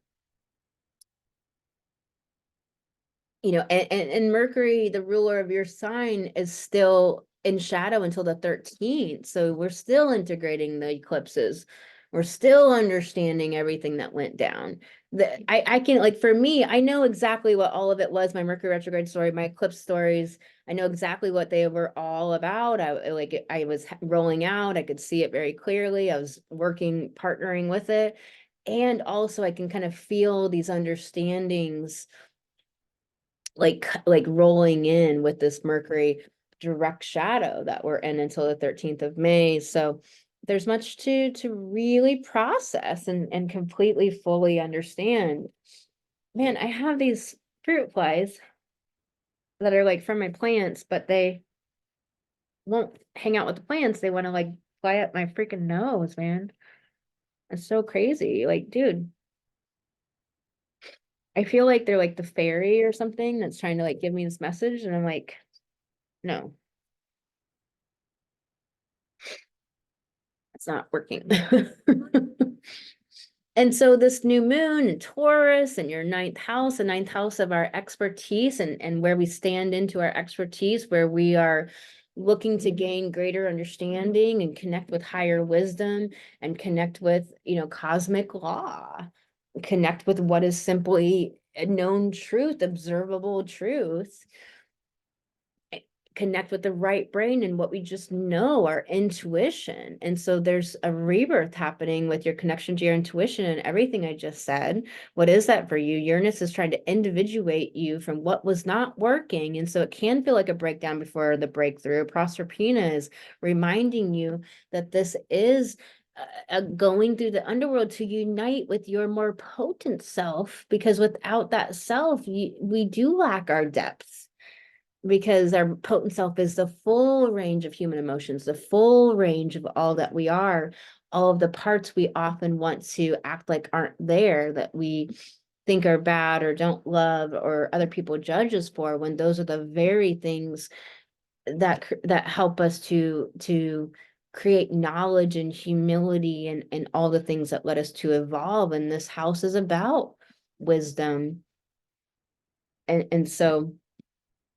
Mercury, the ruler of your sign, is still in shadow until the 13th. So we're still integrating the eclipses. We're still understanding everything that went down. I can, like, for me, I know exactly what all of it was, my Mercury retrograde story, my eclipse stories. I know exactly what they were all about. I was rolling out, I could see it very clearly. I was working, partnering with it. And also I can kind of feel these understandings like rolling in with this Mercury direct shadow that we're in until the 13th of May. So there's much to really process and completely fully understand. Man, I have these fruit flies that are like from my plants, but they won't hang out with the plants. They want to like fly up my freaking nose, man. It's so crazy. Like, dude, I feel like they're like the fairy or something that's trying to like give me this message. And I'm like, no, it's not working. And so this new moon in Taurus and your ninth house, the ninth house of our expertise and where we stand into our expertise, where we are looking to gain greater understanding and connect with higher wisdom and connect with, cosmic law, connect with what is simply a known truth, observable truth, connect with the right brain and what we just know, our intuition. And so there's a rebirth happening with your connection to your intuition and everything I just said. What is that for you? Uranus is trying to individuate you from what was not working. And so it can feel like a breakdown before the breakthrough. Proserpina is reminding you that this is going through the underworld to unite with your more potent self, because without that self, we do lack our depth, because our potent self is the full range of human emotions, the full range of all that we are, all of the parts we often want to act like aren't there, that we think are bad or don't love or other people judge us for, when those are the very things that help us to create knowledge and humility and all the things that led us to evolve. And this house is about wisdom. And so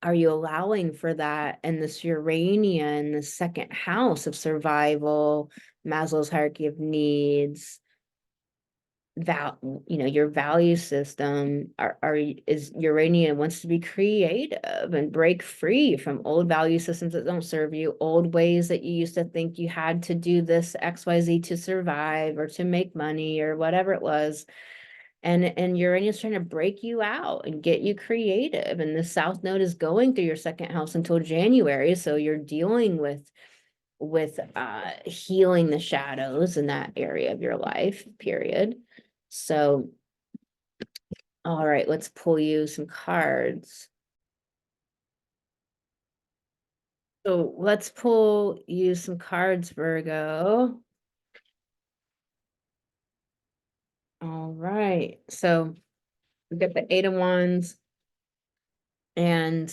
are you allowing for that? And this Uranian, the second house of survival, Maslow's hierarchy of needs, your value system, is Uranian wants to be creative and break free from old value systems that don't serve you, old ways that you used to think you had to do this XYZ to survive or to make money or whatever it was. And Uranus trying to break you out and get you creative. And the South Node is going through your second house until January. So you're dealing with healing the shadows in that area of your life, period. So, all right, let's pull you some cards. So let's pull you some cards, Virgo. All right. So we got the Eight of Wands. And,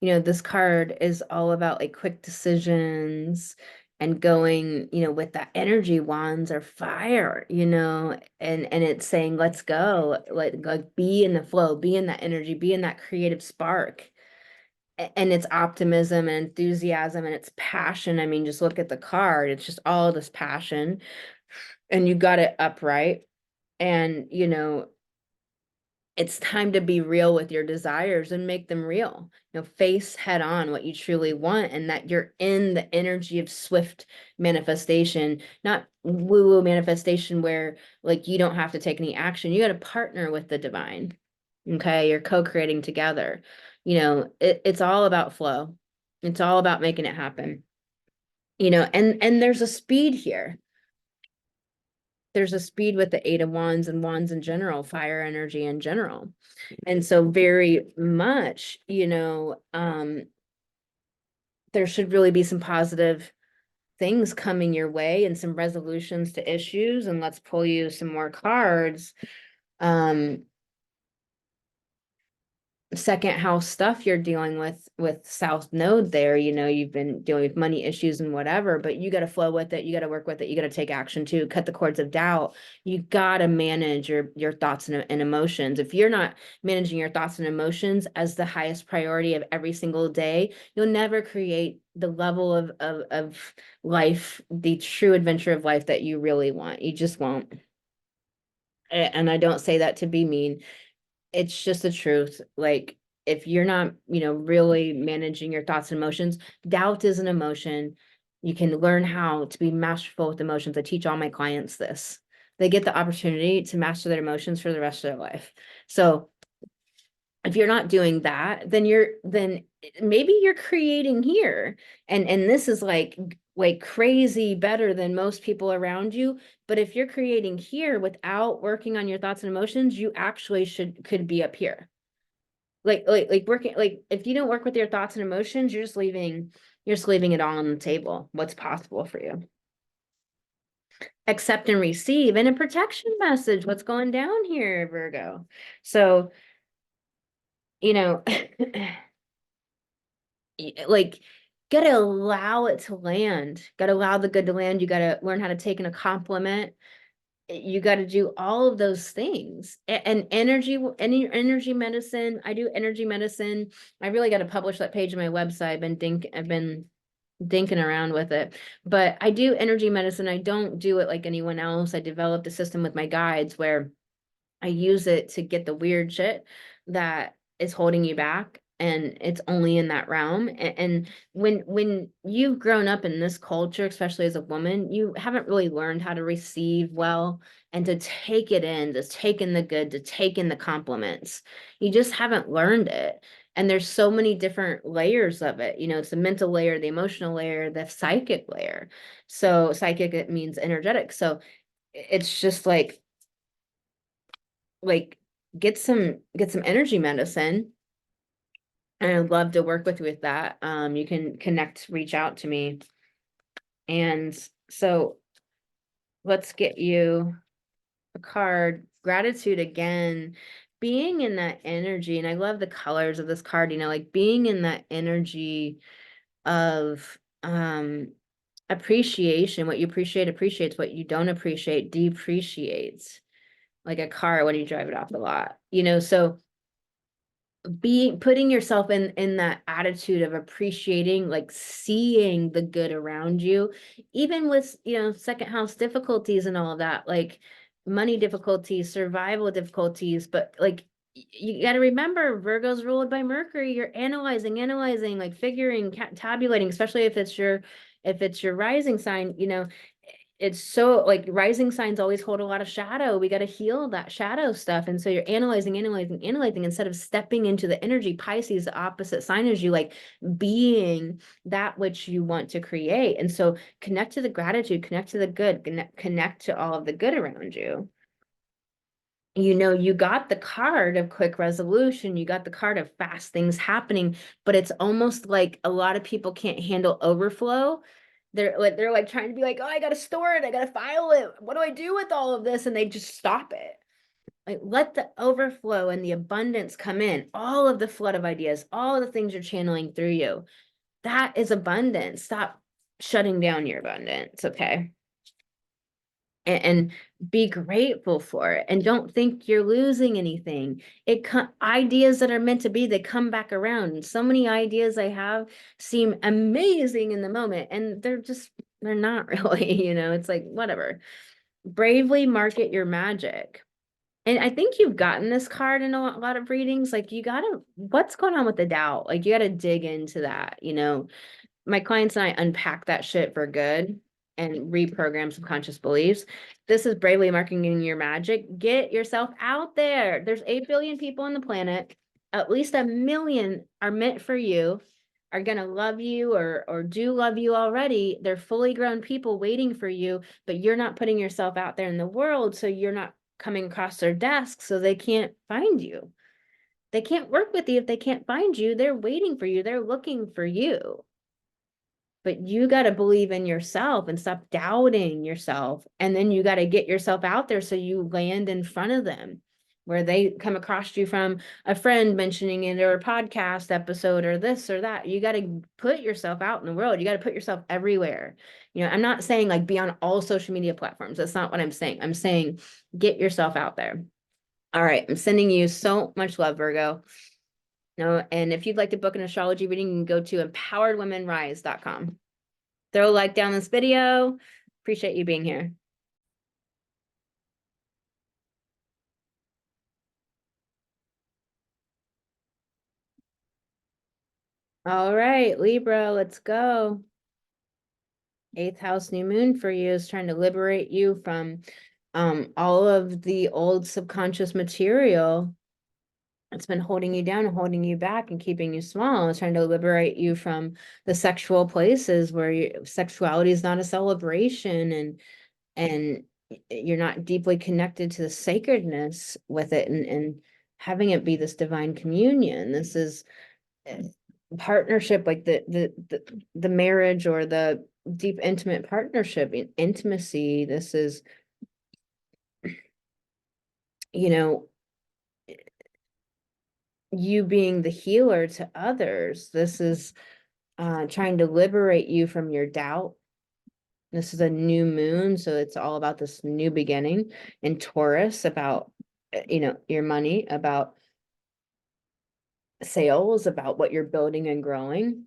this card is all about like quick decisions and going, with that energy. Wands are fire, and it's saying, let's go, like be in the flow, be in that energy, be in that creative spark. And it's optimism and enthusiasm and it's passion. I mean, just look at the card. It's just all this passion, and you got it upright. And, it's time to be real with your desires and make them real. Face head on what you truly want, and that you're in the energy of swift manifestation, not woo-woo manifestation where like you don't have to take any action. You got to partner with the divine. Okay, you're co-creating together. It's all about flow. It's all about making it happen. And there's a speed here. There's a speed with the Eight of Wands and wands in general, fire energy in general. And so very much, there should really be some positive things coming your way and some resolutions to issues. And let's pull you some more cards. Second house stuff you're dealing with South Node there, you've been dealing with money issues and whatever, but you got to flow with it, you got to work with it, you got to take action too, cut the cords of doubt. You got to manage your thoughts and emotions. If you're not managing your thoughts and emotions as the highest priority of every single day, you'll never create the level of life, the true adventure of life that you really want. You just won't. And I don't say that to be mean. It's just the truth. Like, if you're not, really managing your thoughts and emotions, doubt is an emotion. You can learn how to be masterful with emotions. I teach all my clients this. They get the opportunity to master their emotions for the rest of their life. So if you're not doing that, then maybe you're creating here. And this is like crazy better than most people around you. But if you're creating here without working on your thoughts and emotions, you actually could be up here. Like working, like if you don't work with your thoughts and emotions, you're just leaving it all on the table, what's possible for you. Accept and receive, and a protection message, what's going down here, Virgo. So, like, gotta allow it to land, gotta allow the good to land. You gotta learn how to take in a compliment. You got to do all of those things. And energy medicine, I do energy medicine. I really got to publish that page on my website. I've been dinking around with it, but I do energy medicine. I don't do it like anyone else. I developed a system with my guides where I use it to get the weird shit that is holding you back. And it's only in that realm. And when you've grown up in this culture, especially as a woman, you haven't really learned how to receive well and to take it in, to take in the good, to take in the compliments. You just haven't learned it. And there's so many different layers of it. It's the mental layer, the emotional layer, the psychic layer. So psychic, it means energetic. So it's just like get some energy medicine, and I'd love to work with you with that. You can reach out to me. And so let's get you a card. Gratitude again, being in that energy. And I love the colors of this card, like being in that energy of appreciation. What you appreciate appreciates, what you don't appreciate depreciates. Like a car when you drive it off the lot, so putting yourself in that attitude of appreciating, like seeing the good around you, even with second house difficulties and all of that, like money difficulties, survival difficulties. But like, you got to remember, Virgo's ruled by Mercury. You're analyzing, like figuring, tabulating, especially if it's your rising sign. It's so like rising signs always hold a lot of shadow. We got to heal that shadow stuff. And so you're analyzing instead of stepping into the energy. Pisces, the opposite sign as you, like being that which you want to create. And so connect to the gratitude, connect to the good, connect to all of the good around you. You got the card of quick resolution, you got the card of fast things happening, but it's almost like a lot of people can't handle overflow. They're like trying to be like, oh, I gotta store it, I gotta file it. What do I do with all of this? And they just stop it. Like, let the overflow and the abundance come in, all of the flood of ideas, all of the things you're channeling through you. That is abundance. Stop shutting down your abundance, okay? And be grateful for it, and don't think you're losing anything. Ideas that are meant to be, they come back around. And so many ideas I have seem amazing in the moment, and they're not really. It's like, whatever. Bravely market your magic. And I think you've gotten this card in a lot of readings. Like, what's going on with the doubt? Like, you gotta dig into that. My clients and I unpack that shit for good and reprogram subconscious beliefs. This is bravely marketing your magic. Get yourself out there. There's 8 billion people on the planet. At least 1 million are meant for you, are going to love you or do love you already. They're fully grown people waiting for you, but you're not putting yourself out there in the world. So you're not coming across their desk, so they can't find you. They can't work with you if they can't find you. They're waiting for you. They're looking for you. but you got to believe in yourself and stop doubting yourself. And then you got to get yourself out there so you land in front of them, where they come across you from a friend mentioning it or a podcast episode or this or that. You got to put yourself out in the world. You got to put yourself everywhere. You know, I'm not saying like be on all social media platforms. That's not what I'm saying. I'm saying get yourself out there. All right. I'm sending you so much love, Virgo. No, and if you'd like to book an astrology reading, you can go to empoweredwomenrise.com. Throw a like down this video. Appreciate you being here. All right, Libra, let's go. 8th house new moon for you is trying to liberate you from all of the old subconscious material that's been holding you down and holding you back and keeping you small. It's trying to liberate you from the sexual places where sexuality is not a celebration and you're not deeply connected to the sacredness with it and having it be this divine communion. This is partnership, like the marriage or the deep intimate partnership, intimacy. This is, you know, you being the healer to others. This is trying to liberate you from your doubt. This is a new moon, so it's all about this new beginning in Taurus, about your money, about sales, about what you're building and growing,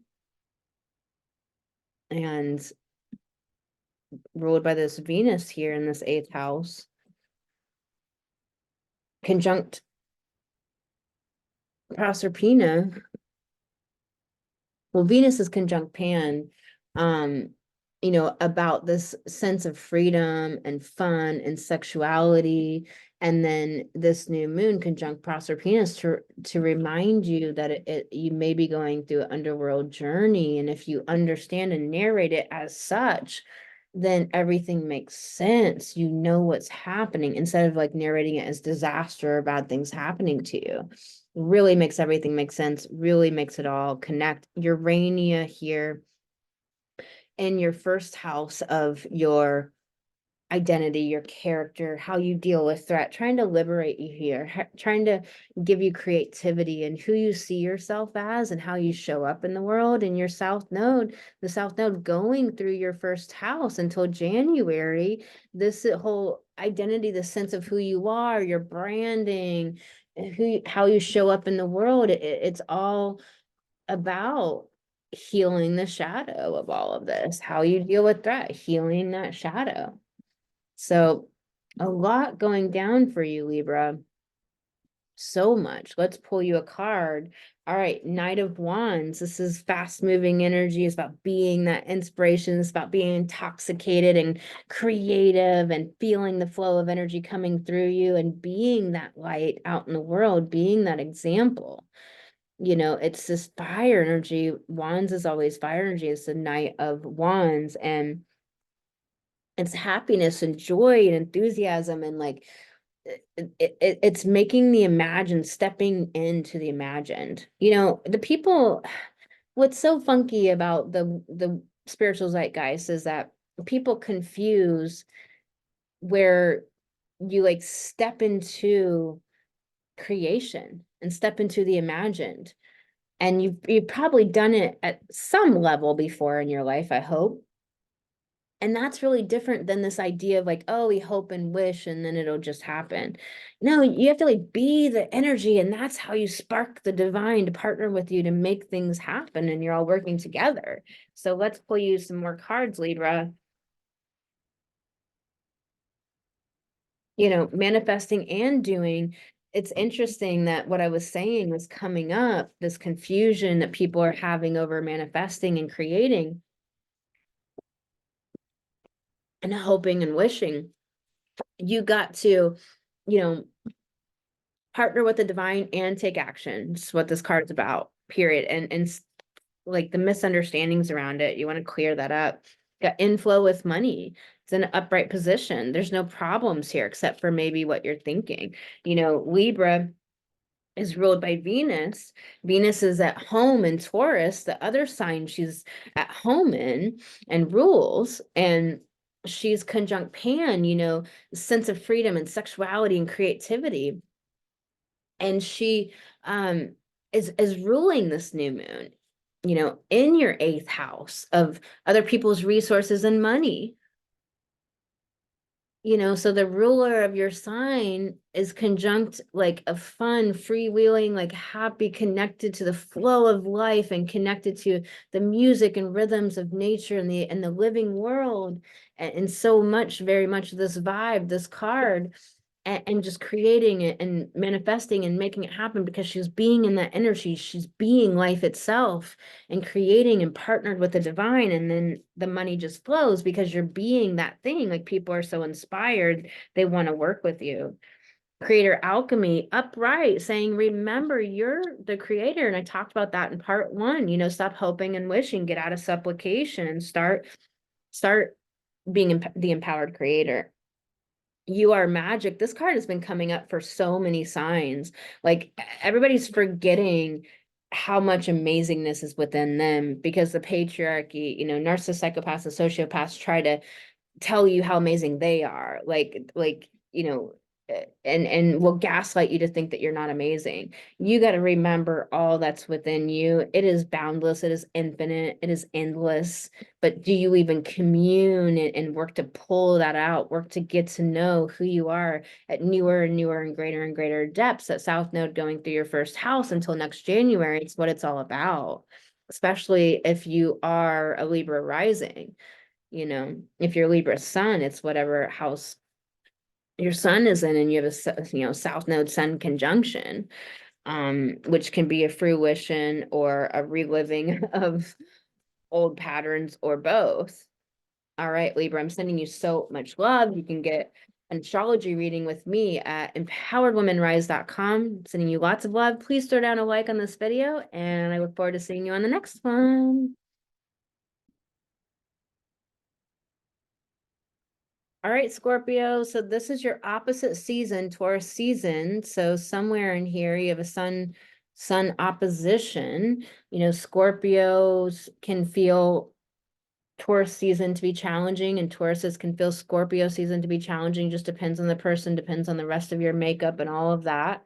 and ruled by this Venus here in this 8th house, conjunct Proserpina. Well, Venus is conjunct Pan, about this sense of freedom and fun and sexuality. And then this new moon conjunct Proserpina to remind you that you may be going through an underworld journey. And if you understand and narrate it as such, then everything makes sense. You know what's happening instead of like narrating it as disaster or bad things happening to you. Really makes everything make sense, really makes it all connect. Urania here in your first house of your identity, your character, how you deal with threat, trying to liberate you here, trying to give you creativity and who you see yourself as and how you show up in the world. And your the south node going through your first house until January, this whole identity, the sense of who you are, your branding, how you show up in the world, it's all about healing the shadow of all of this, how you deal with threat, healing that shadow. So a lot going down for you, Libra. So much. Let's pull you a card. All right, Knight of Wands. This is fast-moving energy. It's about being that inspiration. It's about being intoxicated and creative and feeling the flow of energy coming through you and being that light out in the world, being that example. It's this fire energy. Wands is always fire energy. It's the Knight of Wands, and it's happiness and joy and enthusiasm, and like it's making the imagined, stepping into the imagined. The people, what's so funky about the spiritual zeitgeist is that people confuse where you like step into creation and step into the imagined. And you've probably done it at some level before in your life, I hope. And that's really different than this idea of like, oh, we hope and wish and then it'll just happen. No, you have to like be the energy, and that's how you spark the divine to partner with you to make things happen, and you're all working together. So let's pull you some more cards, Libra. Manifesting and doing. It's interesting that what I was saying was coming up, this confusion that people are having over manifesting and creating and hoping and wishing. You got to, partner with the divine and take action. It's what this card's about, period. And like the misunderstandings around it, you want to clear that up. Got inflow with money. It's in an upright position. There's no problems here except for maybe what you're thinking. Libra, is ruled by Venus. Venus is at home in Taurus, the other sign she's at home in and rules. And she's conjunct Pan, sense of freedom and sexuality and creativity. And she is ruling this new moon, in your eighth house of other people's resources and money. So the ruler of your sign is conjunct like a fun, freewheeling, like happy, connected to the flow of life and connected to the music and rhythms of nature and the living world. And so much, very much this vibe, this card, and just creating it and manifesting and making it happen because she's being in that energy. She's being life itself and creating and partnered with the divine. And then the money just flows because you're being that thing. Like people are so inspired, they want to work with you. Creator alchemy, upright, saying, remember, you're the creator. And I talked about that in part 1, stop hoping and wishing, get out of supplication and start being the empowered creator. You are magic. This card has been coming up for so many signs. Like everybody's forgetting how much amazingness is within them because the patriarchy, narcissists, psychopaths, and sociopaths try to tell you how amazing they are. And will gaslight you to think that you're not amazing. You got to remember all that's within you. It is boundless, it is infinite, it is endless. But do you even commune and work to pull that out, work to get to know who you are at newer and newer and greater depths? That South Node going through your first house until next January, it's what it's all about, especially if you are a Libra rising. If you're Libra sun, it's whatever house your sun is in, and you have a South Node Sun conjunction, which can be a fruition or a reliving of old patterns or both. All right, Libra, I'm sending you so much love. You can get an astrology reading with me at empoweredwomanrise.com. Sending you lots of love. Please throw down a like on this video, and I look forward to seeing you on the next one. All right, Scorpio. So this is your opposite season, Taurus season. So somewhere in here you have a sun opposition. Scorpios can feel Taurus season to be challenging, and Tauruses can feel Scorpio season to be challenging. Just depends on the person, depends on the rest of your makeup and all of that.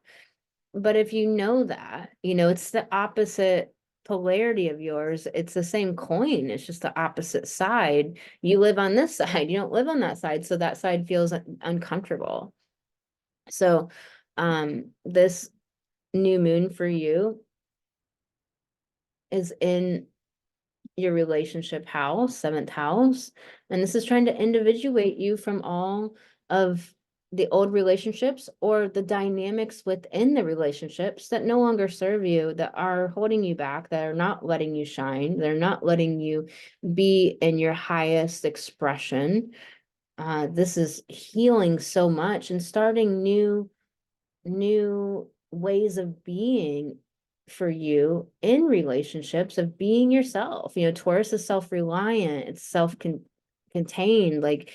But if you know that, it's the opposite polarity of yours. It's the same coin. It's just the opposite side. You live on this side. You don't live on that side. So that side feels uncomfortable. So this new moon for you is in your relationship house, 7th house. And this is trying to individuate you from all of the old relationships or the dynamics within the relationships that no longer serve you, that are holding you back, that are not letting you shine, they're not letting you be in your highest expression. This is healing so much and starting new ways of being for you in relationships, of being yourself. Taurus is self-reliant, it's self-contained, like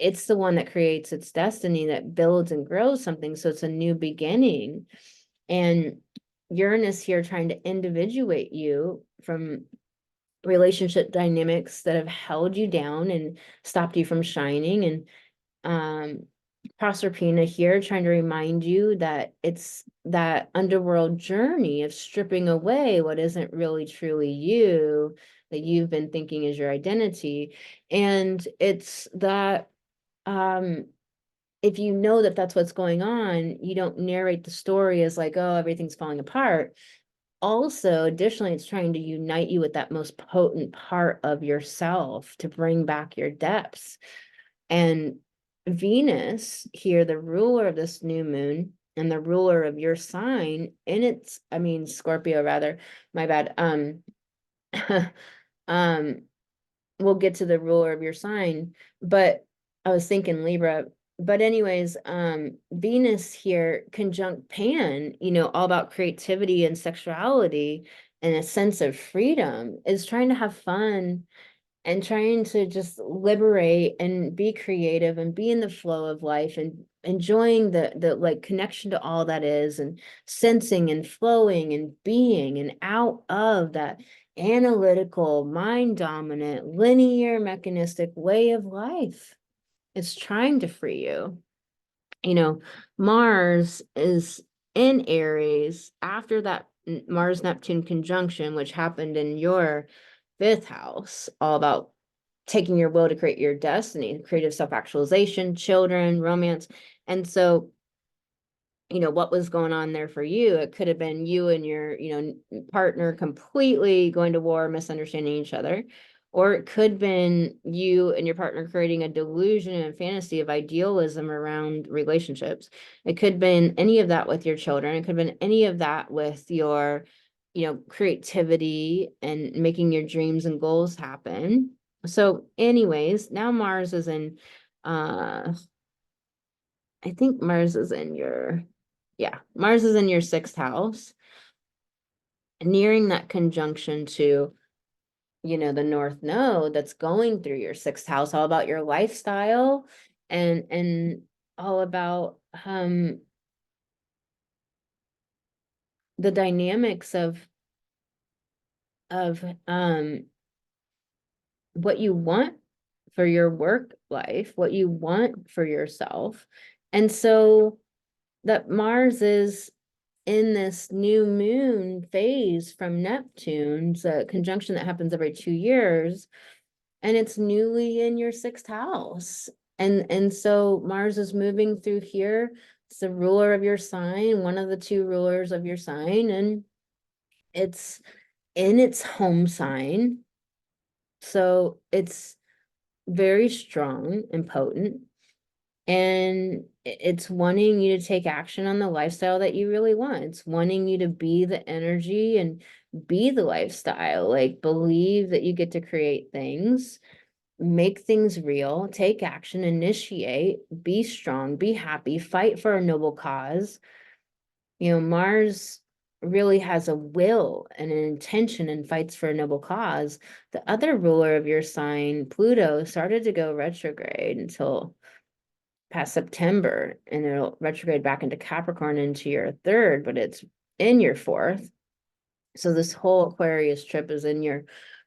it's the one that creates its destiny, that builds and grows something. So it's a new beginning. And Uranus here trying to individuate you from relationship dynamics that have held you down and stopped you from shining. And Proserpina here trying to remind you that it's that underworld journey of stripping away what isn't really truly you, that you've been thinking is your identity. And it's that if you know that that's what's going on, you don't narrate the story as like, oh, everything's falling apart. Also, additionally, it's trying to unite you with that most potent part of yourself to bring back your depths. And Venus here, the ruler of this new moon and the ruler of your sign, and Scorpio rather, my bad. We'll get to the ruler of your sign, but I was thinking Libra. But anyways, Venus here conjunct Pan, all about creativity and sexuality and a sense of freedom, is trying to have fun and trying to just liberate and be creative and be in the flow of life and enjoying the like connection to all that is, and sensing and flowing and being, and out of that analytical, mind dominant, linear, mechanistic way of life. It's trying to free you. Mars is in Aries after that Mars Neptune conjunction, which happened in your fifth house, all about taking your will to create your destiny, creative self-actualization, children, romance. And so, what was going on there for you? It could have been you and your, partner completely going to war, misunderstanding each other. Or it could have been you and your partner creating a delusion and fantasy of idealism around relationships. It could have been any of that with your children. It could have been any of that with your, creativity and making your dreams and goals happen. So anyways, now Mars is in, I think Mars is in your, Mars is in your sixth house, nearing that conjunction to, the North Node that's going through your sixth house, all about your lifestyle and all about the dynamics of what you want for your work life, what you want for yourself. And so that Mars is in this new moon phase from Neptune's a conjunction that happens every 2 years, and it's newly in your sixth house. And so Mars is moving through here. It's the ruler of your sign, one of the two rulers of your sign, and it's in its home sign. So it's very strong and potent. And it's wanting you to take action on the lifestyle that you really want. It's wanting you to be the energy and be the lifestyle, like believe that you get to create things, make things real, take action, initiate, be strong, be happy, fight for a noble cause. Mars really has a will and an intention and fights for a noble cause. The other ruler of your sign, Pluto, started to go retrograde until past September, and it'll retrograde back into Capricorn into your third, but it's in your fourth. So this whole Aquarius trip is in your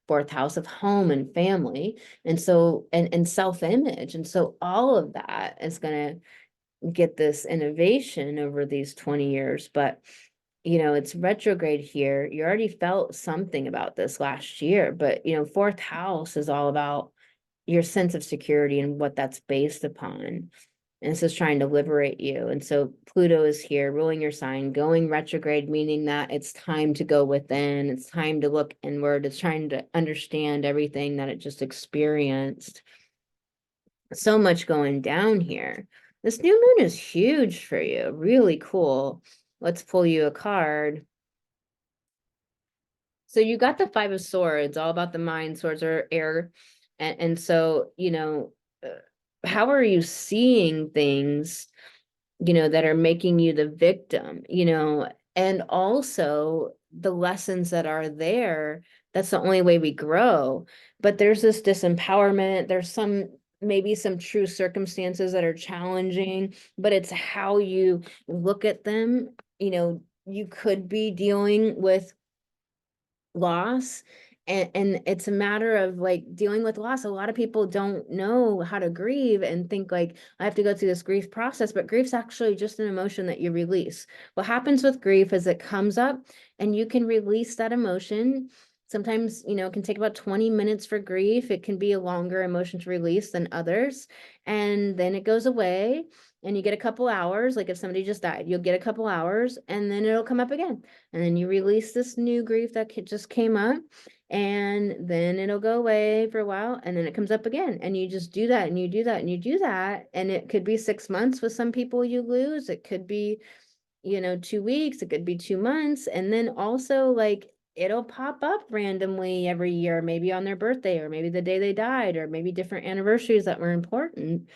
fourth house of home and family. And so, and self-image. And so all of that is going to get this innovation over these 20 years. But, it's retrograde here. You already felt something about this last year, but, fourth house is all about your sense of security and what that's based upon. And this is trying to liberate you. And so Pluto is here ruling your sign, going retrograde, meaning that it's time to go within. It's time to look inward. It's trying to understand everything that it just experienced. So much going down here. This new moon is huge for you. Really cool. Let's pull you a card. So you got the Five of Swords, all about the mind. Swords are air. And so, how are you seeing things, that are making you the victim, and also the lessons that are there. That's the only way we grow. But there's this disempowerment. There's maybe some true circumstances that are challenging, but it's how you look at them. You could be dealing with loss, and it's a matter of like dealing with loss. A lot of people don't know how to grieve and think like, I have to go through this grief process, but grief's actually just an emotion that you release. What happens with grief is it comes up and you can release that emotion. Sometimes, it can take about 20 minutes for grief. It can be a longer emotion to release than others. And then it goes away and you get a couple hours. Like if somebody just died, you'll get a couple hours and then it'll come up again. And then you release this new grief that just came up, and then it'll go away for a while, and then it comes up again. And you just do that and you do that and you do that. And it could be 6 months with some people you lose. It could be, 2 weeks. It could be 2 months. And then also like it'll pop up randomly every year, maybe on their birthday, or maybe the day they died, or maybe different anniversaries that were important.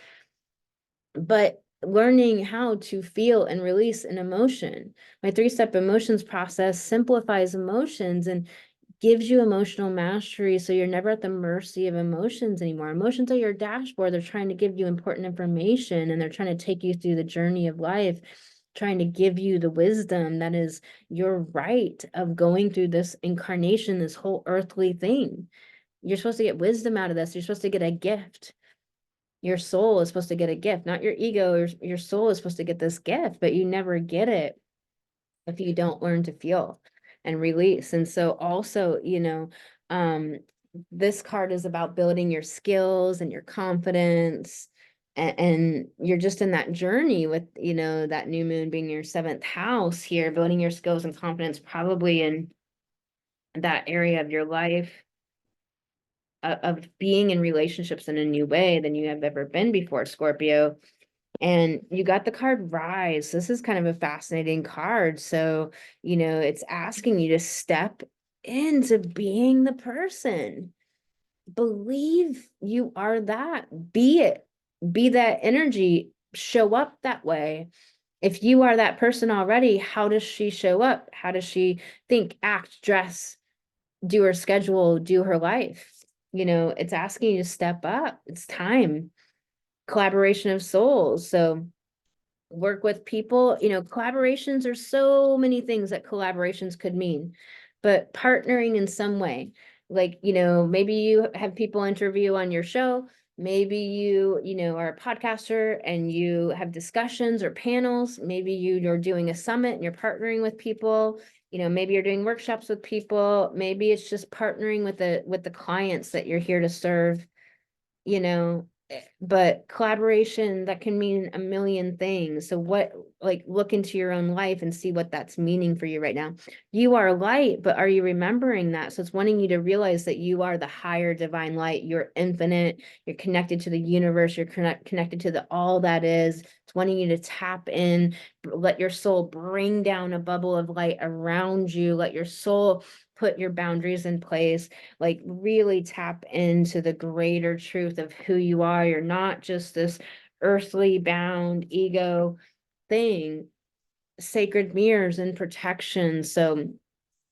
But learning how to feel and release an emotion. My 3-step emotions process simplifies emotions and gives you emotional mastery, so you're never at the mercy of emotions anymore. Emotions are your dashboard. They're trying to give you important information, and they're trying to take you through the journey of life, trying to give you the wisdom that is your right of going through this incarnation, this whole earthly thing. You're supposed to get wisdom out of this. You're supposed to get a gift. Your soul is supposed to get a gift, not your ego. Your soul is supposed to get this gift, but you never get it if you don't learn to feel and release. And so also, um, this card is about building your skills and your confidence. And you're just in that journey with, that new moon being your seventh house here, building your skills and confidence, probably in that area of your life of being in relationships in a new way than you have ever been before, Scorpio. And you got the card Rise. This is kind of a fascinating card. So, it's asking you to step into being the person. Believe you are that. Be it. Be that energy. Show up that way. If you are that person already, how does she show up? How does she think, act, dress, do her schedule, do her life? It's asking you to step up. It's time. Collaboration of souls. So work with people, collaborations are so many things that collaborations could mean, but partnering in some way, like, maybe you have people interview on your show, maybe are a podcaster and you have discussions or panels, maybe you're doing a summit and you're partnering with people, maybe you're doing workshops with people, maybe it's just partnering with the clients that you're here to serve, but collaboration, that can mean a million things. So look into your own life and see what that's meaning for you right now. You are light, but are you remembering that? So it's wanting you to realize that you are the higher divine light. You're infinite. You're connected to the universe. You're connected to the all that is. It's wanting you to tap in, let your soul bring down a bubble of light around you. Let your soul put your boundaries in place, like really tap into the greater truth of who you are. You're not just this earthly bound ego thing. Sacred mirrors and protection. So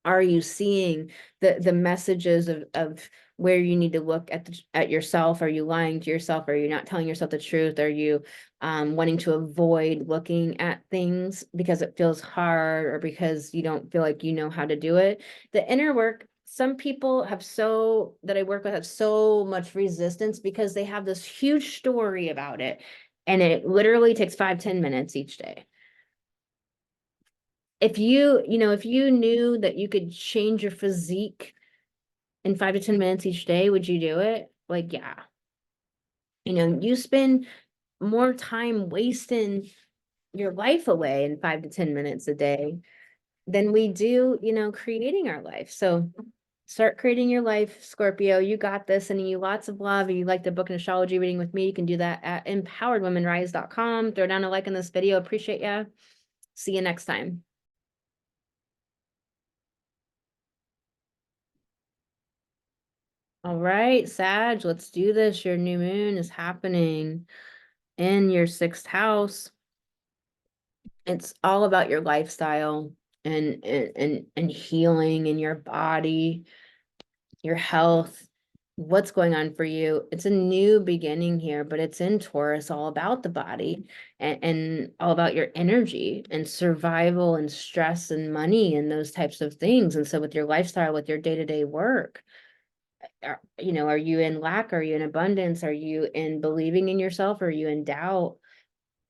are you seeing the messages of where you need to look at yourself? Are you lying to yourself? Are you not telling yourself the truth? Are you wanting to avoid looking at things because it feels hard or because you don't feel like you know how to do it? The inner work, some people that I work with have so much resistance because they have this huge story about it, and it literally takes 5-10 minutes each day. If you knew that you could change your physique in 5 to 10 minutes each day, would you do it? Like, yeah. You spend more time wasting your life away in 5 to 10 minutes a day than we do, creating our life. So start creating your life, Scorpio. You got this. Sending you lots of love. If you like to book an astrology reading with me, you can do that at empoweredwomenrise.com. Throw down a like on this video. Appreciate ya. See you next time. All right, Sag, let's do this. Your new moon is happening in your sixth house. It's all about your lifestyle and healing in your body, your health, what's going on for you. It's a new beginning here, but it's in Taurus, all about the body and all about your energy and survival and stress and money and those types of things. And so with your lifestyle, with your day-to-day work, are you in lack? Are you in abundance? Are you in believing in yourself? Are you in doubt?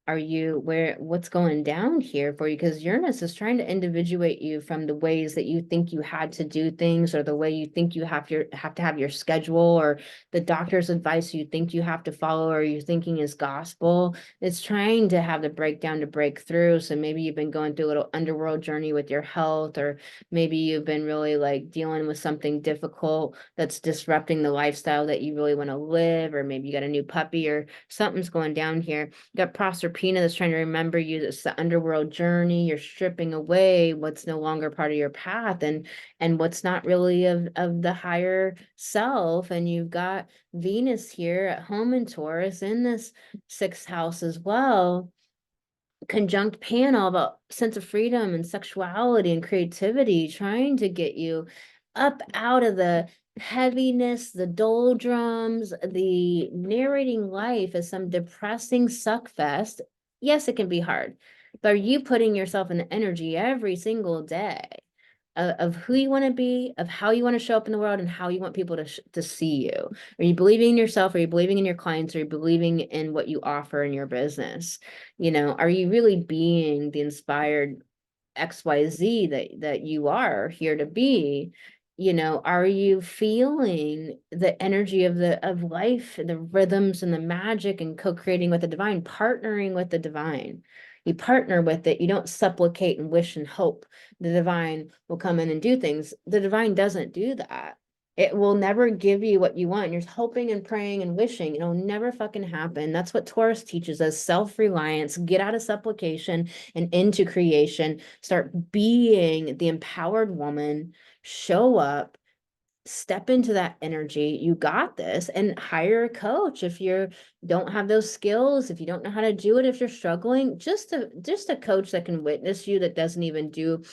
What's going down here for you? Because Uranus is trying to individuate you from the ways that you think you had to do things, or the way you think you have to have your schedule, or the doctor's advice you think you have to follow, or you thinking is gospel. It's trying to have the breakdown to break through. So maybe you've been going through a little underworld journey with your health, or maybe you've been really like dealing with something difficult that's disrupting the lifestyle that you really want to live, or maybe you got a new puppy or something's going down here. You got Proserpina that's trying to remember you. It's the underworld journey. You're stripping away what's no longer part of your path and what's not really of the higher self. And you've got Venus here at home in Taurus in this sixth house as well. Conjunct Pan, all about sense of freedom and sexuality and creativity, trying to get you up out of the heaviness, the doldrums, the narrating life as some depressing suck fest. Yes, it can be hard, but are you putting yourself in the energy every single day of who you want to be, of how you want to show up in the world, and how you want people to see you? Are you believing in yourself? Are you believing in your clients? Are you believing in what you offer in your business? You know, are you really being the inspired XYZ that you are here to be? You know, are you feeling the energy of life, the rhythms and the magic, and co-creating with the divine, partnering with the divine? You partner with it. You don't supplicate and wish and hope the divine will come in and do things. The divine doesn't do that. It will never give you what you want. You're hoping and praying and wishing. It'll never fucking happen. That's what Taurus teaches us: self-reliance, get out of supplication and into creation. Start being the empowered woman, show up, step into that energy. You got this. And hire a coach if you don't have those skills, if you don't know how to do it, if you're struggling. Just a coach that can witness you, that doesn't even do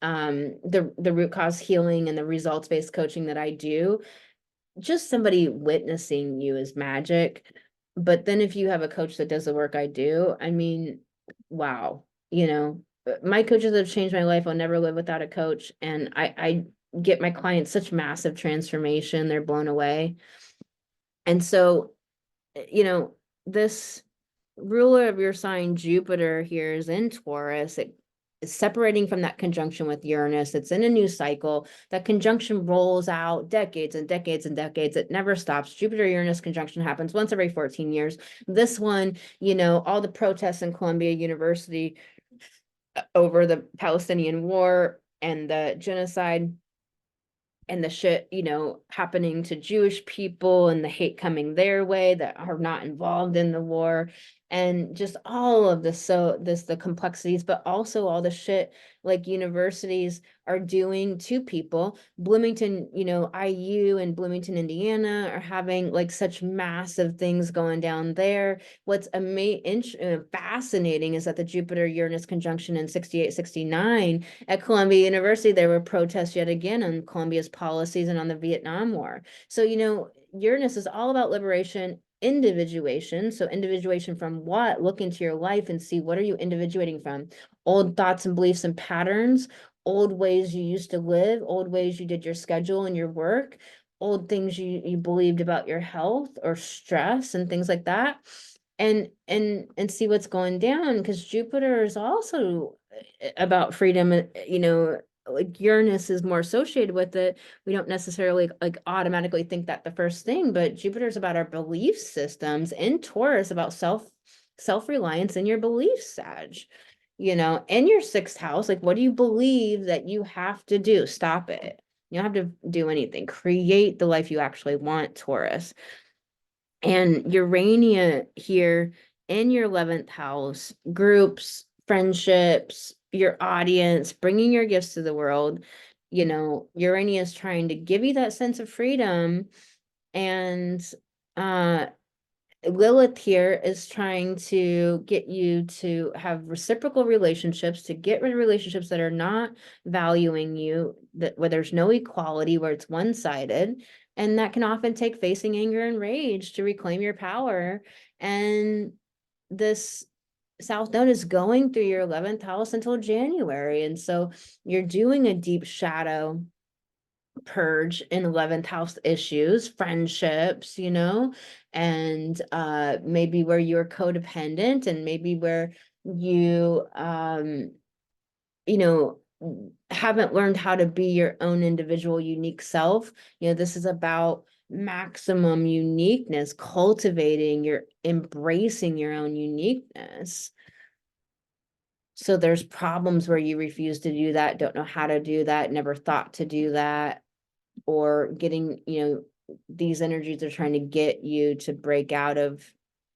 the root cause healing and the results-based coaching that I do. Just somebody witnessing you is magic. But then if you have a coach that does the work I do, I mean, wow, you know, my coaches have changed my life. I'll never live without a coach. And I get my clients such massive transformation. They're blown away. And so, you know, this ruler of your sign, Jupiter, here is in Taurus. It is separating from that conjunction with Uranus. It's in a new cycle. That conjunction rolls out decades and decades and decades. It never stops. Jupiter-Uranus conjunction happens once every 14 years. This one, you know, all the protests in Columbia University over the Palestinian war and the genocide and the shit, you know, happening to Jewish people and the hate coming their way that are not involved in the war, and just all of this, the complexities, but also all the shit like universities are doing to people. Bloomington, you know, IU and Bloomington, Indiana are having like such massive things going down there. What's fascinating is that the Jupiter Uranus conjunction in 68, 69 at Columbia University, there were protests yet again on Columbia's policies and on the Vietnam War. So, you know, Uranus is all about liberation, individuation. So individuation from what? Look into your life and see, what are you individuating from? Old thoughts and beliefs and patterns, old ways you used to live, old ways you did your schedule and your work, old things you believed about your health or stress and things like that. And see what's going down, because Jupiter is also about freedom. You know, like Uranus is more associated with it. We don't necessarily like automatically think that the first thing, but Jupiter is about our belief systems, and Taurus about self-reliance in your beliefs, Sag. You know, in your sixth house, like, what do you believe that you have to do? Stop it. You don't have to do anything. Create the life you actually want, Taurus. And Urania here in your 11th house, groups, friendships, your audience, bringing your gifts to the world. You know, Urania is trying to give you that sense of freedom. And Lilith here is trying to get you to have reciprocal relationships, to get rid of relationships that are not valuing you, that where there's no equality, where it's one-sided. And that can often take facing anger and rage to reclaim your power. And this South Node is going through your 11th house until January. And so you're doing a deep shadow purge in 11th house issues, friendships, you know, and maybe where you're codependent, and maybe where you you know, haven't learned how to be your own individual unique self. You know, this is about maximum uniqueness, cultivating your, embracing your own uniqueness. So there's problems where you refuse to do that, don't know how to do that, never thought to do that, or getting, you know, these energies are trying to get you to break out of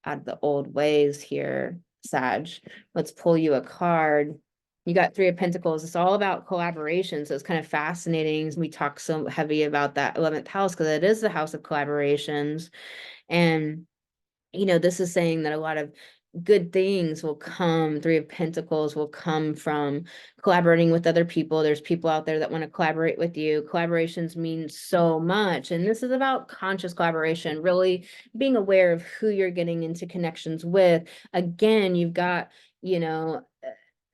the old ways here, Sag. Let's pull you a card. You got Three of Pentacles. It's all about collaboration. So it's kind of fascinating. We talk so heavy about that 11th house because it is the house of collaborations. And, you know, this is saying that a lot of good things will come. Three of Pentacles will come from collaborating with other people. There's people out there that want to collaborate with you. Collaborations mean so much. And this is about conscious collaboration, really being aware of who you're getting into connections with. Again, you've got, you know,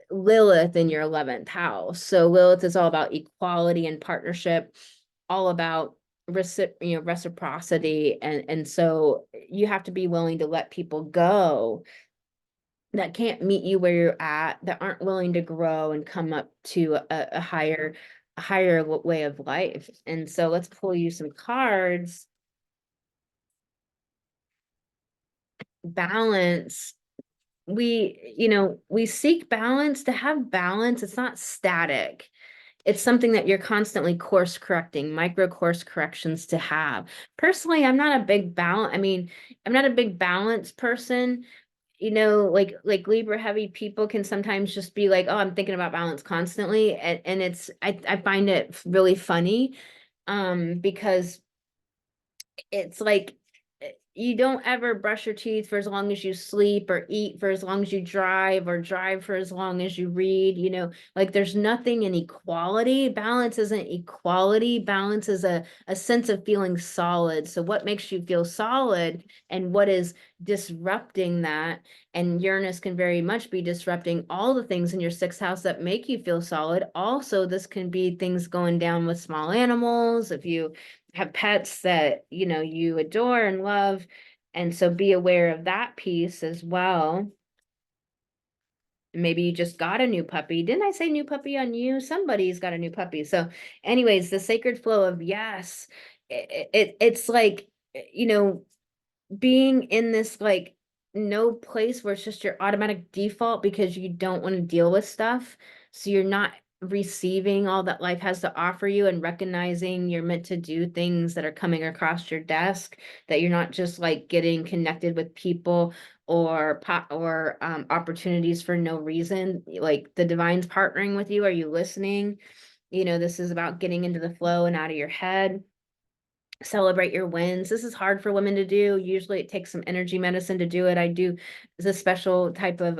Lilith in your 11th house. So Lilith is all about equality and partnership, all about reciprocity. And so you have to be willing to let people go that can't meet you where you're at, that aren't willing to grow and come up to a higher way of life. And so let's pull you some cards. Balance. We seek balance. To have balance, it's not static. It's something that you're constantly course correcting, micro course corrections to have. Personally, I'm not a big balance person. Like Libra heavy people can sometimes just be like, oh, I'm thinking about balance constantly. And I find it really funny, because it's like you don't ever brush your teeth for as long as you sleep, or eat for as long as you drive, or drive for as long as you read. Like there's nothing in equality. Balance isn't equality. Balance is a sense of feeling solid. So what makes you feel solid, and what is disrupting that? And Uranus can very much be disrupting all the things in your sixth house that make you feel solid. Also, this can be things going down with small animals. If you have pets that you adore and love, and so be aware of that piece as well. Maybe you just got a new puppy. Didn't I say new puppy on you? Somebody's got a new puppy. So anyways, the sacred flow of yes, it's like, being in this like no place where it's just your automatic default because you don't want to deal with stuff. So you're not receiving all that life has to offer you, and recognizing you're meant to do things that are coming across your desk, that you're not just like getting connected with people or opportunities for no reason. Like the divine's partnering with you. Are you listening? This is about getting into the flow and out of your head. Celebrate your wins. This is hard for women to do. Usually it takes some energy medicine to do it. I do the special type of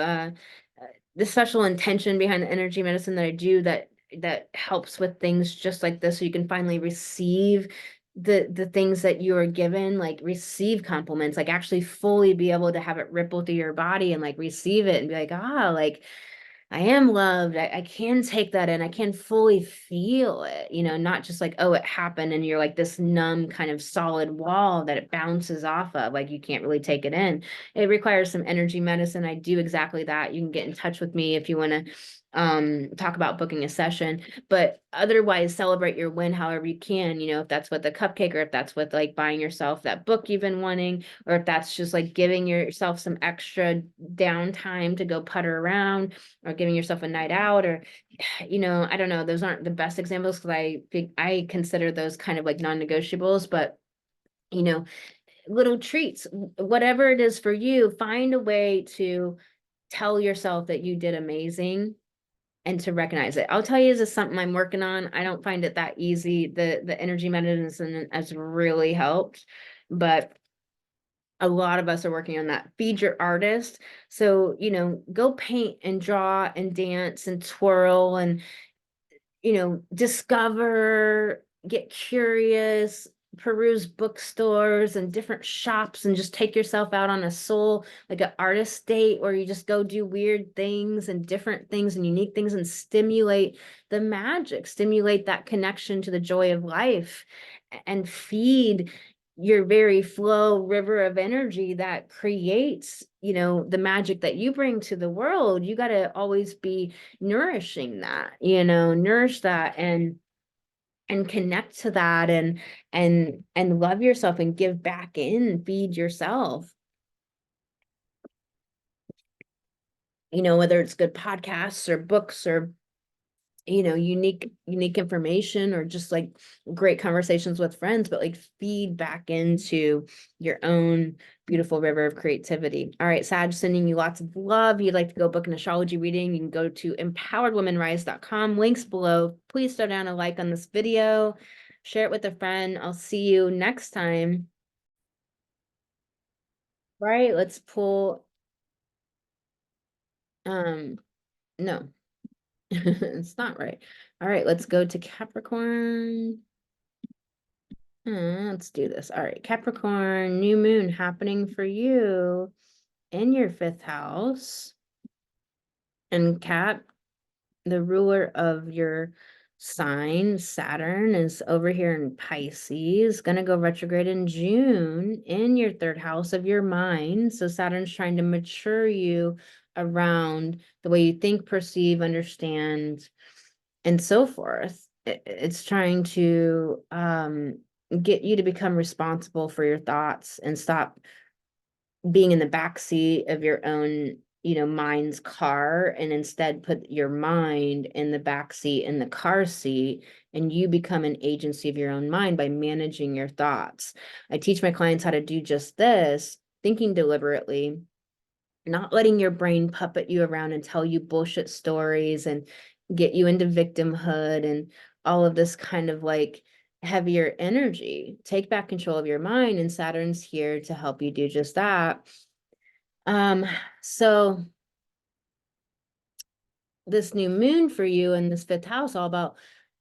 the special intention behind the energy medicine that I do, that helps with things just like this, so you can finally receive the things that you are given, like receive compliments, like actually fully be able to have it ripple through your body and like receive it and be like, like I am loved. I can take that in. I can fully feel it, not just like, oh, it happened and you're like this numb kind of solid wall that it bounces off of. Like you can't really take it in. It requires some energy medicine. I do exactly that. You can get in touch with me if you want to talk about booking a session, but otherwise celebrate your win however you can, if that's with a cupcake, or if that's with like buying yourself that book you've been wanting, or if that's just like giving yourself some extra downtime to go putter around, or giving yourself a night out, or I don't know, those aren't the best examples because I consider those kind of like non-negotiables, but little treats, whatever it is for you, find a way to tell yourself that you did amazing and to recognize it. I'll tell you, this is something I'm working on. I don't find it that easy. The energy medicine has really helped, but a lot of us are working on that. Feed your artist. So, go paint and draw and dance and twirl and, discover, get curious, peruse bookstores and different shops, and just take yourself out on a soul, like an artist date, where you just go do weird things and different things and unique things, and stimulate the magic, stimulate that connection to the joy of life, and feed your very flow river of energy that creates, the magic that you bring to the world. You got to always be nourishing that, nourish that, and connect to that, and love yourself and give back in, feed yourself, whether it's good podcasts or books, or unique information, or just like great conversations with friends, but like feed back into your own beautiful river of creativity. All right, Sag, sending you lots of love. You'd like to go book an astrology reading, you can go to empoweredwomenrise.com, links below. Please throw down a like on this video, share it with a friend. I'll see you next time. Right, let's pull No, it's not right. All right, let's go to Capricorn. Let's do this. All right, Capricorn, new moon happening for you in your fifth house. And Cap, the ruler of your sign, Saturn, is over here in Pisces, gonna go retrograde in June in your third house of your mind. So Saturn's trying to mature you around the way you think, perceive, understand, and so forth. It's trying to get you to become responsible for your thoughts and stop being in the back seat of your own, mind's car, and instead put your mind in the back seat in the car seat, and you become an agency of your own mind by managing your thoughts. I teach my clients how to do just this, thinking deliberately, not letting your brain puppet you around and tell you bullshit stories and get you into victimhood and all of this kind of like heavier energy. Take back control of your mind, and Saturn's here to help you do just that. So this new moon for you in this fifth house, all about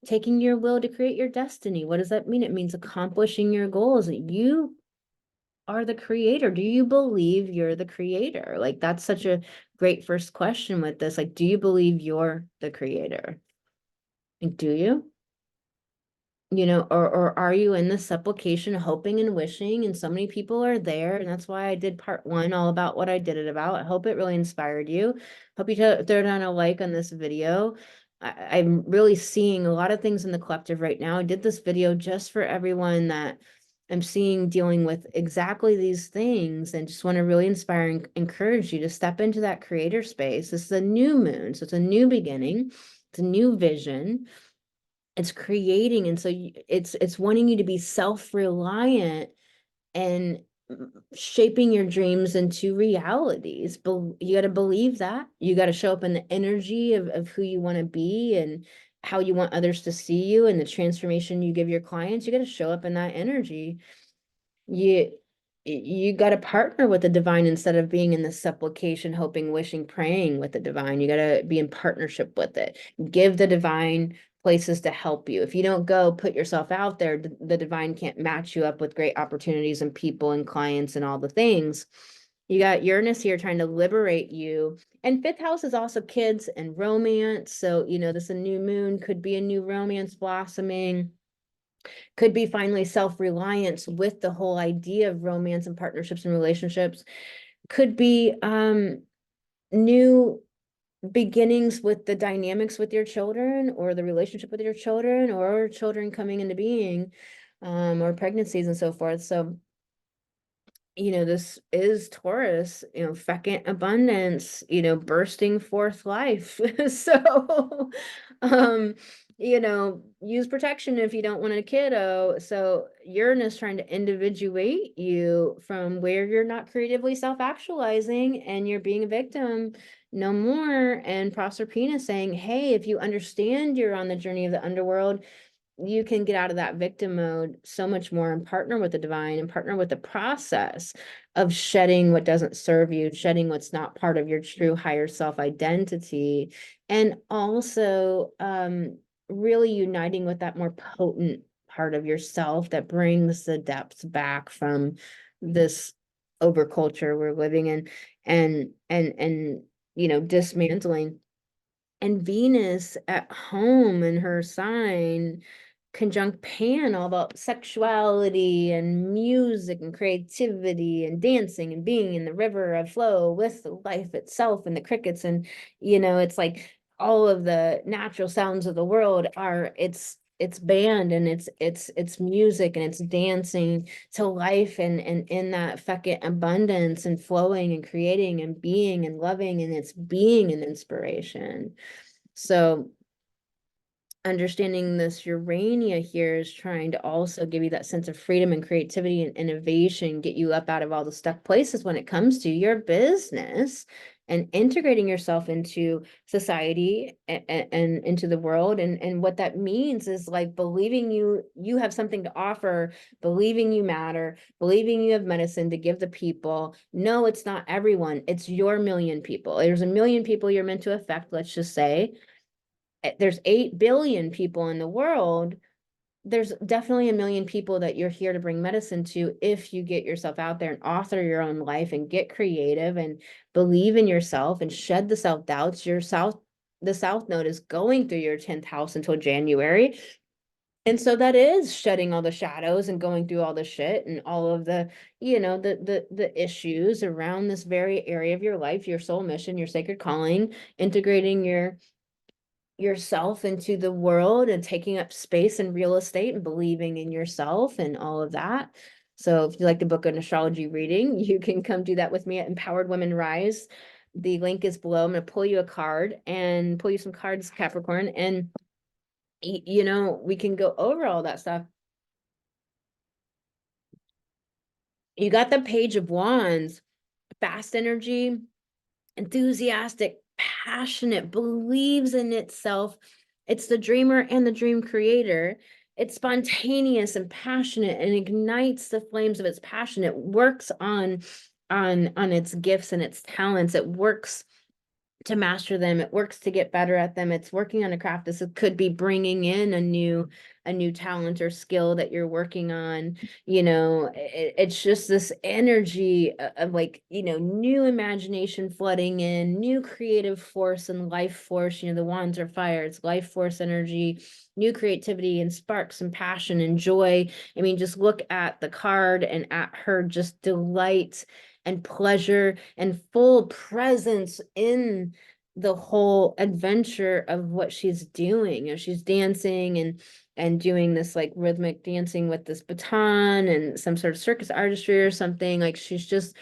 taking your will to create your destiny. What does that mean? It means accomplishing your goals. You are the creator. Do you believe you're the creator? Like, that's such a great first question with this. Like, do you believe you're the creator? Like, do you? Or are you in the supplication, hoping and wishing? And so many people are there. And that's why I did part one, all about what I did it about. I hope it really inspired you. Hope you throw down a like on this video. I'm really seeing a lot of things in the collective right now. I did this video just for everyone that I'm seeing dealing with exactly these things, and just want to really inspire and encourage you to step into that creator space. This is a new moon, so it's a new beginning. It's a new vision. It's creating, and so it's wanting you to be self-reliant and shaping your dreams into realities. But you got to believe that. You got to show up in the energy of who you want to be and how you want others to see you, and the transformation you give your clients. You got to show up in that energy. You got to partner with the divine instead of being in the supplication, hoping, wishing, praying with the divine. You got to be in partnership with it. Give the divine places to help you. If you don't go put yourself out there, the divine can't match you up with great opportunities and people and clients and all the things. You got Uranus here trying to liberate you. And fifth house is also kids and romance. So, this a new moon could be a new romance blossoming, could be finally self-reliance with the whole idea of romance and partnerships and relationships, could be new beginnings with the dynamics with your children, or the relationship with your children, or children coming into being, or pregnancies and so forth. So this is Taurus, fecund abundance, bursting forth life. So, use protection if you don't want a kiddo. So Uranus trying to individuate you from where you're not creatively self-actualizing and you're being a victim no more. And Proserpina saying, hey, if you understand you're on the journey of the underworld, you can get out of that victim mode so much more and partner with the divine and partner with the process of shedding what doesn't serve you, shedding what's not part of your true higher self identity, and also really uniting with that more potent part of yourself that brings the depths back from this overculture we're living in, and dismantling. And Venus at home in her sign, conjunct Pan, all about sexuality and music and creativity and dancing and being in the river of flow with life itself and the crickets. And, it's like all of the natural sounds of the world are, it's band, and it's music, and it's dancing to life, and in that fecund abundance and flowing and creating and being and loving, and it's being an inspiration. So understanding this Urania here is trying to also give you that sense of freedom and creativity and innovation, get you up out of all the stuck places when it comes to your business and integrating yourself into society and into the world. And what that means is like believing you have something to offer, believing you matter, believing you have medicine to give the people. No, it's not everyone. It's your million people. There's a million people you're meant to affect, let's just say. There's 8 billion people in the world. There's definitely a million people that you're here to bring medicine to if you get yourself out there and author your own life and get creative and believe in yourself and shed the self-doubts. The South Node is going through your 10th house until January. And so that is shedding all the shadows and going through all the shit and all of the, the issues around this very area of your life, your soul mission, your sacred calling, integrating yourself into the world and taking up space and real estate and believing in yourself and all of that. So if you like to book an astrology reading, you can come do that with me at Empowered Women Rise. The link is below. I'm going to pull you a card and pull you some cards, Capricorn, and we can go over all that stuff. You got the Page of Wands, fast energy, enthusiastic, passionate, believes in itself. It's the dreamer and the dream creator. It's spontaneous and passionate and ignites the flames of its passion. It works on its gifts and its talents. It works to master them. It works to get better at them. It's working on a craft. This could be bringing in a new talent or skill that you're working on. It's just this energy of like, new imagination flooding in, new creative force and life force. The wands are fire. It's life force energy, new creativity and sparks and passion and joy. I mean, just look at the card and at her just delight and pleasure and full presence in the whole adventure of what she's doing. She's dancing and doing this like rhythmic dancing with this baton and some sort of circus artistry or something. Like she's just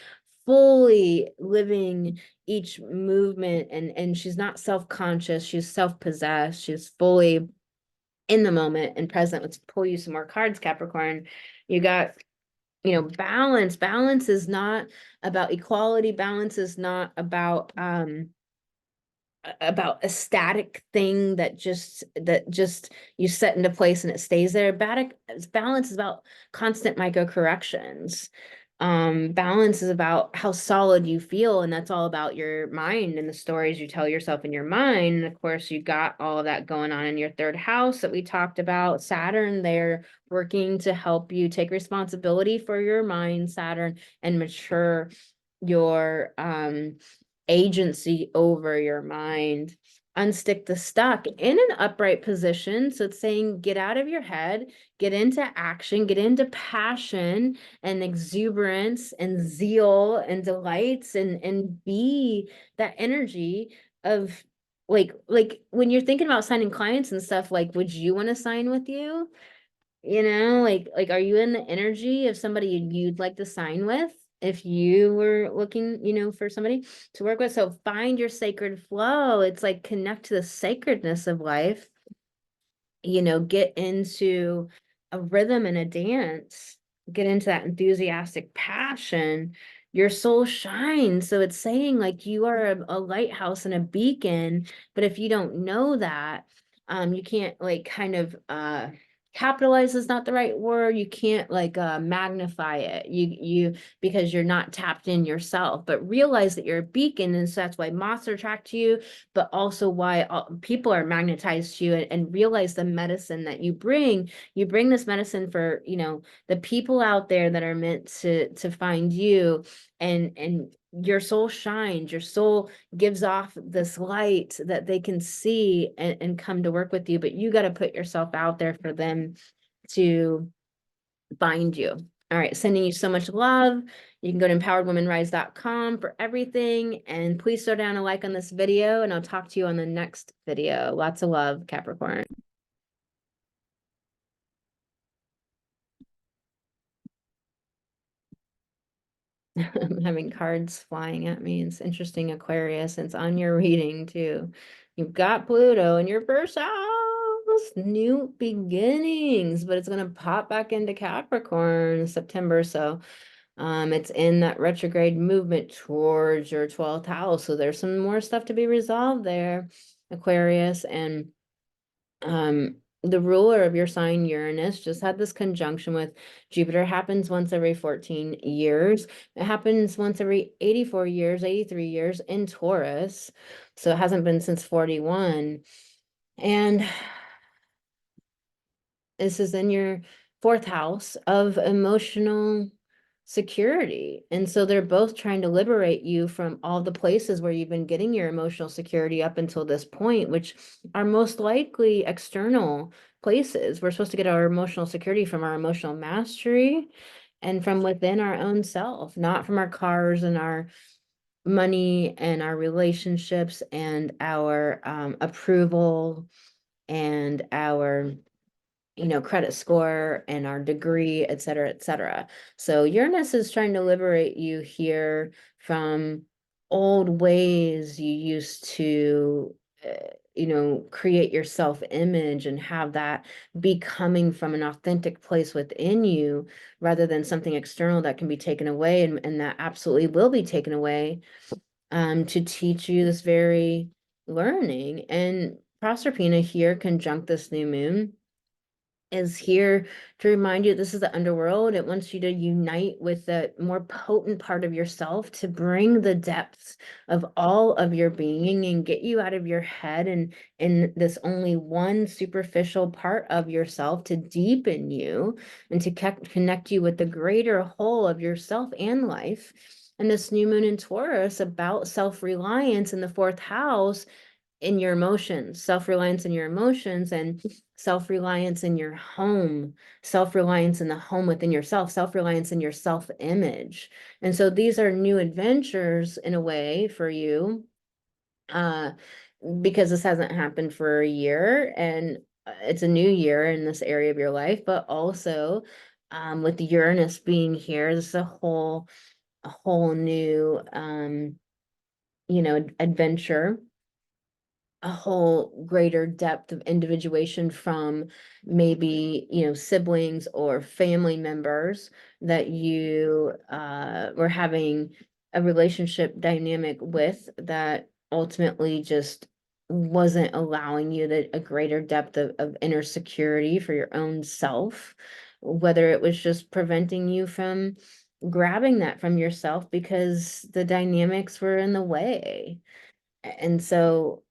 fully living each movement, and she's not self-conscious, she's self-possessed, she's fully in the moment and present. Let's pull you some more cards, Capricorn. You got balance is not about equality. Balance is not about a static thing that just you set into place and it stays there. Balance is about constant micro corrections. Balance is about how solid you feel, and that's all about your mind and the stories you tell yourself in your mind. And of course, you got all of that going on in your 3rd house that we talked about. Saturn there working to help you take responsibility for your mind, Saturn, and mature your agency over your mind. Unstick the stuck in an upright position. So it's saying get out of your head, get into action, get into passion and exuberance and zeal and delights, and be that energy of like when you're thinking about signing clients and stuff, like would you want to sign with you? Like are you in the energy of somebody you'd like to sign with if you were looking, for somebody to work with? So find your sacred flow. It's like connect to the sacredness of life, get into a rhythm and a dance, get into that enthusiastic passion. Your soul shines. So it's saying like you are a lighthouse and a beacon, but if you don't know that, you can't like kind of capitalize is not the right word. You can't like magnify it. You because you're not tapped in yourself, but realize that you're a beacon, and so that's why moths are attracted to you, but also why people are magnetized to you, and realize the medicine that you bring. You bring this medicine for, the people out there that are meant to find you, and your soul shines, your soul gives off this light that they can see and come to work with you, but you got to put yourself out there for them to find you. All right, sending you so much love. You can go to empoweredwomenrise.com for everything, and please throw down a like on this video, and I'll talk to you on the next video. Lots of love, Capricorn. I'm having cards flying at me. It's interesting, Aquarius. It's on your reading too. You've got Pluto in your 1st house, new beginnings, but it's going to pop back into Capricorn in September. So It's in that retrograde movement towards your 12th house. So there's some more stuff to be resolved there, Aquarius. And the ruler of your sign, Uranus, just had this conjunction with Jupiter. Happens once every 14 years. It happens once every 84 years, 83 years in Taurus. So it hasn't been since 41. And this is in your fourth house of emotional security. And so they're both trying to liberate you from all the places where you've been getting your emotional security up until this point, which are most likely external places. We're supposed to get our emotional security from our emotional mastery and from within our own self, not from our cars and our money and our relationships and our approval and our credit score and our degree, et cetera, et cetera. So Uranus is trying to liberate you here from old ways you used to, create your self-image and have that be coming from an authentic place within you rather than something external that can be taken away and that absolutely will be taken away to teach you this very learning. And Proserpina here conjunct this new moon is here to remind you this is the underworld. It wants you to unite with the more potent part of yourself to bring the depths of all of your being and get you out of your head and in this only one superficial part of yourself to deepen you and to connect you with the greater whole of yourself and life. And this new moon in Taurus about self-reliance in the fourth house in your emotions, self-reliance in your emotions and self-reliance in your home, self-reliance in the home within yourself, self-reliance in your self-image. And so these are new adventures in a way for you, because this hasn't happened for a year and it's a new year in this area of your life, but also with Uranus being here, this is a whole new adventure, a whole greater depth of individuation from maybe siblings or family members that you were having a relationship dynamic with that ultimately just wasn't allowing you a greater depth of inner security for your own self, whether it was just preventing you from grabbing that from yourself because the dynamics were in the way. And so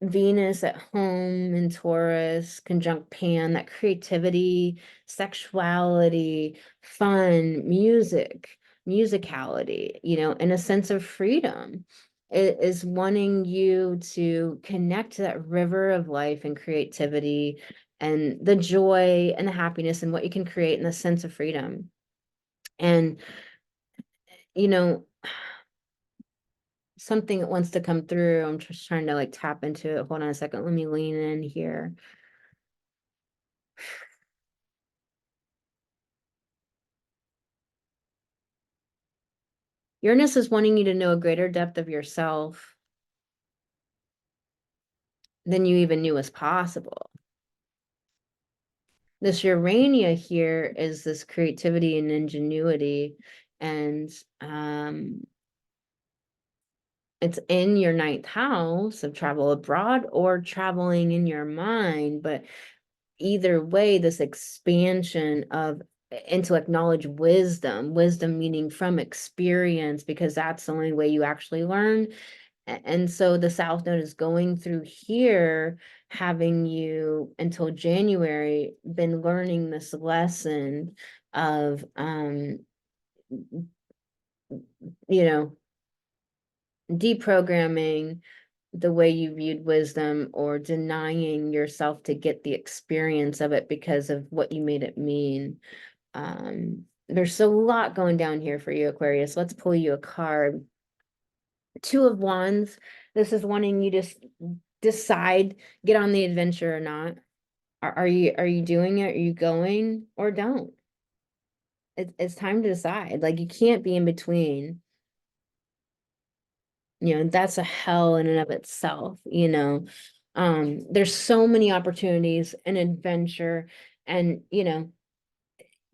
Venus at home in Taurus, conjunct Pan, that creativity, sexuality, fun, music, musicality, and a sense of freedom. It is wanting you to connect to that river of life and creativity and the joy and the happiness and what you can create and the sense of freedom. And, you know, something that wants to come through. I'm just trying to like tap into it. Hold on a second. Let me lean in here. Uranus is wanting you to know a greater depth of yourself than you even knew was possible. This Urania here is this creativity and ingenuity, and it's in your ninth house of travel abroad or traveling in your mind, but either way, this expansion of intellect, knowledge, wisdom meaning from experience, because that's the only way you actually learn. And so the South Node is going through here, having you until January been learning this lesson of, deprogramming the way you viewed wisdom or denying yourself to get the experience of it because of what you made it mean. There's a lot going down here for you, Aquarius. Let's pull you a card. Two of Wands. This is wanting you to decide, get on the adventure or not. Are you doing it? Are you going or don't? It's time to decide. Like you can't be in between. That's a hell in and of itself. There's so many opportunities and adventure, and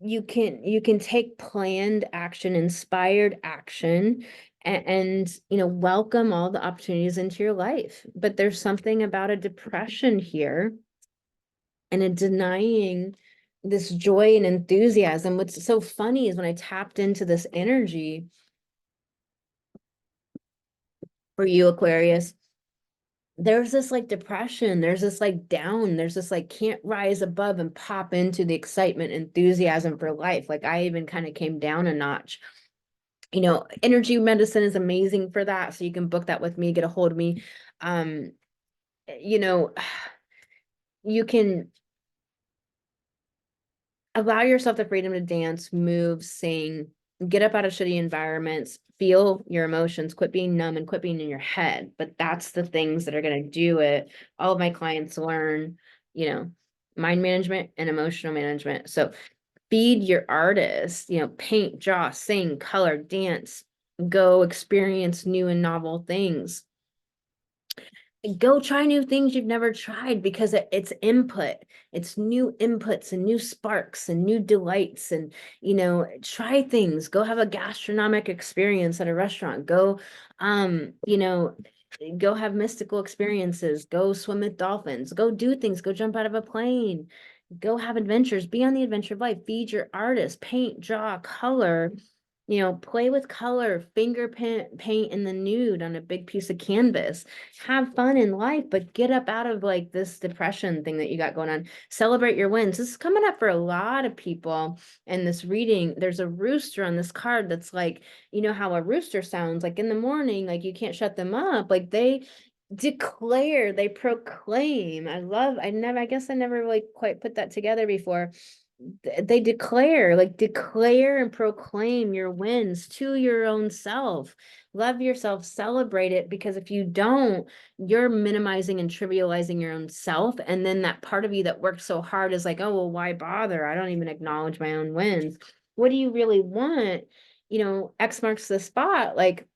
you can take planned action, inspired action, and welcome all the opportunities into your life. But there's something about a depression here and a denying this joy and enthusiasm. What's so funny is when I tapped into this energy for you, Aquarius, there's this like depression, there's this like down, there's this like can't rise above and pop into the excitement, enthusiasm for life. Like I even kind of came down a notch. Energy medicine is amazing for that. So you can book that with me, get a hold of me. You know, you can allow yourself the freedom to dance, move, sing, get up out of shitty environments, feel your emotions, quit being numb and quit being in your head. But that's the things that are going to do it. All of my clients learn, mind management and emotional management. So feed your artist, paint, draw, sing, color, dance, go experience new and novel things. Go try new things you've never tried, because it's input. It's new inputs and new sparks and new delights. And, try things. Go have a gastronomic experience at a restaurant. Go, go have mystical experiences. Go swim with dolphins. Go do things. Go jump out of a plane. Go have adventures. Be on the adventure of life. Feed your artist. Paint, draw, color. Play with color, finger paint in the nude on a big piece of canvas. Have fun in life, but get up out of like this depression thing that you got going on. Celebrate your wins. This is coming up for a lot of people in this reading. There's a rooster on this card that's like, how a rooster sounds like in the morning, like you can't shut them up. Like they declare, they proclaim. I guess I never like quite put that together before. They declare and proclaim your wins to your own self. Love yourself, celebrate it, because if you don't, you're minimizing and trivializing your own self. And then that part of you that worked so hard is like, oh, well, why bother? I don't even acknowledge my own wins. What do you really want? X marks the spot. Like,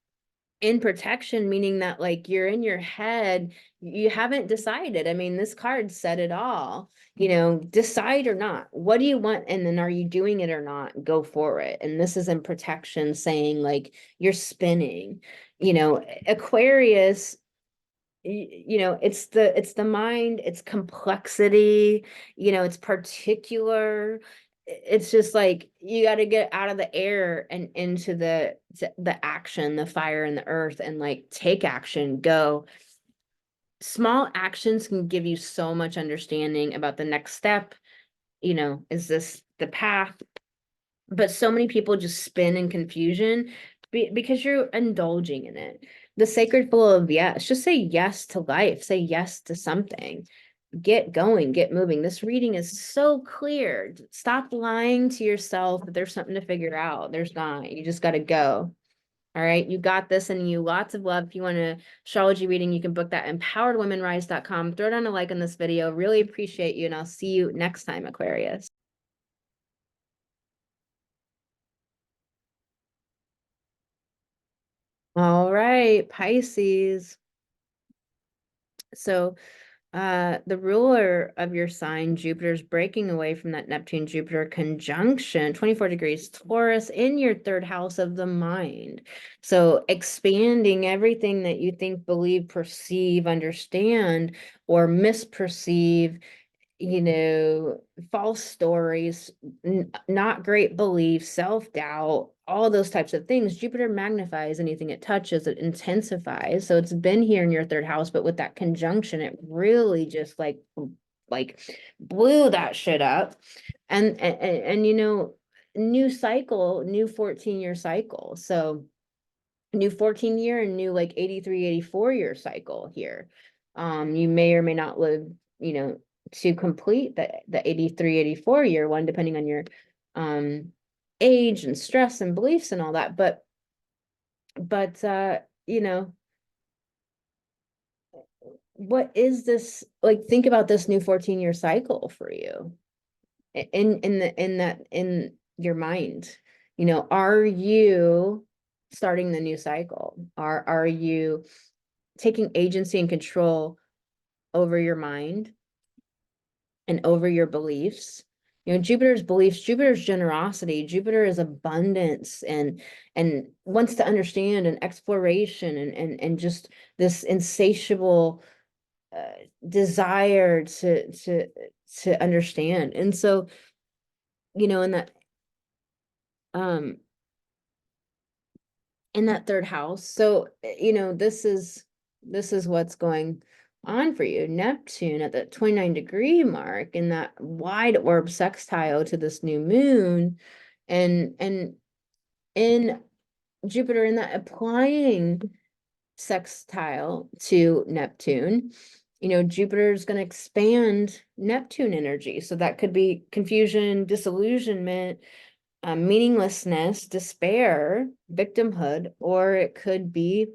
in protection, meaning that like you're in your head, you haven't decided. I mean, this card said it all. Decide or not. What do you want? And then are you doing it or not? Go for it. And this is in protection, saying like you're spinning. Aquarius, it's the mind, it's complexity, it's particular. It's just like you got to get out of the air and into the action, the fire and the earth, and like take action. Go. Small actions can give you so much understanding about the next step. Is this the path? But so many people just spin in confusion because you're indulging in it. The sacred flow of yes. Just say yes to life. Say yes to something. Get going, get moving. This reading is so clear. Stop lying to yourself that there's something to figure out. There's not. You just got to go. All right. You got this, and you lots of love. If you want an astrology reading, you can book that empoweredwomenrise.com. Throw down a like on this video. Really appreciate you. And I'll see you next time, Aquarius. All right, Pisces. So the ruler of your sign, Jupiter, is breaking away from that Neptune-Jupiter conjunction, 24 degrees Taurus, in your third house of the mind. So expanding everything that you think, believe, perceive, understand, or misperceive, false stories, not great beliefs, self-doubt, all those types of things. Jupiter magnifies anything it touches, it intensifies. So it's been here in your third house, but with that conjunction, it really just like blew that shit up. And new cycle, new 14-year cycle. So new 14-year and new like 83, 84-year cycle here. You may or may not live, to complete the 83, 84-year one, depending on your age and stress and beliefs and all that. But what is this like? Think about this new 14-year cycle for you in your mind. Are you starting the new cycle? Are you taking agency and control over your mind and over your beliefs? You know, Jupiter's beliefs, Jupiter's generosity, Jupiter is abundance and wants to understand and exploration and just this insatiable desire to understand. And so, you know, um in that third house. So, you know, this is what's going on for you. Neptune at the 29-degree mark in that wide orb sextile to this new moon, and in Jupiter in that applying sextile to Neptune. You know, Jupiter is going to expand Neptune energy. So that could be confusion, disillusionment, meaninglessness, despair, victimhood, or it could be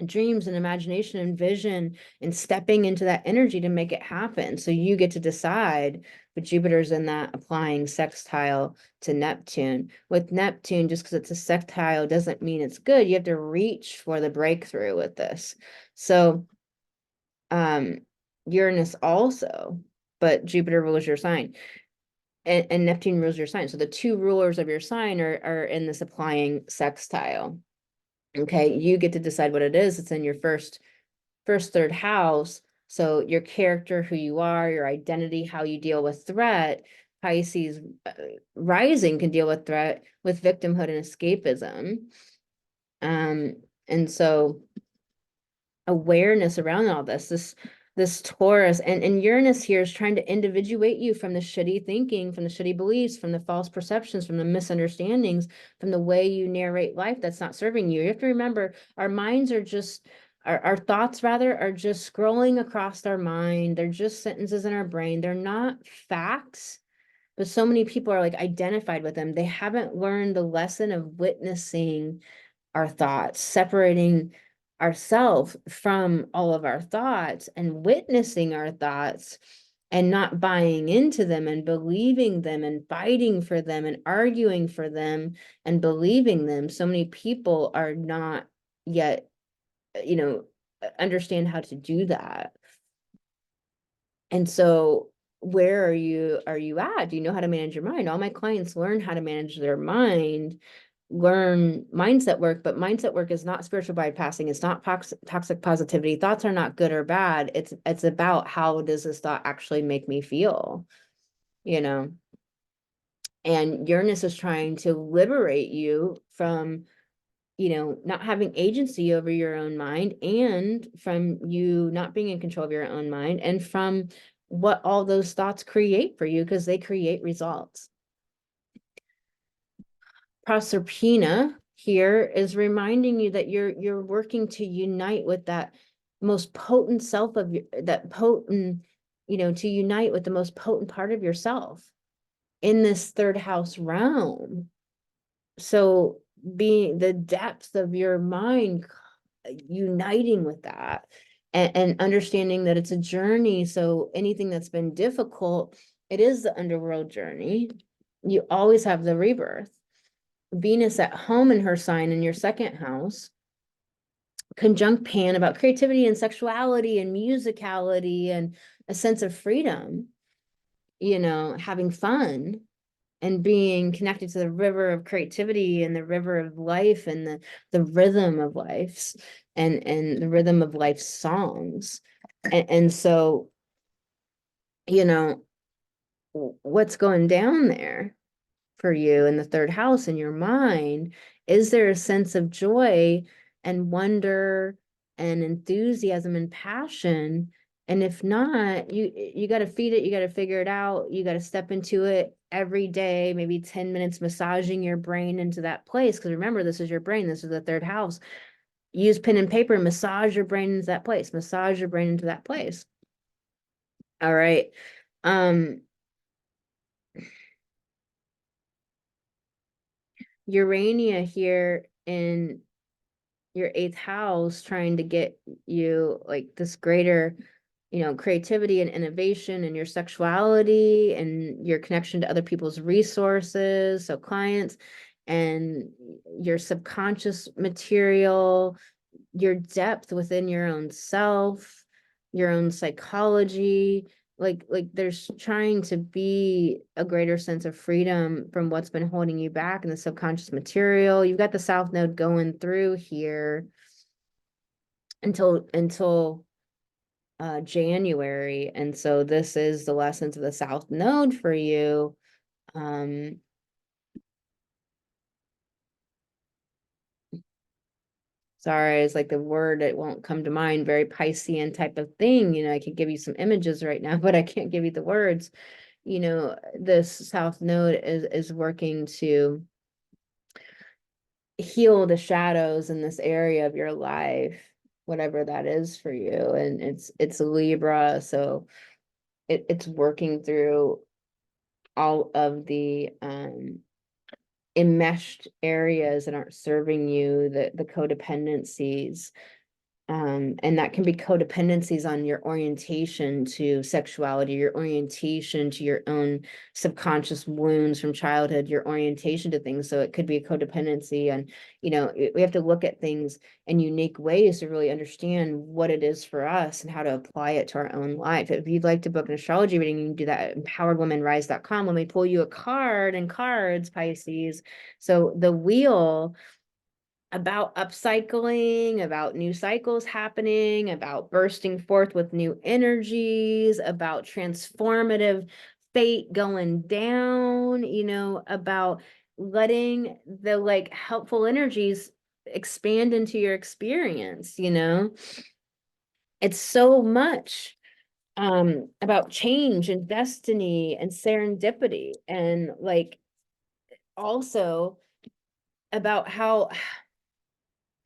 dreams and imagination and vision and stepping into that energy to make it happen. So you get to decide, but Jupiter's in that applying sextile to Neptune. With Neptune, just because it's a sextile doesn't mean it's good. You have to reach for the breakthrough with this. So Uranus also, but Jupiter rules your sign. And Neptune rules your sign. So the two rulers of your sign are in this applying sextile. Okay, you get to decide what it is. It's in your first, third house. So your character, who you are, your identity, how you deal with threat. Pisces rising can deal with threat with victimhood and escapism. And so awareness around all this Taurus and Uranus here is trying to individuate you from the shitty thinking, from the shitty beliefs, from the false perceptions, from the misunderstandings, from the way you narrate life that's not serving you. You have to remember, our minds are just, our thoughts rather, are just scrolling across our mind. They're just sentences in our brain. They're not facts, but so many people are like identified with them. They haven't learned the lesson of witnessing our thoughts, separating ourselves from all of our thoughts and witnessing our thoughts and not buying into them and believing them and fighting for them and arguing for them and believing them. So many people are not yet, you know, understand how to do that. And so where are you at? Do you know how to manage your mind? All my clients learn how to manage their mind, learn mindset work, but mindset work is not spiritual bypassing. It's not toxic positivity. Thoughts are not good or bad. It's about, how does this thought actually make me feel, you know? And Uranus is trying to liberate you from, you know, not having agency over your own mind, and from you not being in control of your own mind, and from what all those thoughts create for you, because they create results. Proserpina here is reminding you that you're working to unite with that most potent self of your, that potent, you know, to unite with the most potent part of yourself in this third house realm. So being the depths of your mind, uniting with that and understanding that it's a journey. So anything that's been difficult, it is the underworld journey. You always have the rebirth. Venus at home in her sign in your second house, conjunct Pan about creativity and sexuality and musicality and a sense of freedom, you know, having fun and being connected to the river of creativity and the river of life and the rhythm of life and the rhythm of life's songs. And so, you know, what's going down there for you in the third house in your mind? Is there a sense of joy and wonder and enthusiasm and passion? And if not, you got to feed it, you got to figure it out, you got to step into it every day, maybe 10 minutes massaging your brain into that place. Because remember, this is your brain, this is the third house. Use pen and paper, massage your brain into that place, massage your brain into that place. All right. Urania here in your eighth house, trying to get you like this greater, you know, creativity and innovation and your sexuality and your connection to other people's resources, so clients, and your subconscious material, your depth within your own self, your own psychology, like there's trying to be a greater sense of freedom from what's been holding you back in the subconscious material. You've got the South Node going through here until January. And so this is the lessons of the South Node for you. Sorry, it's like the word, it won't come to mind, very Piscean type of thing. I can give you some images right now, but I can't give you the words. This South Node is working to heal the shadows in this area of your life, whatever that is for you. And it's a Libra, so it's working through all of the enmeshed areas that aren't serving you, the codependencies. And that can be codependencies on your orientation to sexuality, your orientation to your own subconscious wounds from childhood, your orientation to things. So it could be a codependency. And, we have to look at things in unique ways to really understand what it is for us and how to apply it to our own life. If you'd like to book an astrology reading, you can do that at empoweredwomanrise.com. When we pull you a card and cards, Pisces. So the wheel, about upcycling, about new cycles happening, about bursting forth with new energies, about transformative fate going down, about letting the helpful energies expand into your experience. It's so much about change and destiny and serendipity, and also about how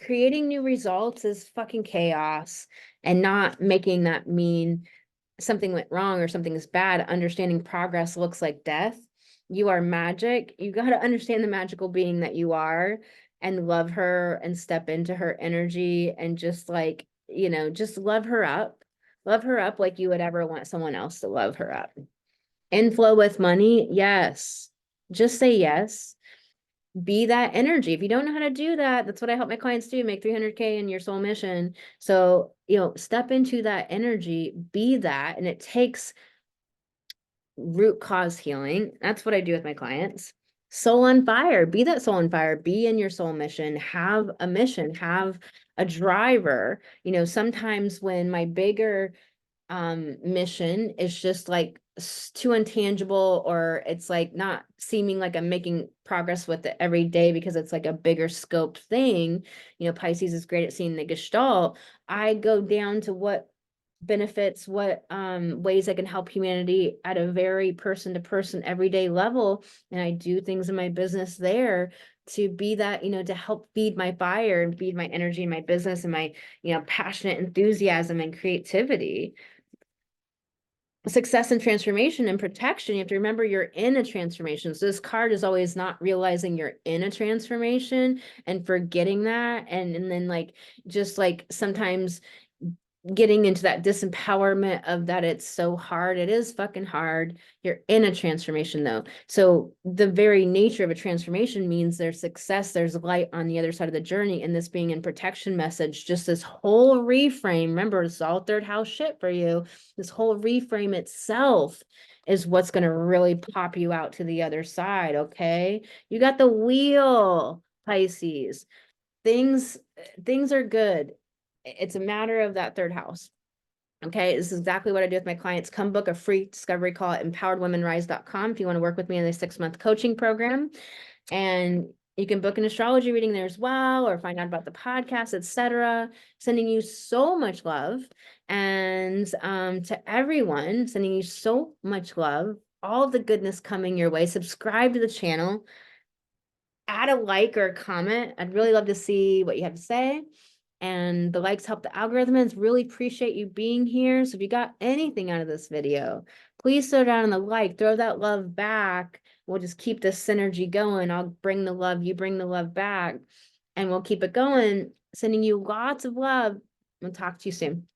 creating new results is fucking chaos, and not making that mean something went wrong or something is bad. Understanding progress looks like death. You are magic. You got to understand the magical being that you are and love her and step into her energy and just just love her up. Love her up like you would ever want someone else to love her up. Inflow with money, yes. Just say yes. Be that energy. If you don't know how to do that, that's what I help my clients do, make 300K in your soul mission. So, step into that energy, be that, and it takes root cause healing. That's what I do with my clients. Soul on fire, be that soul on fire, be in your soul mission, have a mission, have a driver. Sometimes when my bigger mission is just too intangible, or it's not seeming like I'm making progress with it every day because it's a bigger scope thing. Pisces is great at seeing the gestalt. I go down to what benefits, what ways I can help humanity at a very person to person everyday level, and I do things in my business there to be that, to help feed my fire and feed my energy and my business and my passionate enthusiasm and creativity. Success and transformation and protection. You have to remember you're in a transformation. So this card is always not realizing you're in a transformation and forgetting that. And then just sometimes getting into that disempowerment of that it's so hard. It is fucking hard. You're in a transformation though. So the very nature of a transformation means there's success, there's light on the other side of the journey. And this being in protection message, just this whole reframe, remember, it's all third house shit for you. This whole reframe itself is what's going to really pop you out to the other side. Okay. You got the wheel, Pisces. Things are good. It's a matter of that third house. Okay, this is exactly what I do with my clients. Come book a free discovery call at empoweredwomanrise.com if you want to work with me in a 6-month coaching program. And you can book an astrology reading there as well, or find out about the podcast, etc. Sending you so much love. And to everyone, sending you so much love. All the goodness coming your way. Subscribe to the channel. Add a like or a comment. I'd really love to see what you have to say. And the likes help the algorithms. Really appreciate you being here. So if you got anything out of this video, please throw down the like, throw that love back. We'll just keep this synergy going. I'll bring the love, you bring the love back, and we'll keep it going. Sending you lots of love. We'll talk to you soon.